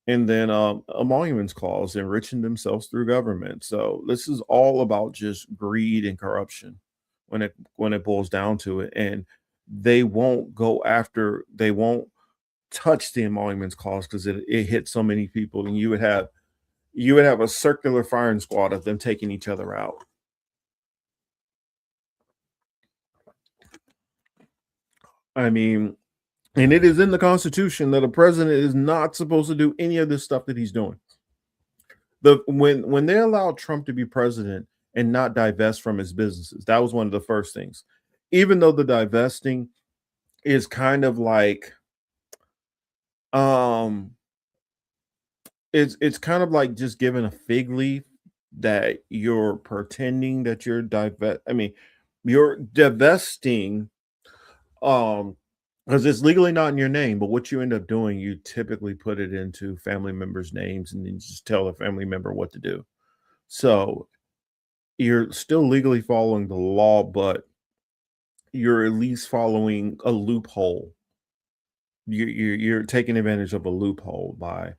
and then emoluments clause, enriching themselves through government. So this is all about just greed and corruption when it boils down to it. And they won't touch the emoluments clause because it hits so many people, and you would have a circular firing squad of them taking each other out. I mean, and it is in the Constitution that a president is not supposed to do any of this stuff that he's doing. When they allowed Trump to be president and not divest from his businesses, that was one of the first things. Even though the divesting is kind of like, it's kind of like just giving a fig leaf that you're pretending that you're you're divesting, because it's legally not in your name, but what you end up doing, you typically put it into family members' names and then just tell the family member what to do. So you're still legally following the law, but you're at least following a loophole. You're taking advantage of a loophole by,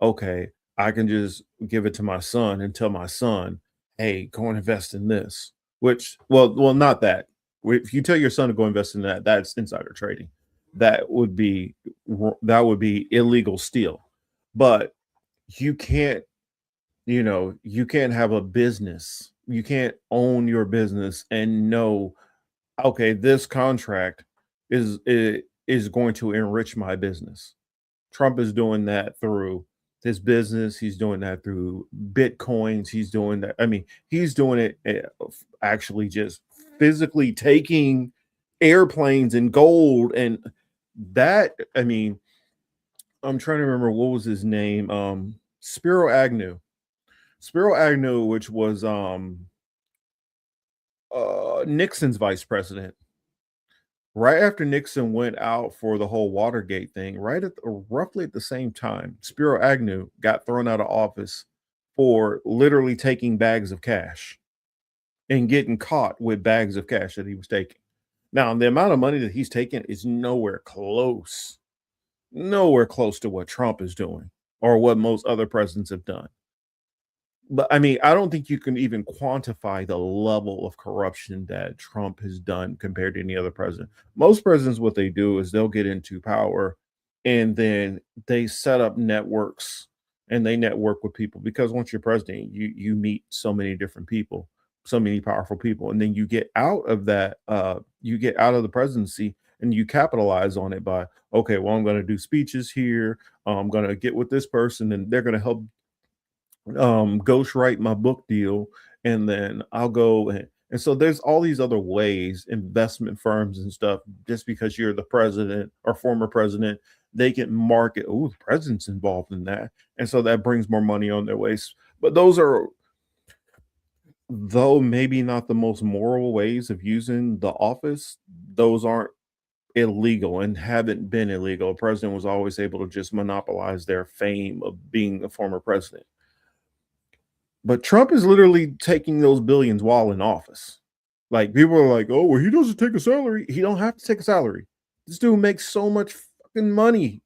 okay, I can just give it to my son and tell my son, hey, go and invest in this. Which, well, not that. If you tell your son to go invest in that, that's insider trading. That would be illegal steal. But you can't, you can't have a business. You can't own your business and know, okay, this contract is going to enrich my business. Trump is doing that through his business. He's doing that through Bitcoins. He's doing that. I mean, he's doing it actually just physically taking airplanes and gold and that. I mean, I'm trying to remember what was his name. Spiro Agnew, which was Nixon's vice president. Right after Nixon went out for the whole Watergate thing, roughly at the same time, Spiro Agnew got thrown out of office for literally taking bags of cash and getting caught with bags of cash that he was taking. Now, the amount of money that he's taking is nowhere close to what Trump is doing or what most other presidents have done. But I mean, I don't think you can even quantify the level of corruption that Trump has done compared to any other president. Most presidents, what they do is they'll get into power and then they set up networks and they network with people, because once you're president, you meet so many different people, so many powerful people, and then you get out of that, you get out of the presidency and you capitalize on it by, okay, well, I'm going to do speeches here, I'm going to get with this person and they're going to help ghostwrite my book deal, and then I'll go and so there's all these other ways, investment firms and stuff, just because you're the president or former president, they can market, oh, the president's involved in that, and so that brings more money on their ways. But those are, though maybe not the most moral ways of using the office, those aren't illegal and haven't been illegal. A president was always able to just monopolize their fame of being a former president. But Trump is literally taking those billions while in office. Like, people are like, oh, well, he doesn't take a salary. He don't have to take a salary. This dude makes so much fucking money.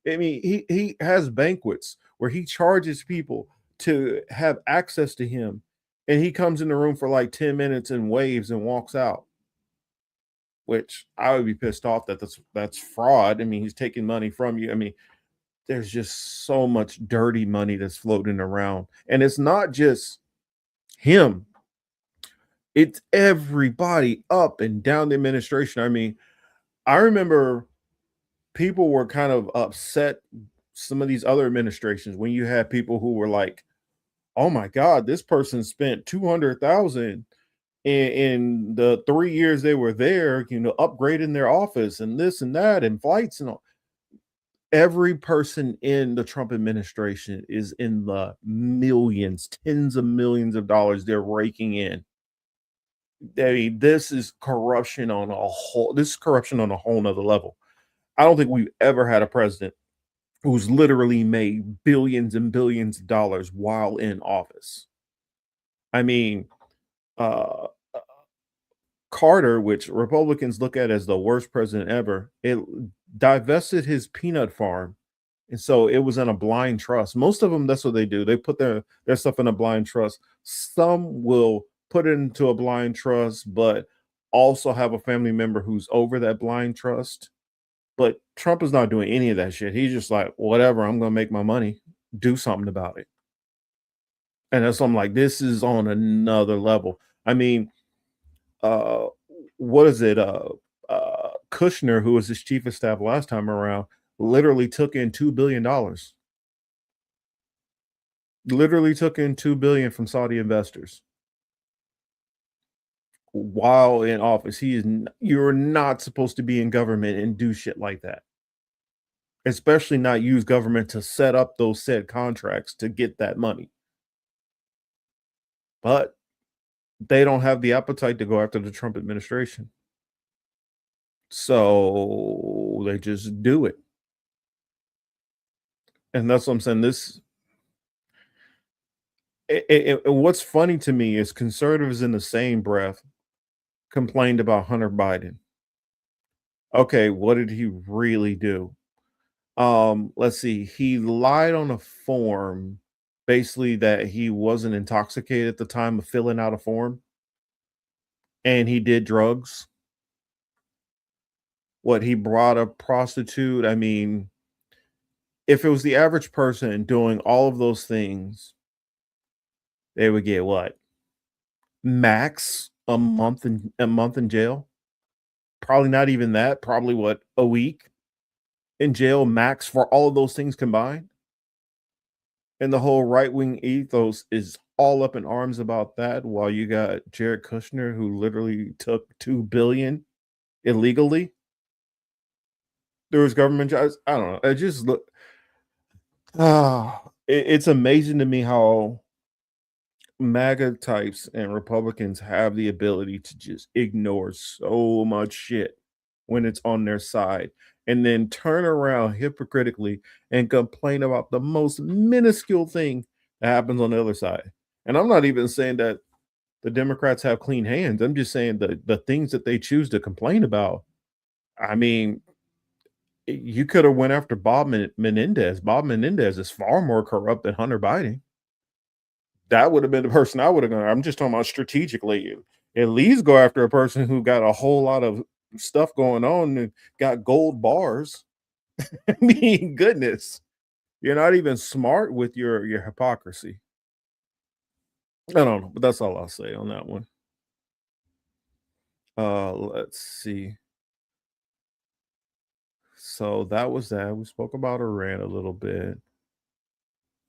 I mean, he has banquets where he charges people to have access to him, and he comes in the room for like 10 minutes and waves and walks out. Which I would be pissed off that that's fraud. I mean, he's taking money from you. I mean, there's just so much dirty money that's floating around. And it's not just him. It's everybody up and down the administration. I mean, I remember people were kind of upset, some of these other administrations, when you had people who were like, oh my God, this person spent 200,000 in the 3 years they were there, upgrading their office and this and that and flights and all. Every person in the Trump administration is in the millions, tens of millions of dollars they're raking in. This is corruption on a whole nother level. I don't think we've ever had a president who's literally made billions and billions of dollars while in office. I mean, Carter, which Republicans look at as the worst president ever, it divested his peanut farm. And so it was in a blind trust. Most of them, that's what they do. They put their stuff in a blind trust. Some will put it into a blind trust, but also have a family member who's over that blind trust. But Trump is not doing any of that shit. He's just like, whatever, I'm going to make my money. Do something about it. And that's I'm like, this is on another level. I mean, what is it? Kushner, who was his chief of staff last time around, literally took in $2 billion. Literally took in $2 billion from Saudi investors while in office. You're not supposed to be in government and do shit like that. Especially not use government to set up those said contracts to get that money. But they don't have the appetite to go after the Trump administration. So they just do it. And that's what I'm saying. What's funny to me is conservatives in the same breath complained about Hunter Biden. Okay, what did he really do? Let's see. He lied on a form, basically that he wasn't intoxicated at the time of filling out a form. And he did drugs. What, he brought a prostitute? I mean, if it was the average person doing all of those things, they would get what? Max a month in jail? Probably not even that. Probably what, a week in jail max for all of those things combined? And the whole right-wing ethos is all up in arms about that, while you got Jared Kushner, who literally took $2 billion illegally. There was government jobs. I don't know. It just look. It's amazing to me how MAGA types and Republicans have the ability to just ignore so much shit when it's on their side, and then turn around hypocritically and complain about the most minuscule thing that happens on the other side. And I'm not even saying that the Democrats have clean hands. I'm just saying the things that they choose to complain about. I mean, you could have went after Bob Menendez. Bob Menendez is far more corrupt than Hunter Biden. That would have been the person I would have gone. I'm just talking about strategically. At least go after a person who got a whole lot of stuff going on and got gold bars. I mean, goodness, you're not even smart with your hypocrisy. I don't know, but that's all I'll say on that one. Let's see. So that was that. We spoke about Iran a little bit.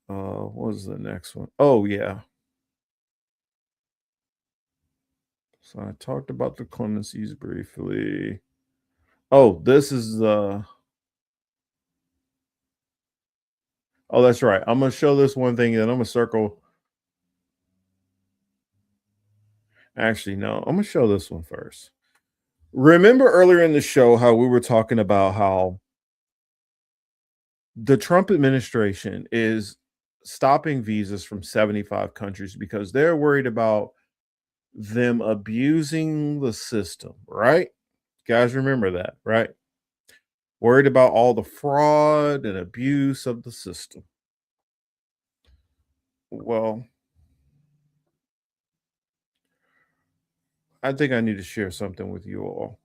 What was the next one? Oh, yeah. So I talked about the clemencies briefly. Oh, this is oh, that's right. I'm gonna show this one thing, and then I'm gonna circle. Actually, no, I'm gonna show this one first. Remember earlier in the show how we were talking about how the Trump administration is stopping visas from 75 countries because they're worried about them abusing the system, right? You guys remember that, right? Worried about all the fraud and abuse of the system. Well, I think I need to share something with you all.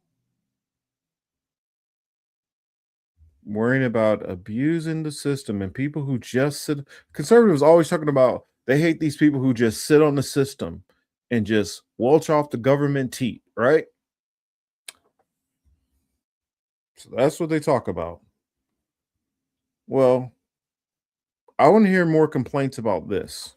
Worrying about abusing the system and people who just sit. Conservatives always talking about they hate these people who just sit on the system and just welch off the government teat, right? So that's what they talk about. Well, I want to hear more complaints about this.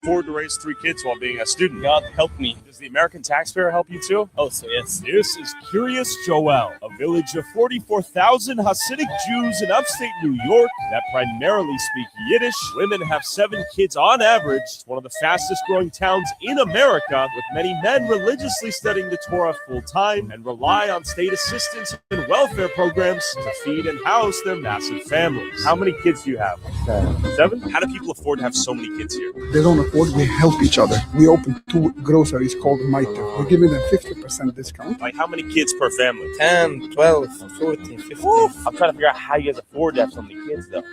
Afford to raise 3 kids while being a student. God help me. Does the American taxpayer help you too? Oh, so yes. This is Curious Joel, a village of 44,000 Hasidic Jews in upstate New York that primarily speak Yiddish. Women have 7 kids on average. It's one of the fastest growing towns in America, with many men religiously studying the Torah full time and rely on state assistance and welfare programs to feed and house their massive families. How many kids do you have? 7? How do people afford to have so many kids here? They don't afford, we help each other. We open 2 groceries called Maite. We're giving them 50% discount. Like how many kids per family? 10, 12, 14, 15. I'm trying to figure out how you guys afford to have so many kids, though.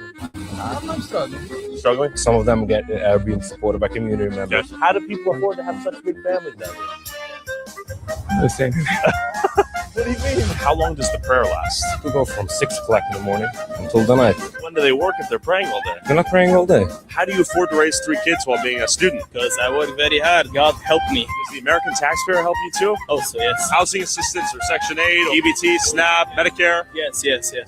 I'm struggling. Struggling? Some of them are being supported by community members. Yes. How do people afford to have such big families, though? The same. What do you mean? How long does the prayer last? We go from 6 o'clock in the morning until the night. When do they work if they're praying all day? They're not praying all day. How do you afford to raise 3 kids while being a student? Because I work very hard. God help me. Does the American taxpayer help you too? Also, yes. Housing assistance or Section 8, EBT, SNAP, Medicare? Yes.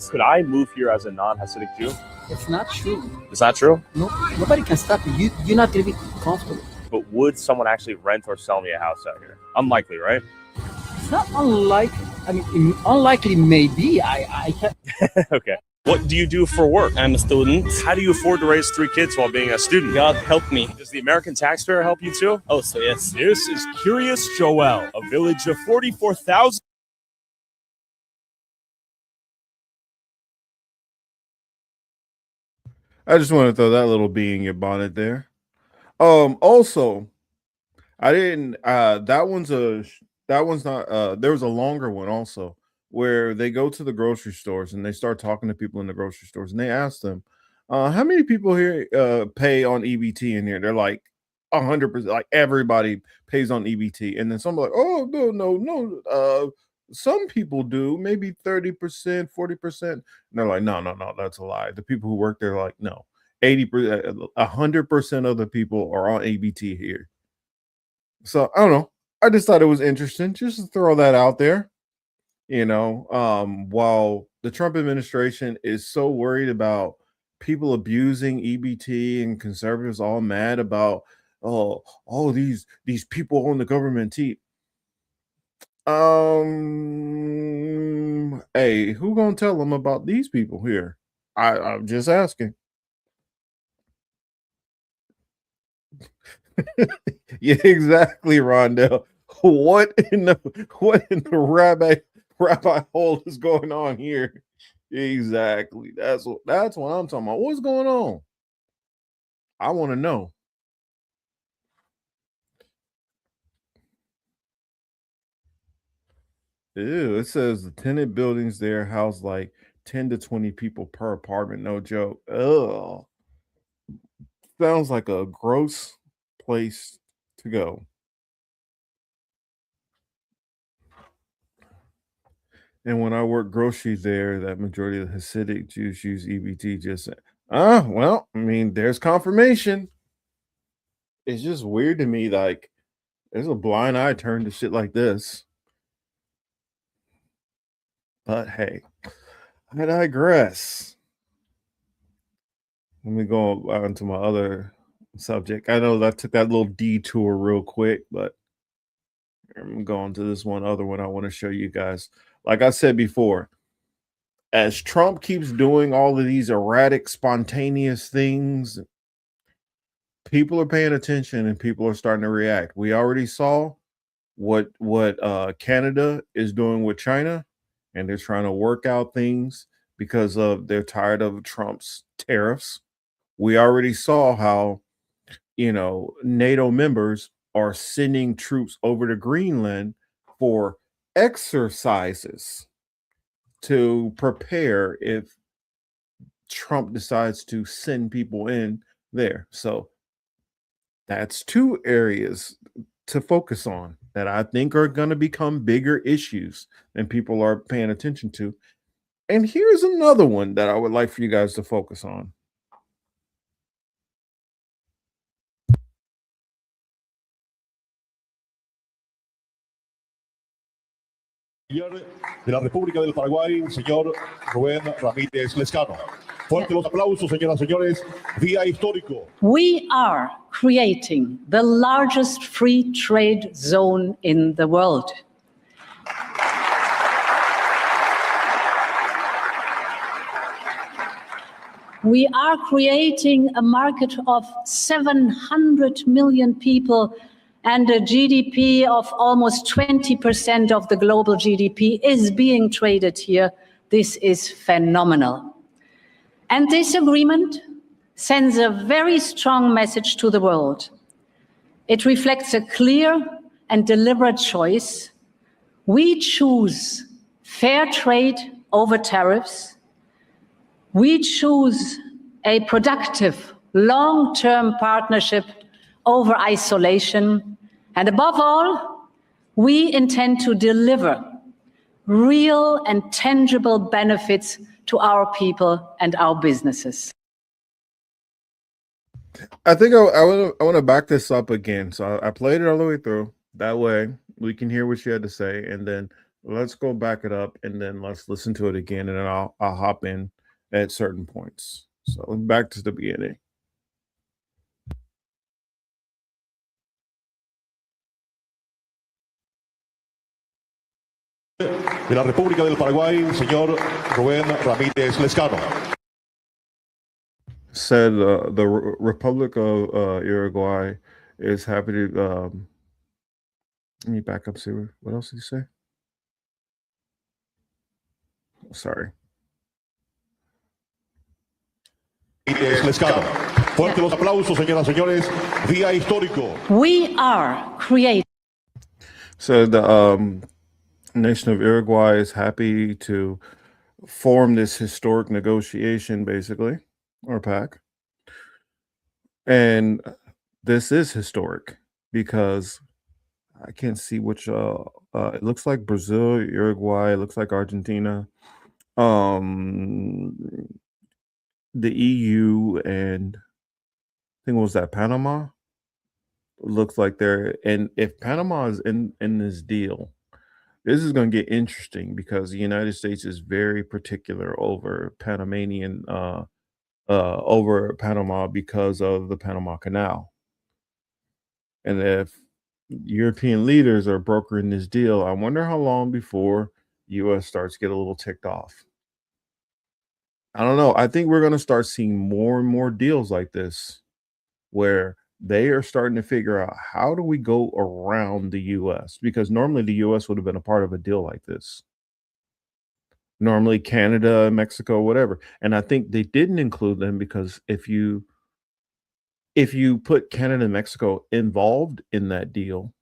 Could I move here as a non-Hasidic Jew? It's not true. It's not true? No, nobody can stop you. You're not going to be comfortable. But would someone actually rent or sell me a house out here? Unlikely, right? It's not unlikely. I mean, unlikely maybe. I can't. Okay. What do you do for work? I'm a student. How do you afford to raise 3 kids while being a student? God help me. Does the American taxpayer help you too? Also, yes. This is Curious Joel, a village of 44,000. I just want to throw that little bee in your bonnet there. Also, I didn't that one's not there was a longer one also where they go to the grocery stores and they start talking to people in the grocery stores and they ask them, how many people here pay on EBT in here? They're like 100%, like everybody pays on EBT. And then some are like, oh no, some people do, maybe 30%, 40%. And they're like, no, that's a lie. The people who work there are like, no, 80%, 100% of the people are on EBT here. So I don't know. I just thought it was interesting just to throw that out there. While the Trump administration is so worried about people abusing EBT and conservatives all mad about all these people on the government team. Hey, who gonna tell them about these people here? I'm just asking. Yeah, exactly, Rondell. What in the rabbi hole is going on here? Exactly. That's what I'm talking about. What's going on? I want to know. Ew, it says the tenant buildings there house like 10 to 20 people per apartment. No joke. Ugh. Sounds like a gross place to go. And when I work groceries there, that majority of the Hasidic Jews use EBT. Just well, I mean, there's confirmation. It's just weird to me, like there's a blind eye turned to shit like this. But hey, I digress. Let me go on to my other subject. I know that took that little detour real quick, but I'm going to this other one I want to show you guys. Like I said before, as Trump keeps doing all of these erratic, spontaneous things, people are paying attention and people are starting to react. We already saw what Canada is doing with China, and they're trying to work out things because they're tired of Trump's tariffs. We already saw how NATO members are sending troops over to Greenland for exercises to prepare if Trump decides to send people in there. So that's 2 areas to focus on that I think are going to become bigger issues than people are paying attention to. And here's another one that I would like for you guys to focus on. De la República del Paraguay, señor Rubén Ramírez Lescano. Fuerte los aplausos, señoras y señores. Día histórico. We are creating the largest free trade zone in the world. We are creating a market of 700 million people, and a GDP of almost 20% of the global GDP is being traded here. This is phenomenal. And this agreement sends a very strong message to the world. It reflects a clear and deliberate choice. We choose fair trade over tariffs. We choose a productive, long-term partnership over isolation. And above all, we intend to deliver real and tangible benefits to our people and our businesses. I think I want to back this up again. So I played it all the way through. That way we can hear what she had to say, and then let's go back it up, and then let's listen to it again, and then I'll hop in at certain points. So back to the beginning. De la República del Paraguay, señor Rubén Ramírez Lescano. Said the Republic of Uruguay is happy to. Let me back up. See what else did he say? Sorry. Lescano. Fuerte los aplausos, señoras y señores. Día histórico. We are creating. So the nation of Uruguay is happy to form this historic negotiation, basically, or pact. And this is historic because I can't see which. It looks like Brazil, Uruguay. It looks like Argentina. The EU, and I think what was that, Panama? Looks like they're, and if Panama is in this deal, this is going to get interesting because the United States is very particular over Panamanian over Panama because of the Panama Canal. And if European leaders are brokering this deal, I wonder how long before US starts to get a little ticked off. I don't know. I think we're going to start seeing more and more deals like this where they are starting to figure out, how do we go around the US? Because normally the US would have been a part of a deal like this. Normally Canada, Mexico, whatever. And I think they didn't include them because if you put Canada and Mexico involved in that deal,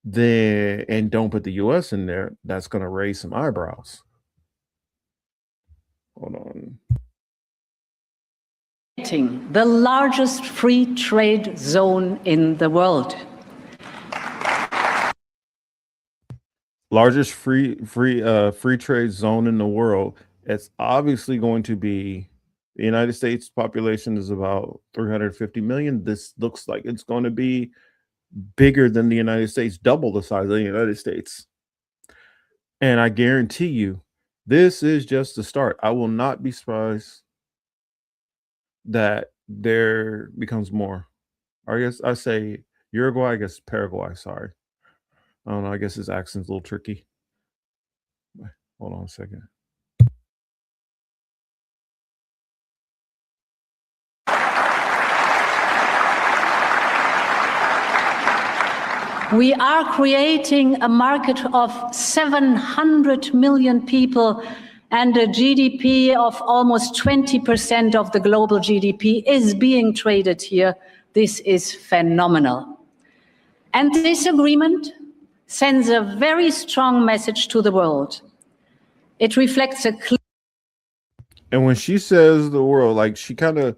then and don't put the US in there, that's going to raise some eyebrows. Hold on. The largest free trade zone in the world. Largest free trade zone in the world. It's obviously going to be, the United States population is about 350 million. This looks like it's going to be bigger than the United States, double the size of the United States. And I guarantee you, this is just the start. I will not be surprised that there becomes more. I guess I say Uruguay, I guess Paraguay, sorry. I don't know, I guess his accent's a little tricky. Hold on a second. We are creating a market of 700 million people, and a GDP of almost 20% of the global GDP is being traded here. This is phenomenal. And this agreement sends a very strong message to the world. It reflects a clear. And when she says the world, like she kind of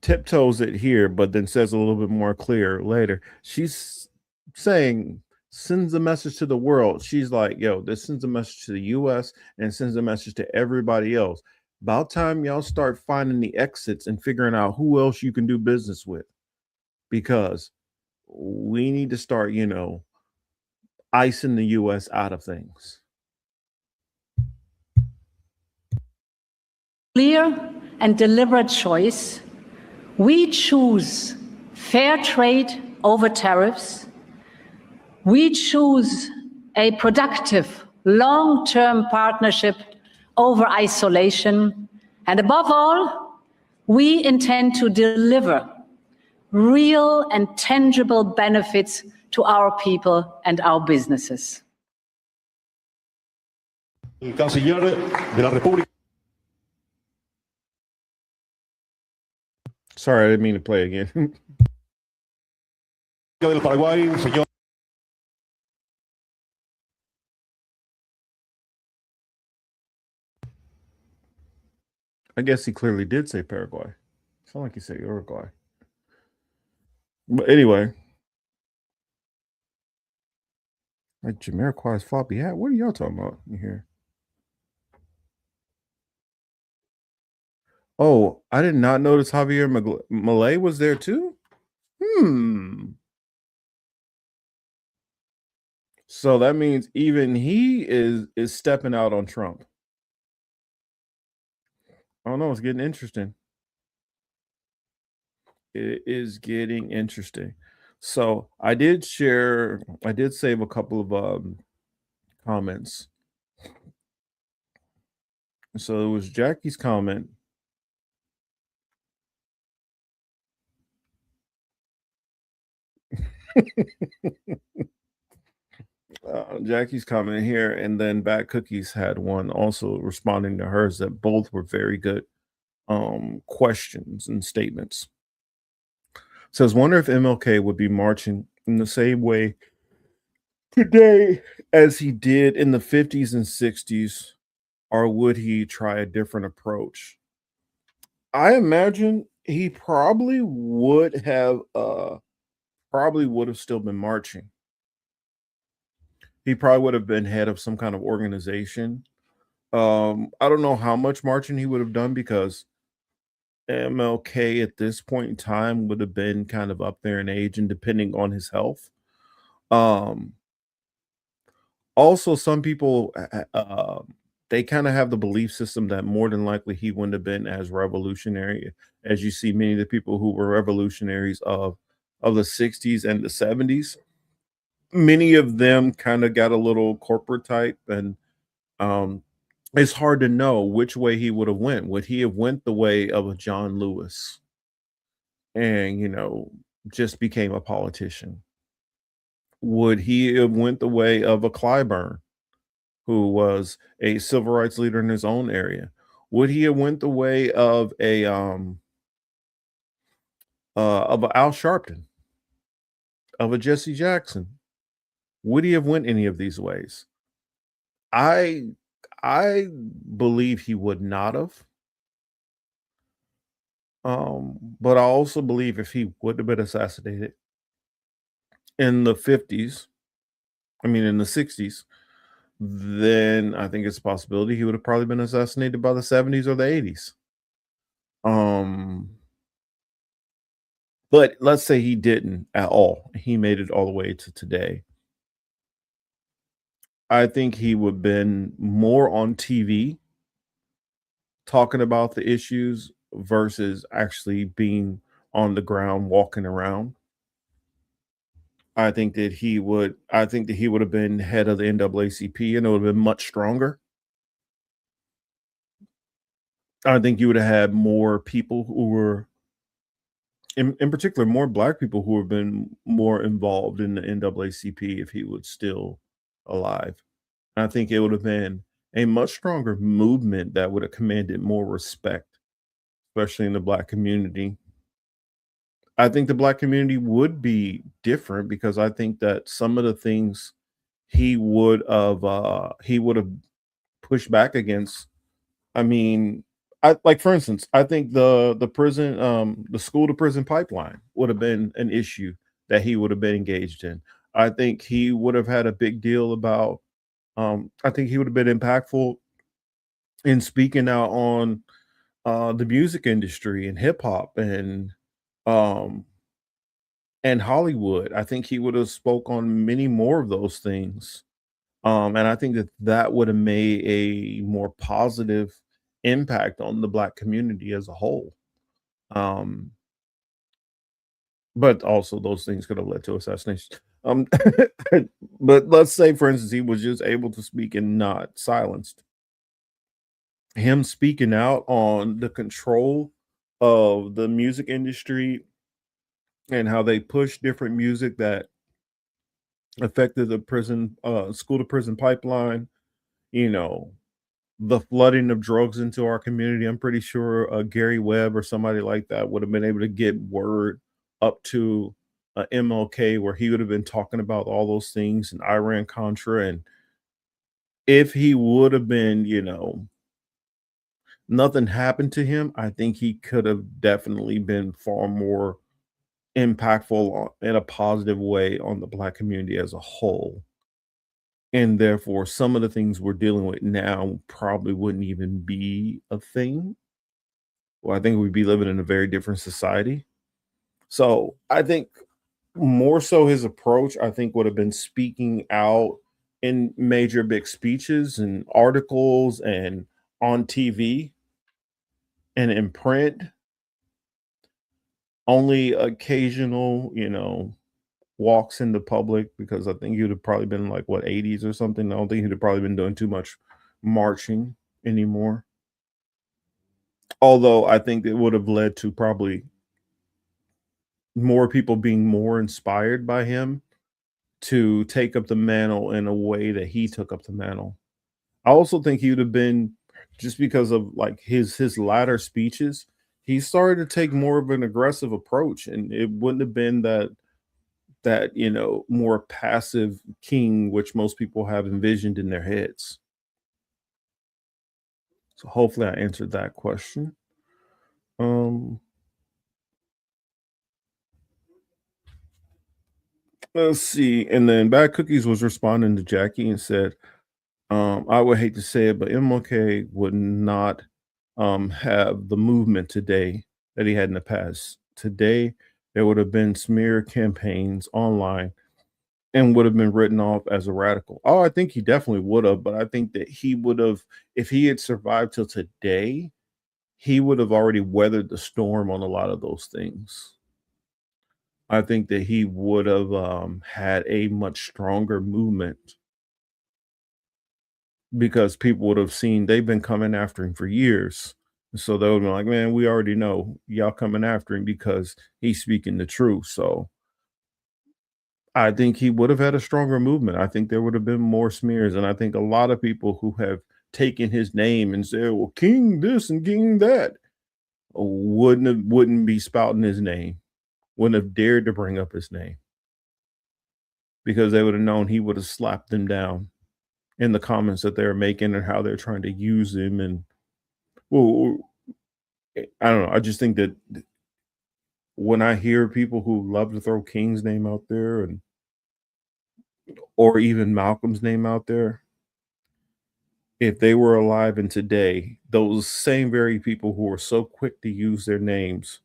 tiptoes it here, but then says a little bit more clear later. She's saying, sends a message to the world. She's like, yo, this sends a message to the US and sends a message to everybody else. About time y'all start finding the exits and figuring out who else you can do business with, because we need to start, icing the U.S. out of things. Clear and deliberate choice. We choose fair trade over tariffs. We choose a productive, long-term partnership over isolation. And above all, we intend to deliver real and tangible benefits to our people and our businesses. El canciller de la República. Sorry, I didn't mean to play again. del Paraguay, señor. I guess he clearly did say Paraguay. Sound like he said Uruguay. But anyway, like Jamiroquai's floppy hat. What are y'all talking about in here? Oh, I did not notice Javier Milei was there too. So that means even he is stepping out on Trump. I don't know. It's getting interesting. It is getting interesting. So I did save a couple of comments. So it was Jackie's comment. Jackie's comment here, and then Bad Cookies had one also responding to hers that both were very good questions and statements. Says, wonder if MLK would be marching in the same way today as he did in the 50s and 60s, or would he try a different approach? I imagine he probably would have still been marching. He probably would have been head of some kind of organization. I don't know how much marching he would have done, because MLK at this point in time would have been kind of up there in age and depending on his health. Also, some people, they kind of have the belief system that more than likely he wouldn't have been as revolutionary as you see many of the people who were revolutionaries of the 60s and the 70s. Many of them kind of got a little corporate type, and it's hard to know which way he would have went. Would he have went the way of a John Lewis and, just became a politician? Would he have went the way of a Clyburn, who was a civil rights leader in his own area? Would he have went the way of a Al Sharpton, of a Jesse Jackson? Would he have went any of these ways? I believe he would not have. But I also believe if he would have been assassinated in the 60s, then I think it's a possibility he would have probably been assassinated by the 70s or the 80s. But let's say he didn't at all. He made it all the way to today. I think he would have been more on TV talking about the issues versus actually being on the ground, walking around. I think that he would have been head of the NAACP, and it would have been much stronger. I think you would have had more people who were, in particular, more Black people who have been more involved in the NAACP if he was still alive. And I think it would have been a much stronger movement that would have commanded more respect, especially in the Black community. I think the Black community would be different, because I think that some of the things he would have pushed back against. I mean, for instance, I think the prison, the school to prison pipeline would have been an issue that he would have been engaged in. I think he would have had a big deal about. I think he would have been impactful in speaking out on the music industry and hip hop and and Hollywood. I think he would have spoke on many more of those things. And I think that that would have made a more positive impact on the Black community as a whole. Um, but also those things could have led to assassination. Um, but let's say, for instance, he was just able to speak and not silenced. Him speaking out on the control of the music industry and how they push different music that affected the prison, school to prison pipeline, you know, the flooding of drugs into our community. I'm pretty sure Gary Webb or somebody like that would have been able to get word up to MLK where he would have been talking about all those things and Iran Contra. And if he would have been, you know, nothing happened to him, I think he could have definitely been far more impactful in a positive way on the Black community as a whole. And therefore, some of the things we're dealing with now probably wouldn't even be a thing. Well, I think we'd be living in a very different society. So I think more so his approach, I think, would have been speaking out in major big speeches and articles and on TV and in print. Only occasional, you know, walks in the public, because I think he would have probably been like what 80s or something. I don't think he'd have probably been doing too much marching anymore. Although I think it would have led to probably more people being more inspired by him to take up the mantle in a way that he took up the mantle. I also think he would have been, just because of like his latter speeches, he started to take more of an aggressive approach, and it wouldn't have been that you know, more passive king which most people have envisioned in their heads. So hopefully I answered that question. Let's see. And then Bad Cookies was responding to Jackie and said, I would hate to say it, but MLK would not have the movement today that he had in the past. Today, there would have been smear campaigns online and would have been written off as a radical. Oh, I think he definitely would have, but I think that he would have, if he had survived till today, he would have already weathered the storm on a lot of those things. I think that he would have had a much stronger movement, because people would have seen they've been coming after him for years. So they would be like, man, we already know y'all coming after him because he's speaking the truth. So I think he would have had a stronger movement. I think there would have been more smears. And I think a lot of people who have taken his name and said, well, King this and King that, wouldn't be spouting his name, wouldn't have dared to bring up his name, because they would have known he would have slapped them down in the comments that they're making and how they're trying to use him. And well, I don't know. I just think that when I hear people who love to throw King's name out there, and or even Malcolm's name out there, if they were alive and today, those same very people who are so quick to use their names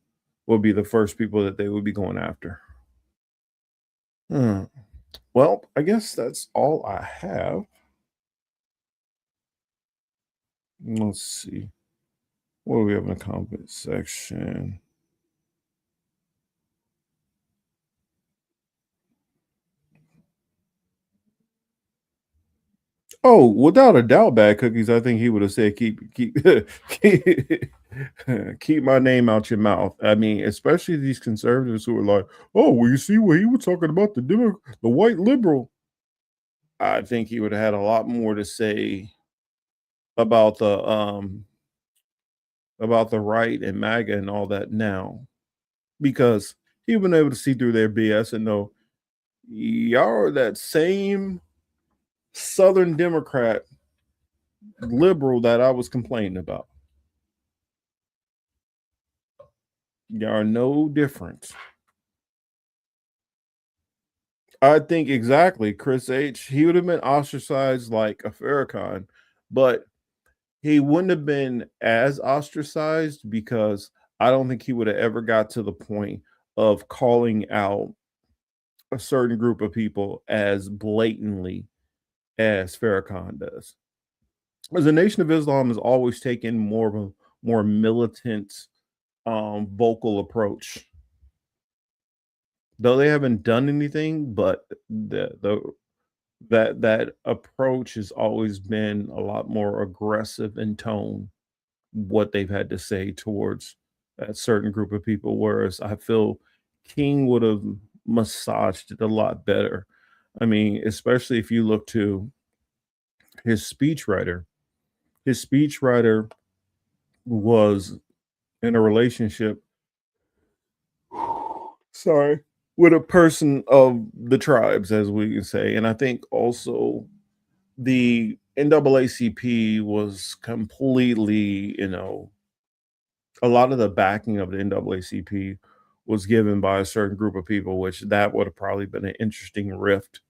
will be the first people that they would be going after. Well, I guess that's all I have. Let's see. What do we have in the comment section? Oh, without a doubt, Bad Cookies. I think he would have said, keep keep my name out your mouth. I mean, especially these conservatives who are like, oh, well, you see what he was talking about, the white liberal. I think he would have had a lot more to say about the right and MAGA and all that now, because he been able to see through their BS and know y'all are that same Southern Democrat liberal that I was complaining about. Y'all are no different. I think exactly, Chris H. He would have been ostracized like a Farrakhan, but he wouldn't have been as ostracized, because I don't think he would have ever got to the point of calling out a certain group of people as blatantly as Farrakhan does. As the Nation of Islam has always taken more of a more militant, vocal approach. Though they haven't done anything, but that approach has always been a lot more aggressive in tone, what they've had to say towards a certain group of people. Whereas I feel King would have massaged it a lot better. I mean, especially if you look to his speechwriter. His speechwriter was in a relationship, sorry, with a person of the tribes, as we can say. And I think also the NAACP was completely, a lot of the backing of the NAACP was given by a certain group of people, which that would have probably been an interesting rift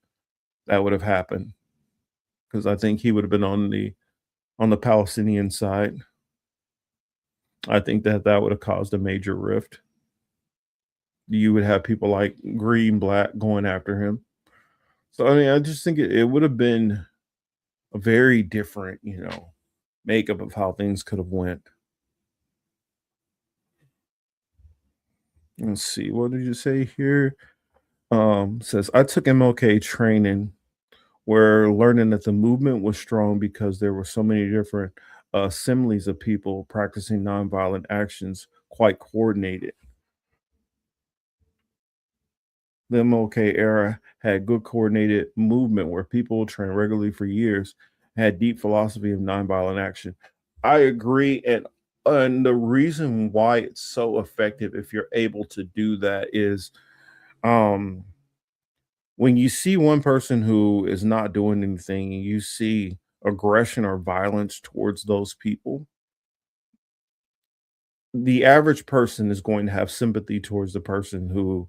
that would have happened. Because I think he would have been on the Palestinian side. I think that would have caused a major rift. You would have people like Green Black going after him. So I mean, I just think it would have been a very different, makeup of how things could have went. Let's see, what did you say here? Says I took MLK training where learning that the movement was strong because there were so many different assemblies of people practicing nonviolent actions, quite coordinated. The MLK era had good coordinated movement where people trained regularly for years, had deep philosophy of nonviolent action. I agree, and the reason why it's so effective, if you're able to do that, is when you see one person who is not doing anything and you see aggression or violence towards those people, the average person is going to have sympathy towards the person who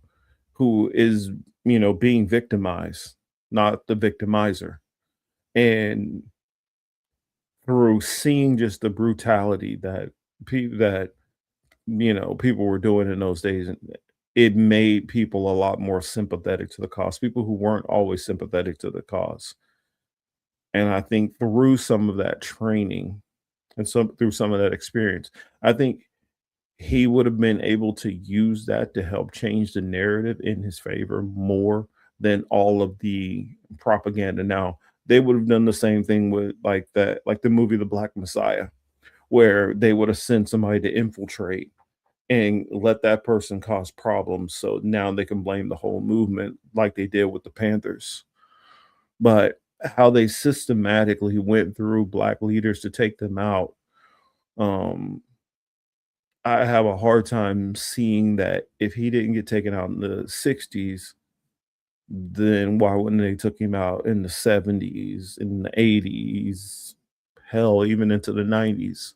is, being victimized, not the victimizer. And through seeing just the brutality that people were doing in those days, it made people a lot more sympathetic to the cause, people who weren't always sympathetic to the cause. And I think through some of that training and through some of that experience, I think he would have been able to use that to help change the narrative in his favor more than all of the propaganda. Now, they would have done the same thing with like the movie The Black Messiah, where they would have sent somebody to infiltrate and let that person cause problems. So now they can blame the whole movement like they did with the Panthers. But how they systematically went through Black leaders to take them out, I have a hard time seeing that if he didn't get taken out in the 60s, then why wouldn't they took him out in the 70s, in the 80s, hell, even into the 90s?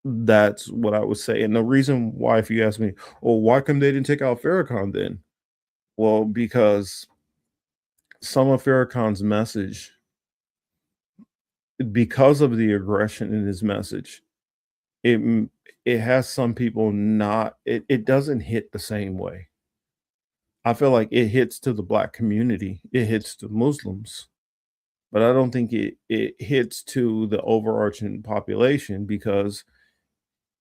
That's what I would say. And the reason why, if you ask me, well, why come they didn't take out Farrakhan then? Well, because some of Farrakhan's message, because of the aggression in his message, it has some people not, it doesn't hit the same way. I feel like it hits to the Black community, it hits to Muslims, but I don't think it hits to the overarching population, because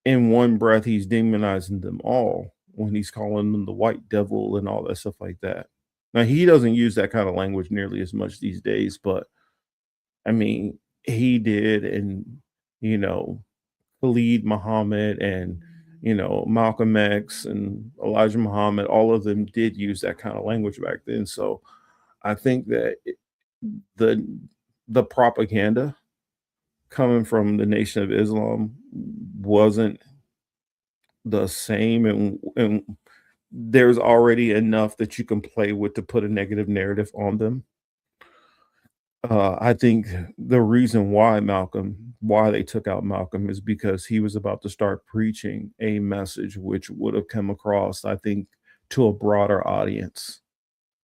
in one breath he's demonizing them all when he's calling them the white devil and all that stuff like that. Now, he doesn't use that kind of language nearly as much these days, but I mean, he did. And Khalid Muhammad and Malcolm X and Elijah Muhammad, all of them did use that kind of language back then. So I think that the propaganda coming from the Nation of Islam wasn't the same, and there's already enough that you can play with to put a negative narrative on them. I think the reason why they took out Malcolm is because he was about to start preaching a message which would have come across, I think, to a broader audience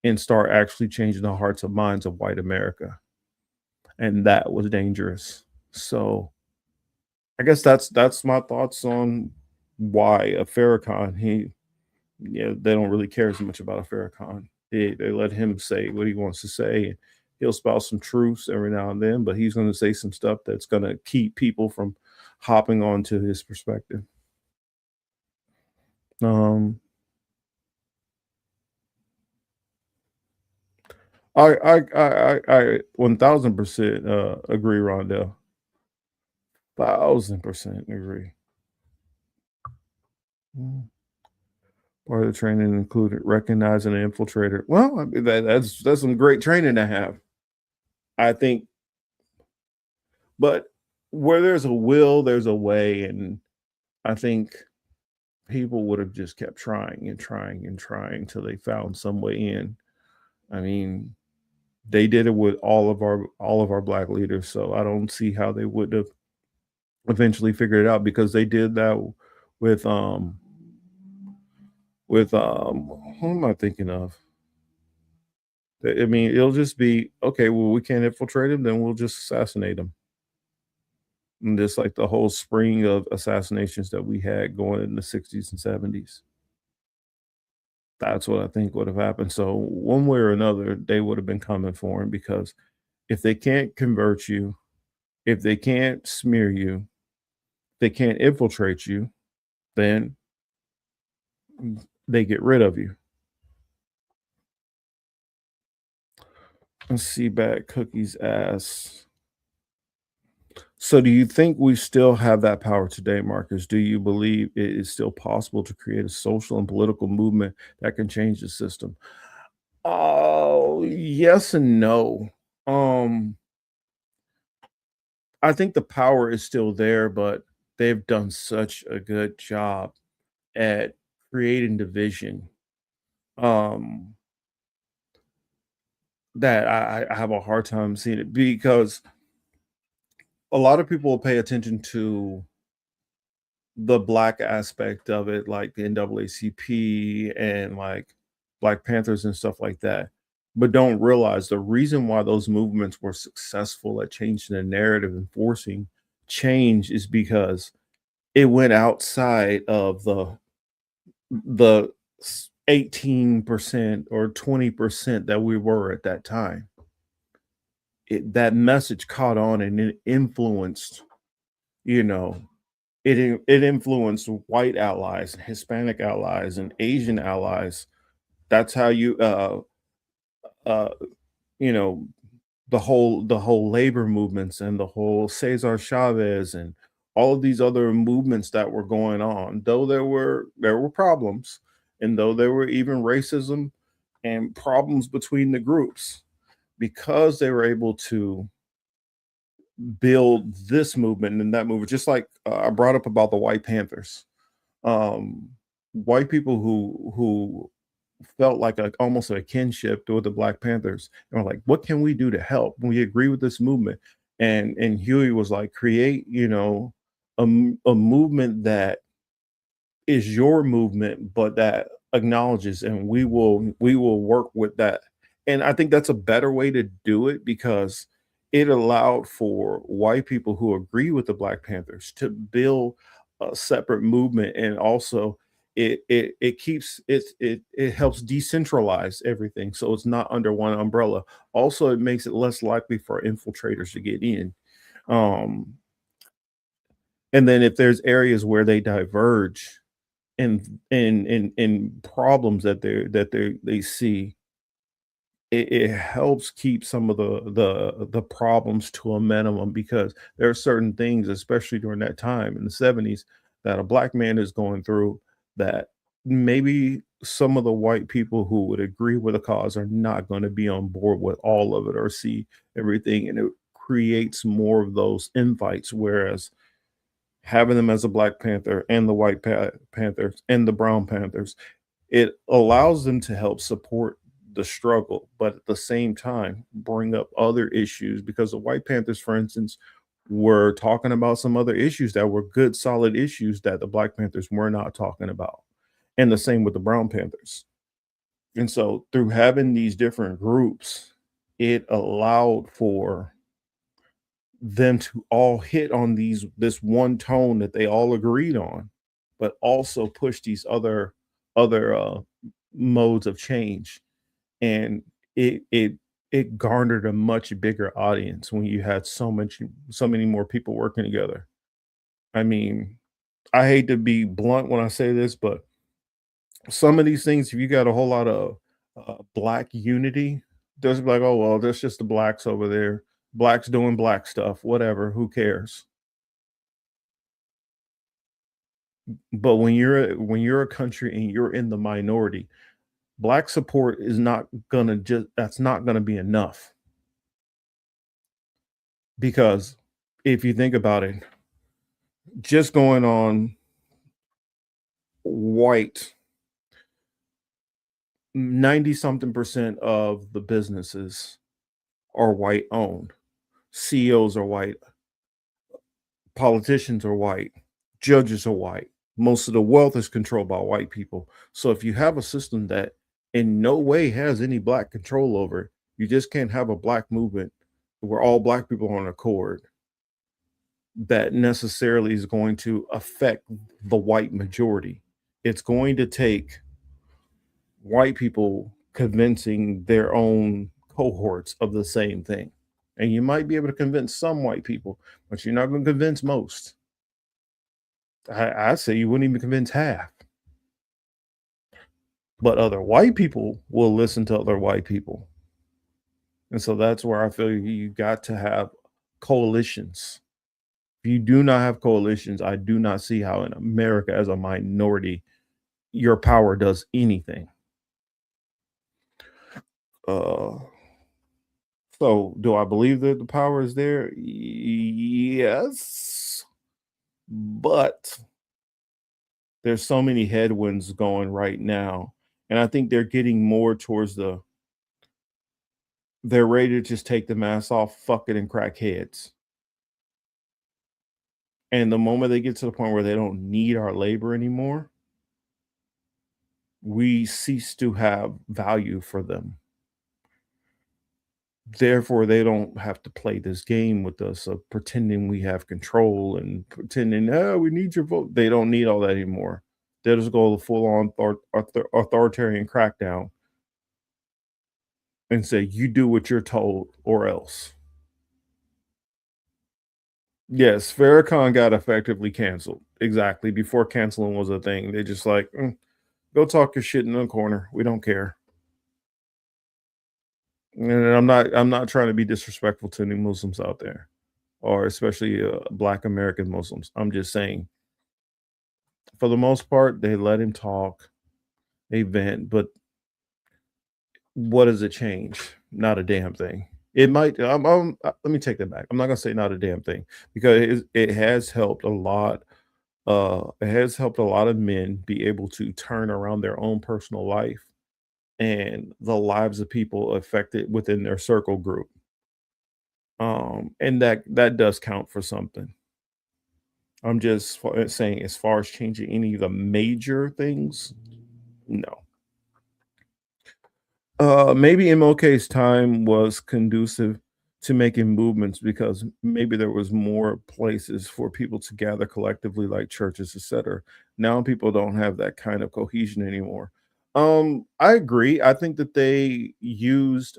and start actually changing the hearts and minds of white America. And that was dangerous. So I guess that's my thoughts on why Farrakhan, they don't really care as much about Farrakhan. They let him say what he wants to say, and he'll spout some truths every now and then, but he's going to say some stuff that's going to keep people from hopping onto his perspective. I 1000% agree, Rondell. 1000% agree. Part of the training included recognizing an infiltrator. Well, I mean, that's some great training to have, I think. But where there's a will, there's a way, and I think people would have just kept trying and trying and trying till they found some way in. I mean, they did it with all of our black leaders, so I don't see how they would have eventually figured it out, because they did that with who am I thinking of? I mean, it'll just be, okay, well, we can't infiltrate him, then we'll just assassinate him. And just like the whole spring of assassinations that we had going in the 60s and 70s. That's what I think would have happened. So one way or another, they would have been coming for him, because if they can't convert you, if they can't smear you, they can't infiltrate you, then they get rid of you. Let's see, Bad Cookies asks, so do you think we still have that power today, Marcus? Do you believe it is still possible to create a social and political movement that can change the system? Oh, yes and no. I think the power is still there, but they've done such a good job at creating division that I have a hard time seeing it, because a lot of people will pay attention to the black aspect of it, like the NAACP and like Black Panthers and stuff like that, but don't realize the reason why those movements were successful at changing the narrative and forcing change is because it went outside of the 18% or 20% that we were at that time. That message caught on, and it influenced, it influenced white allies, Hispanic allies, and Asian allies. That's how the whole labor movements and the whole Cesar Chavez and all of these other movements that were going on, though there were problems, and though there were even racism and problems between the groups, because they were able to build this movement and that movement, just like I brought up about the White Panthers. White people who felt like almost a kinship with the Black Panthers, and were like, what can we do to help? We agree with this movement. And Huey was like, create, a movement that is your movement, but that acknowledges, and we will work with that. And I think that's a better way to do it, because it allowed for white people who agree with the Black Panthers to build a separate movement, and also it helps decentralize everything, so it's not under one umbrella. Also, it makes it less likely for infiltrators to get in. And then if there's areas where they diverge in problems that they see, it helps keep some of the problems to a minimum, because there are certain things, especially during that time in the 70s, that a Black man is going through that maybe some of the white people who would agree with the cause are not going to be on board with all of it or see everything, and it creates more of those infights. Whereas having them as a Black Panther and the White Panthers and the Brown Panthers, it allows them to help support the struggle, but at the same time bring up other issues, because the White Panthers, for instance, were talking about some other issues that were good, solid issues that the Black Panthers were not talking about, and the same with the Brown Panthers. And so through having these different groups, it allowed for them to all hit on this one tone that they all agreed on, but also push these other other modes of change, and it garnered a much bigger audience when you had so many more people working together. I mean, I hate to be blunt when I say this, but some of these things, if you got a whole lot of black unity, there's like, oh well, there's just the blacks over there, blacks doing black stuff, whatever, who cares? But when you're a country and you're in the minority, black support is not gonna just that's not gonna be enough. Because if you think about it, just going on white, 90 something percent of the businesses are white owned. CEOs are white, politicians are white, judges are white. Most of the wealth is controlled by white people. So if you have a system that in no way has any black control over it, you just can't have a black movement where all black people are on accord that necessarily is going to affect the white majority. It's going to take white people convincing their own cohorts of the same thing. And you might be able to convince some white people, but you're not going to convince most. I say you wouldn't even convince half. But other white people will listen to other white people. And so that's where I feel you got to have coalitions. If you do not have coalitions, I do not see how in America as a minority your power does anything. So do I believe that the power is there? Yes. But there's so many headwinds going right now. And I think they're getting more towards they're ready to just take the mask off, fuck it, and crack heads. And the moment they get to the point where they don't need our labor anymore, we cease to have value for them. Therefore, they don't have to play this game with us of pretending we have control and pretending, oh, we need your vote. They don't need all that anymore. They'll just go the full-on authoritarian crackdown and say, you do what you're told or else. Yes, Farrakhan got effectively canceled. Exactly. Before canceling was a thing. They just like, go talk your shit in the corner. We don't care. And I'm not trying to be disrespectful to any Muslims out there, or especially Black American Muslims. I'm just saying, for the most part, they let him talk, they vent, but what does it change? Not a damn thing. It might. Let me take that back. I'm not gonna say not a damn thing, because it has helped a lot. It has helped a lot of men be able to turn around their own personal life and the lives of people affected within their circle group. And that does count for something. I'm just saying, as far as changing any of the major things, no. Maybe MLK's time was conducive to making movements because maybe there was more places for people to gather collectively, like churches, etc. Now people don't have that kind of cohesion anymore. I agree. I think that they utilize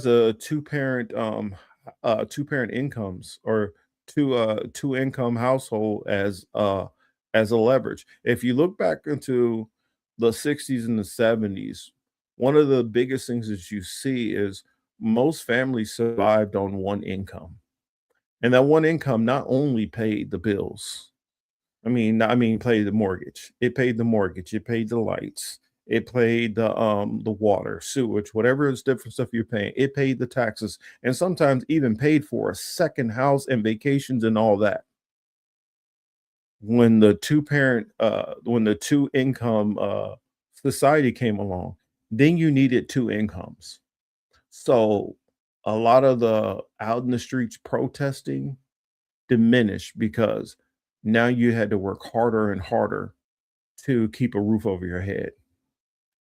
a two-parent incomes, or two income household as a leverage. If you look back into the 60s and the 70s, one of the biggest things that you see is most families survived on one income. And that one income not only paid the bills, paid the mortgage. It paid the mortgage, it paid the lights, it paid the water, sewage, whatever is different stuff you're paying. It paid the taxes, and sometimes even paid for a second house and vacations and all that. When the two income society came along, then you needed two incomes. So a lot of the out in the streets protesting diminished because now you had to work harder and harder to keep a roof over your head.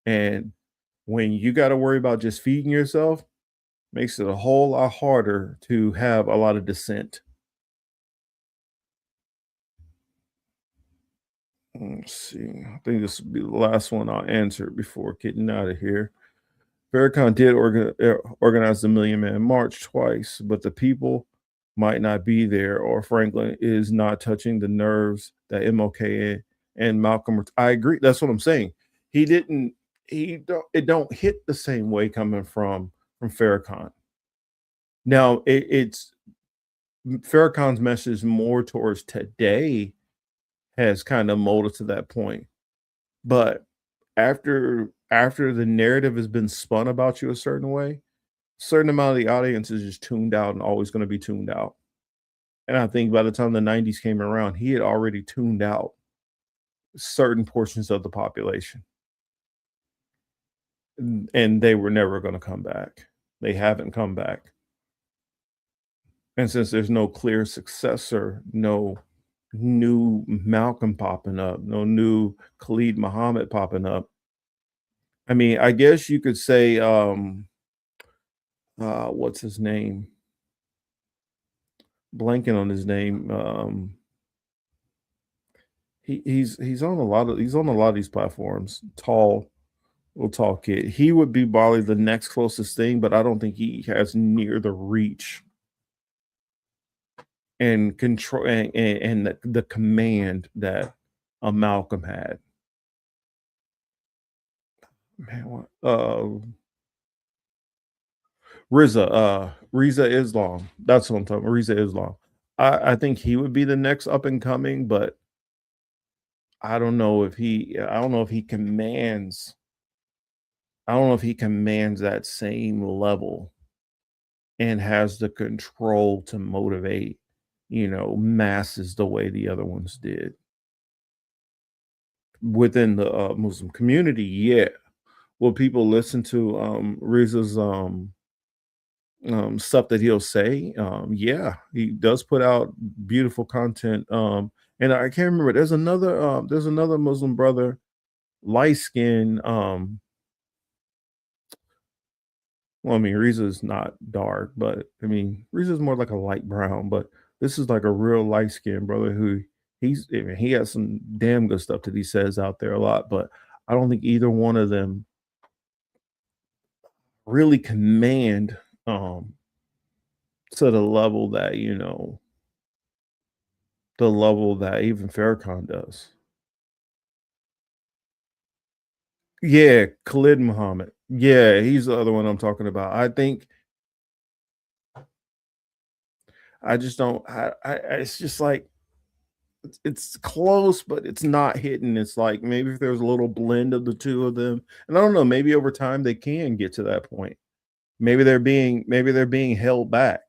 And when you got to worry about just feeding yourself, makes it a whole lot harder to have a lot of dissent. Let's see. I think this will be the last one I'll answer before getting out of here. Farrakhan did organize the Million Man March twice, but the people might not be there, or Franklin is not touching the nerves that MLK and Malcolm. I agree. That's what I'm saying. He didn't. It don't hit the same way coming from Farrakhan. Now it's Farrakhan's message more towards today has kind of molded to that point, but after the narrative has been spun about you a certain way, a certain amount of the audience is just tuned out and always going to be tuned out. And I think by the time the 90s came around, he had already tuned out certain portions of the population. And they were never going to come back. They haven't come back. And since there's no clear successor, no new Malcolm popping up, no new Khalid Muhammad popping up, I mean, I guess you could say, what's his name? Blanking on his name. He's on a lot of these platforms. Tall kid. He would be probably the next closest thing, but I don't think he has near the reach and control and the command that a Malcolm had. Man, what? Reza Islam. That's what I'm talking about. Reza Islam. I think he would be the next up and coming, but I don't know if he commands that same level and has the control to motivate, masses the way the other ones did. Within the Muslim community, yeah. Will people listen to Reza's stuff that he'll say? Yeah, he does put out beautiful content. And I can't remember. There's another Muslim brother, light skin. Well, I mean, Reza's not dark, but I mean, Reza's more like a light brown. But this is like a real light skinned brother who he has some damn good stuff that he says out there a lot. But I don't think either one of them really command to the level that the level that even Farrakhan does. Yeah, Khalid Muhammad. Yeah, he's the other one I'm talking about. I think I just don't. It's just like it's close, but it's not hitting. It's like maybe if there's a little blend of the two of them, and I don't know. Maybe over time they can get to that point. Maybe they're being held back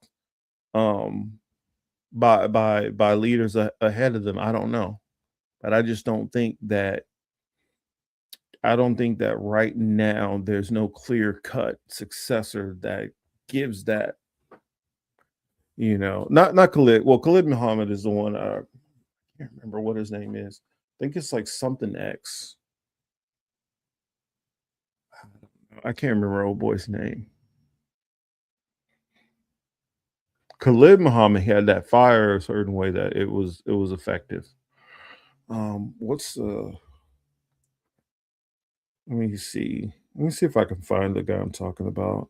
by leaders ahead of them. I don't know, but I just don't think that. I don't think that right now there's no clear cut successor that gives that. Not Khalid. Well, Khalid Muhammad is the one. I can't remember what his name is. I think it's like something X. I can't remember old boy's name. Khalid Muhammad had that fire a certain way that it was effective. What's let me see if I can find the guy I'm talking about,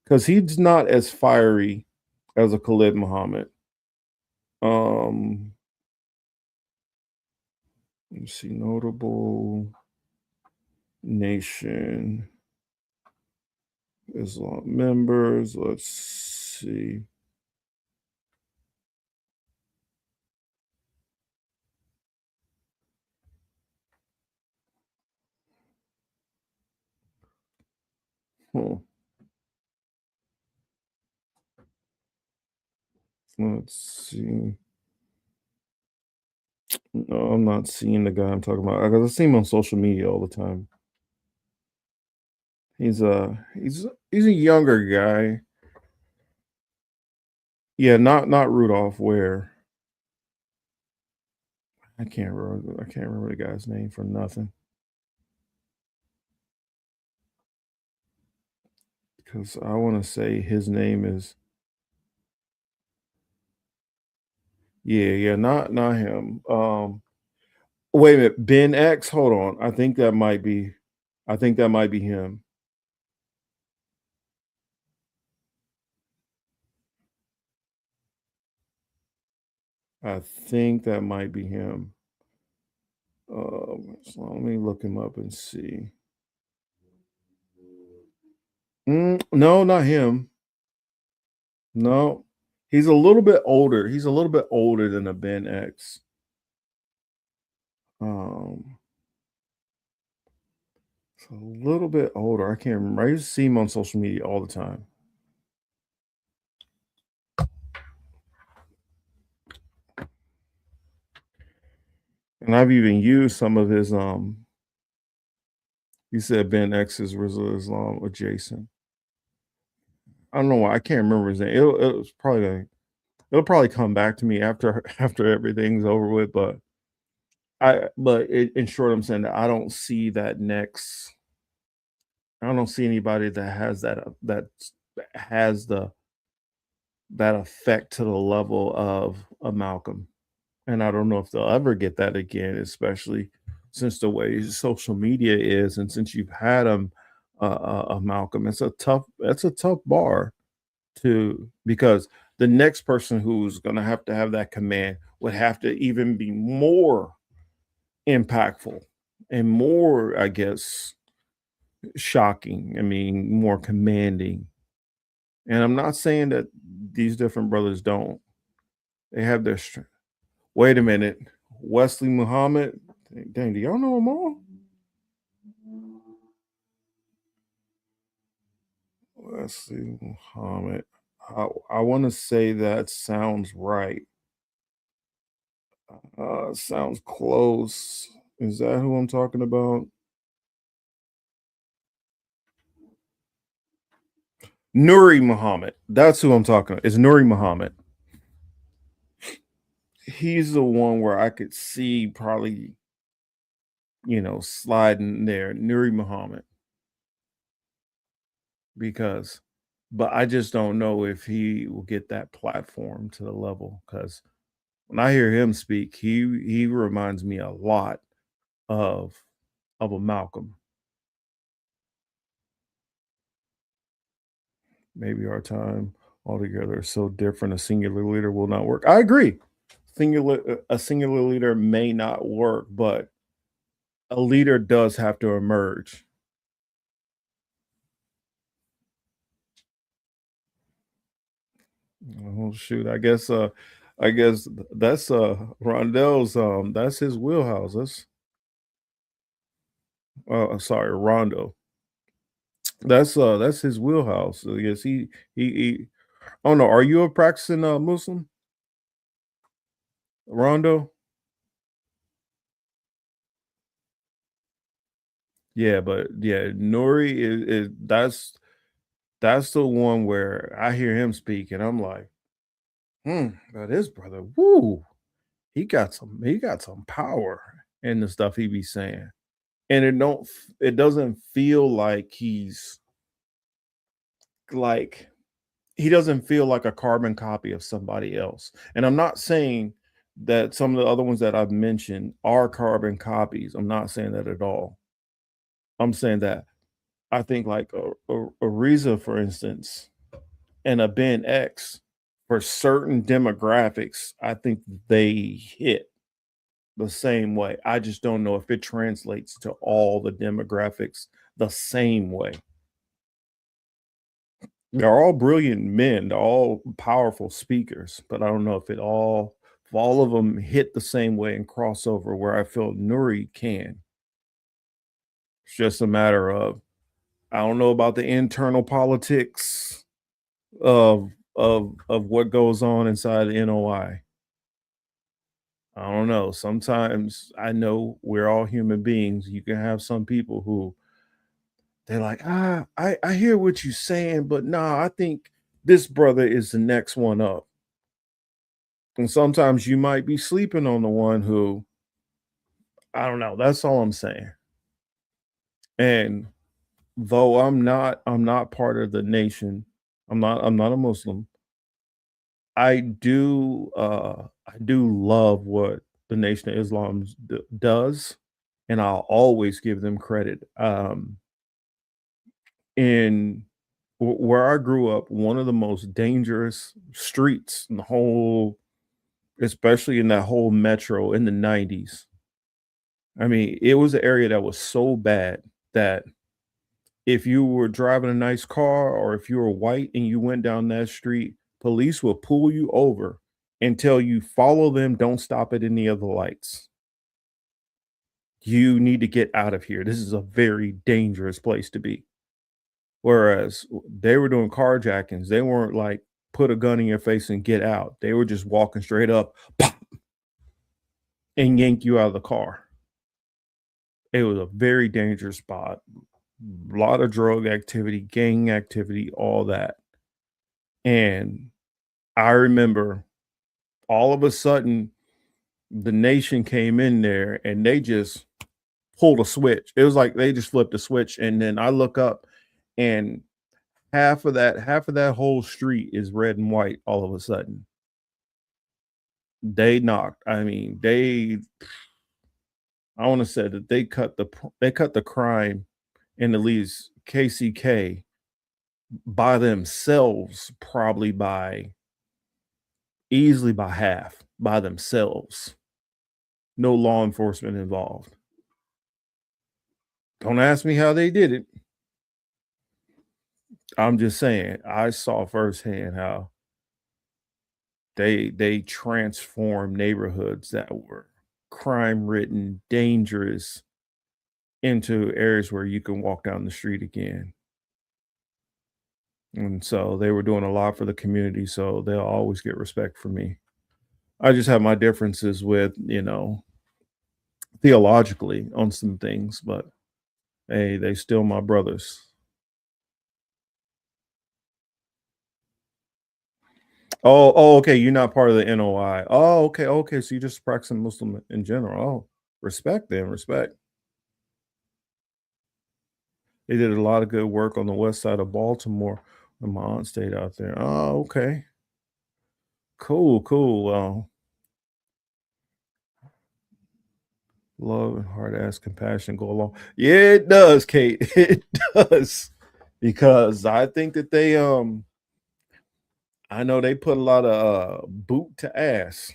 because he's not as fiery as a Khalid Muhammad. Let me see, notable nation Islam members. Let's see. Let's see. No, I'm not seeing the guy I'm talking about because I see him on social media all the time. He's a younger guy. Yeah, not Rudolph Ware. I can't remember the guy's name for nothing. Because I want to say his name is. Yeah, not him. Wait a minute, Ben X. Hold on, I think that might be him. I think that might be him. So let me look him up and see. No, not him. No, he's a little bit older. He's a little bit older than a Ben X. It's a little bit older. I can't remember. I used to see him on social media all the time. And I've even used some of his he said Ben X is Islam adjacent. I don't know why. I can't remember his name. It'll probably come back to me after everything's over with, but in short, I'm saying that I don't see that next. I don't see anybody that has that has that effect to the level of a Malcolm, and I don't know if they'll ever get that again, especially since the way social media is, and since you've had a Malcolm. It's a tough bar because the next person who's going to have that command would have to even be more impactful and more, I guess, shocking. I mean, more commanding. And I'm not saying that these different brothers don't. They have their strength. Wait a minute. Wesley Muhammad. Dang, do y'all know them all? Wesley Muhammad. I want to say that sounds right. Sounds close. Is that who I'm talking about? Nuri Muhammad. That's who I'm talking about. It's Nuri Muhammad. He's the one where I could see probably, sliding there. Nuri Muhammad. But I just don't know if he will get that platform to the level, because when I hear him speak, he reminds me a lot of a Malcolm. Maybe our time altogether is so different. A singular leader will not work. I agree. A singular leader may not work, but a leader does have to emerge. Oh shoot! I guess that's Rondell's. That's his wheelhouse. Sorry, Rondo. That's his wheelhouse. I guess he. Oh no, are you a practicing Muslim, Rondo? Yeah, but yeah, Nuri is that's the one where I hear him speak and I'm like, but his brother, woo, he got some power in the stuff he be saying. And it doesn't feel like he doesn't feel like a carbon copy of somebody else. And I'm not saying that some of the other ones that I've mentioned are carbon copies. I'm not saying that at all. I'm saying that I think like a Reza, for instance, and a Ben X, for certain demographics, I think they hit the same way. I just don't know if it translates to all the demographics the same way. They're all brilliant men, they're all powerful speakers, but I don't know if all of them hit the same way and cross over where I feel Nuri can. It's just a matter of, I don't know about the internal politics of what goes on inside the NOI. I don't know. Sometimes I know we're all human beings. You can have some people who they're like, I hear what you're saying, but nah, I think this brother is the next one up. And sometimes you might be sleeping on the one who, I don't know. That's all I'm saying. And though I'm not part of the nation, I'm not a Muslim. I do love what the Nation of Islam does, and I'll always give them credit. In where I grew up, one of the most dangerous streets in the whole, especially in that whole metro in the 90s. I mean, it was an area that was so bad that if you were driving a nice car or if you were white and you went down that street, police will pull you over and tell you, follow them, don't stop at any of the lights. You need to get out of here. This is a very dangerous place to be. Whereas they were doing carjackings, they weren't like put a gun in your face and get out. They were just walking straight up, pop, and yank you out of the car. It was a very dangerous spot. A lot of drug activity, gang activity, all that. And I remember all of a sudden the Nation came in there and they just pulled a switch. It was like they just flipped a switch. And then I look up and half of that whole street is red and white all of a sudden. They knocked. I mean, I want to say that they cut the crime in at least KCK by themselves, probably easily by half by themselves. No law enforcement involved. Don't ask me how they did it. I'm just saying, I saw firsthand how they transformed neighborhoods that were crime-ridden, dangerous, into areas where you can walk down the street again. And so they were doing a lot for the community, so they'll always get respect from me. I just have my differences with, theologically on some things, but hey, they still my brothers. Oh, okay. You're not part of the NOI. Oh, okay. So you just practicing Muslim in general. Oh, respect then, respect. They did a lot of good work on the west side of Baltimore when my aunt stayed out there. Oh, okay. Cool. Love and hard-ass compassion go along. Yeah, it does, Kate. It does. Because I think that they I know they put a lot of boot to ass.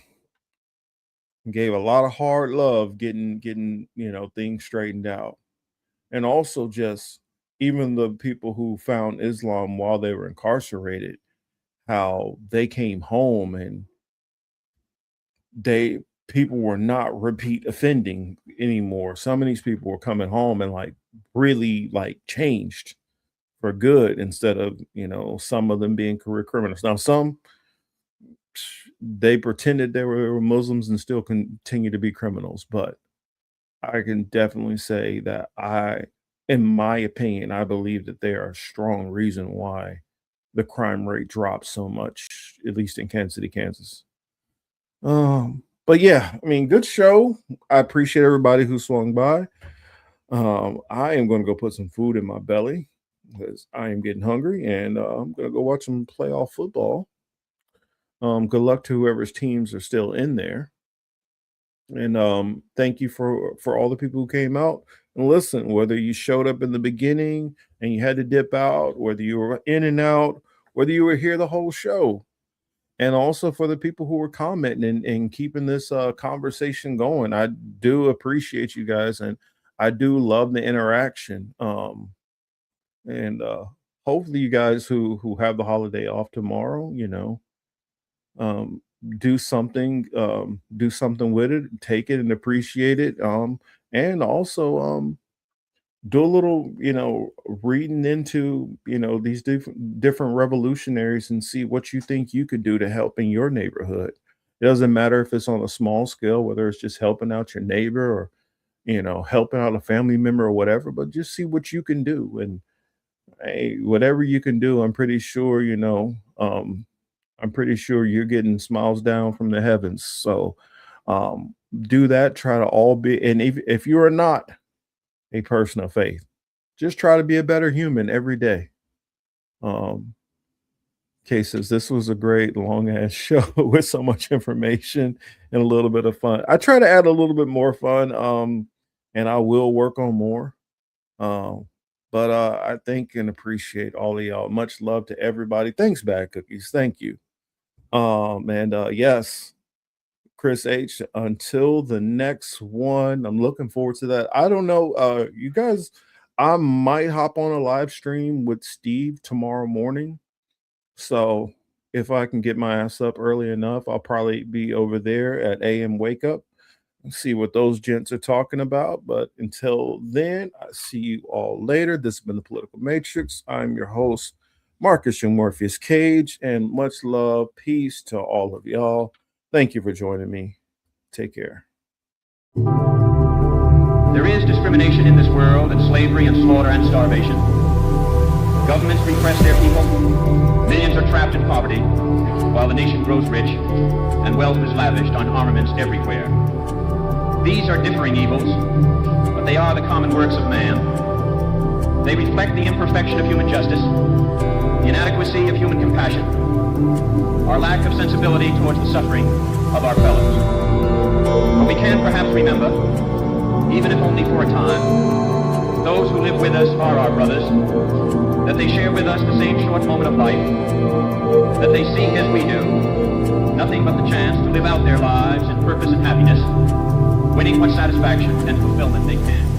Gave a lot of hard love getting things straightened out. And also just even the people who found Islam while they were incarcerated, how they came home and people were not repeat offending anymore. Some of these people were coming home and really changed for good instead of, some of them being career criminals. Now, some they pretended they were Muslims and still continue to be criminals, but I can definitely say that in my opinion, I believe that they are a strong reason why the crime rate dropped so much, at least in Kansas City, Kansas. But yeah, I mean, good show. I appreciate everybody who swung by. I am going to go put some food in my belly because I am getting hungry, and I'm going to go watch some playoff football. Good luck to whoever's teams are still in there. And thank you for all the people who came out and listen, whether you showed up in the beginning and you had to dip out, whether you were in and out, whether you were here the whole show. And also for the people who were commenting and keeping this conversation going. I do appreciate you guys, and I do love the interaction. And hopefully you guys who have the holiday off tomorrow, do something with it, take it and appreciate it. And also do a little, reading into, these different revolutionaries and see what you think you could do to help in your neighborhood. It doesn't matter if it's on a small scale, whether it's just helping out your neighbor or, helping out a family member or whatever, but just see what you can do. And hey, whatever you can do, I'm pretty sure, I'm pretty sure you're getting smiles down from the heavens. So do that. Try to all be, and if you are not a person of faith, just try to be a better human every day. Cases, this was a great long ass show with so much information and a little bit of fun. I try to add a little bit more fun, and I will work on more. But I thank and appreciate all of y'all. Much love to everybody. Thanks, Bad Cookies. Thank you. Yes, Chris H. Until the next one, I'm looking forward to that. I don't know, you guys. I might hop on a live stream with Steve tomorrow morning. So if I can get my ass up early enough, I'll probably be over there at AM Wake Up and see what those gents are talking about. But until then, I see you all later. This has been the Political Matrix. I'm your host, Marcus Morpheus Cage, and much love, peace to all of y'all. Thank you for joining me. Take care. There is discrimination in this world, and slavery and slaughter and starvation. Governments repress their people. Millions are trapped in poverty, while the nation grows rich, and wealth is lavished on armaments everywhere. These are differing evils, but they are the common works of man. They reflect the imperfection of human justice, the inadequacy of human compassion, our lack of sensibility towards the suffering of our fellows. But we can perhaps remember, even if only for a time, those who live with us are our brothers, that they share with us the same short moment of life, that they seek as we do, nothing but the chance to live out their lives in purpose and happiness, winning what satisfaction and fulfillment they can.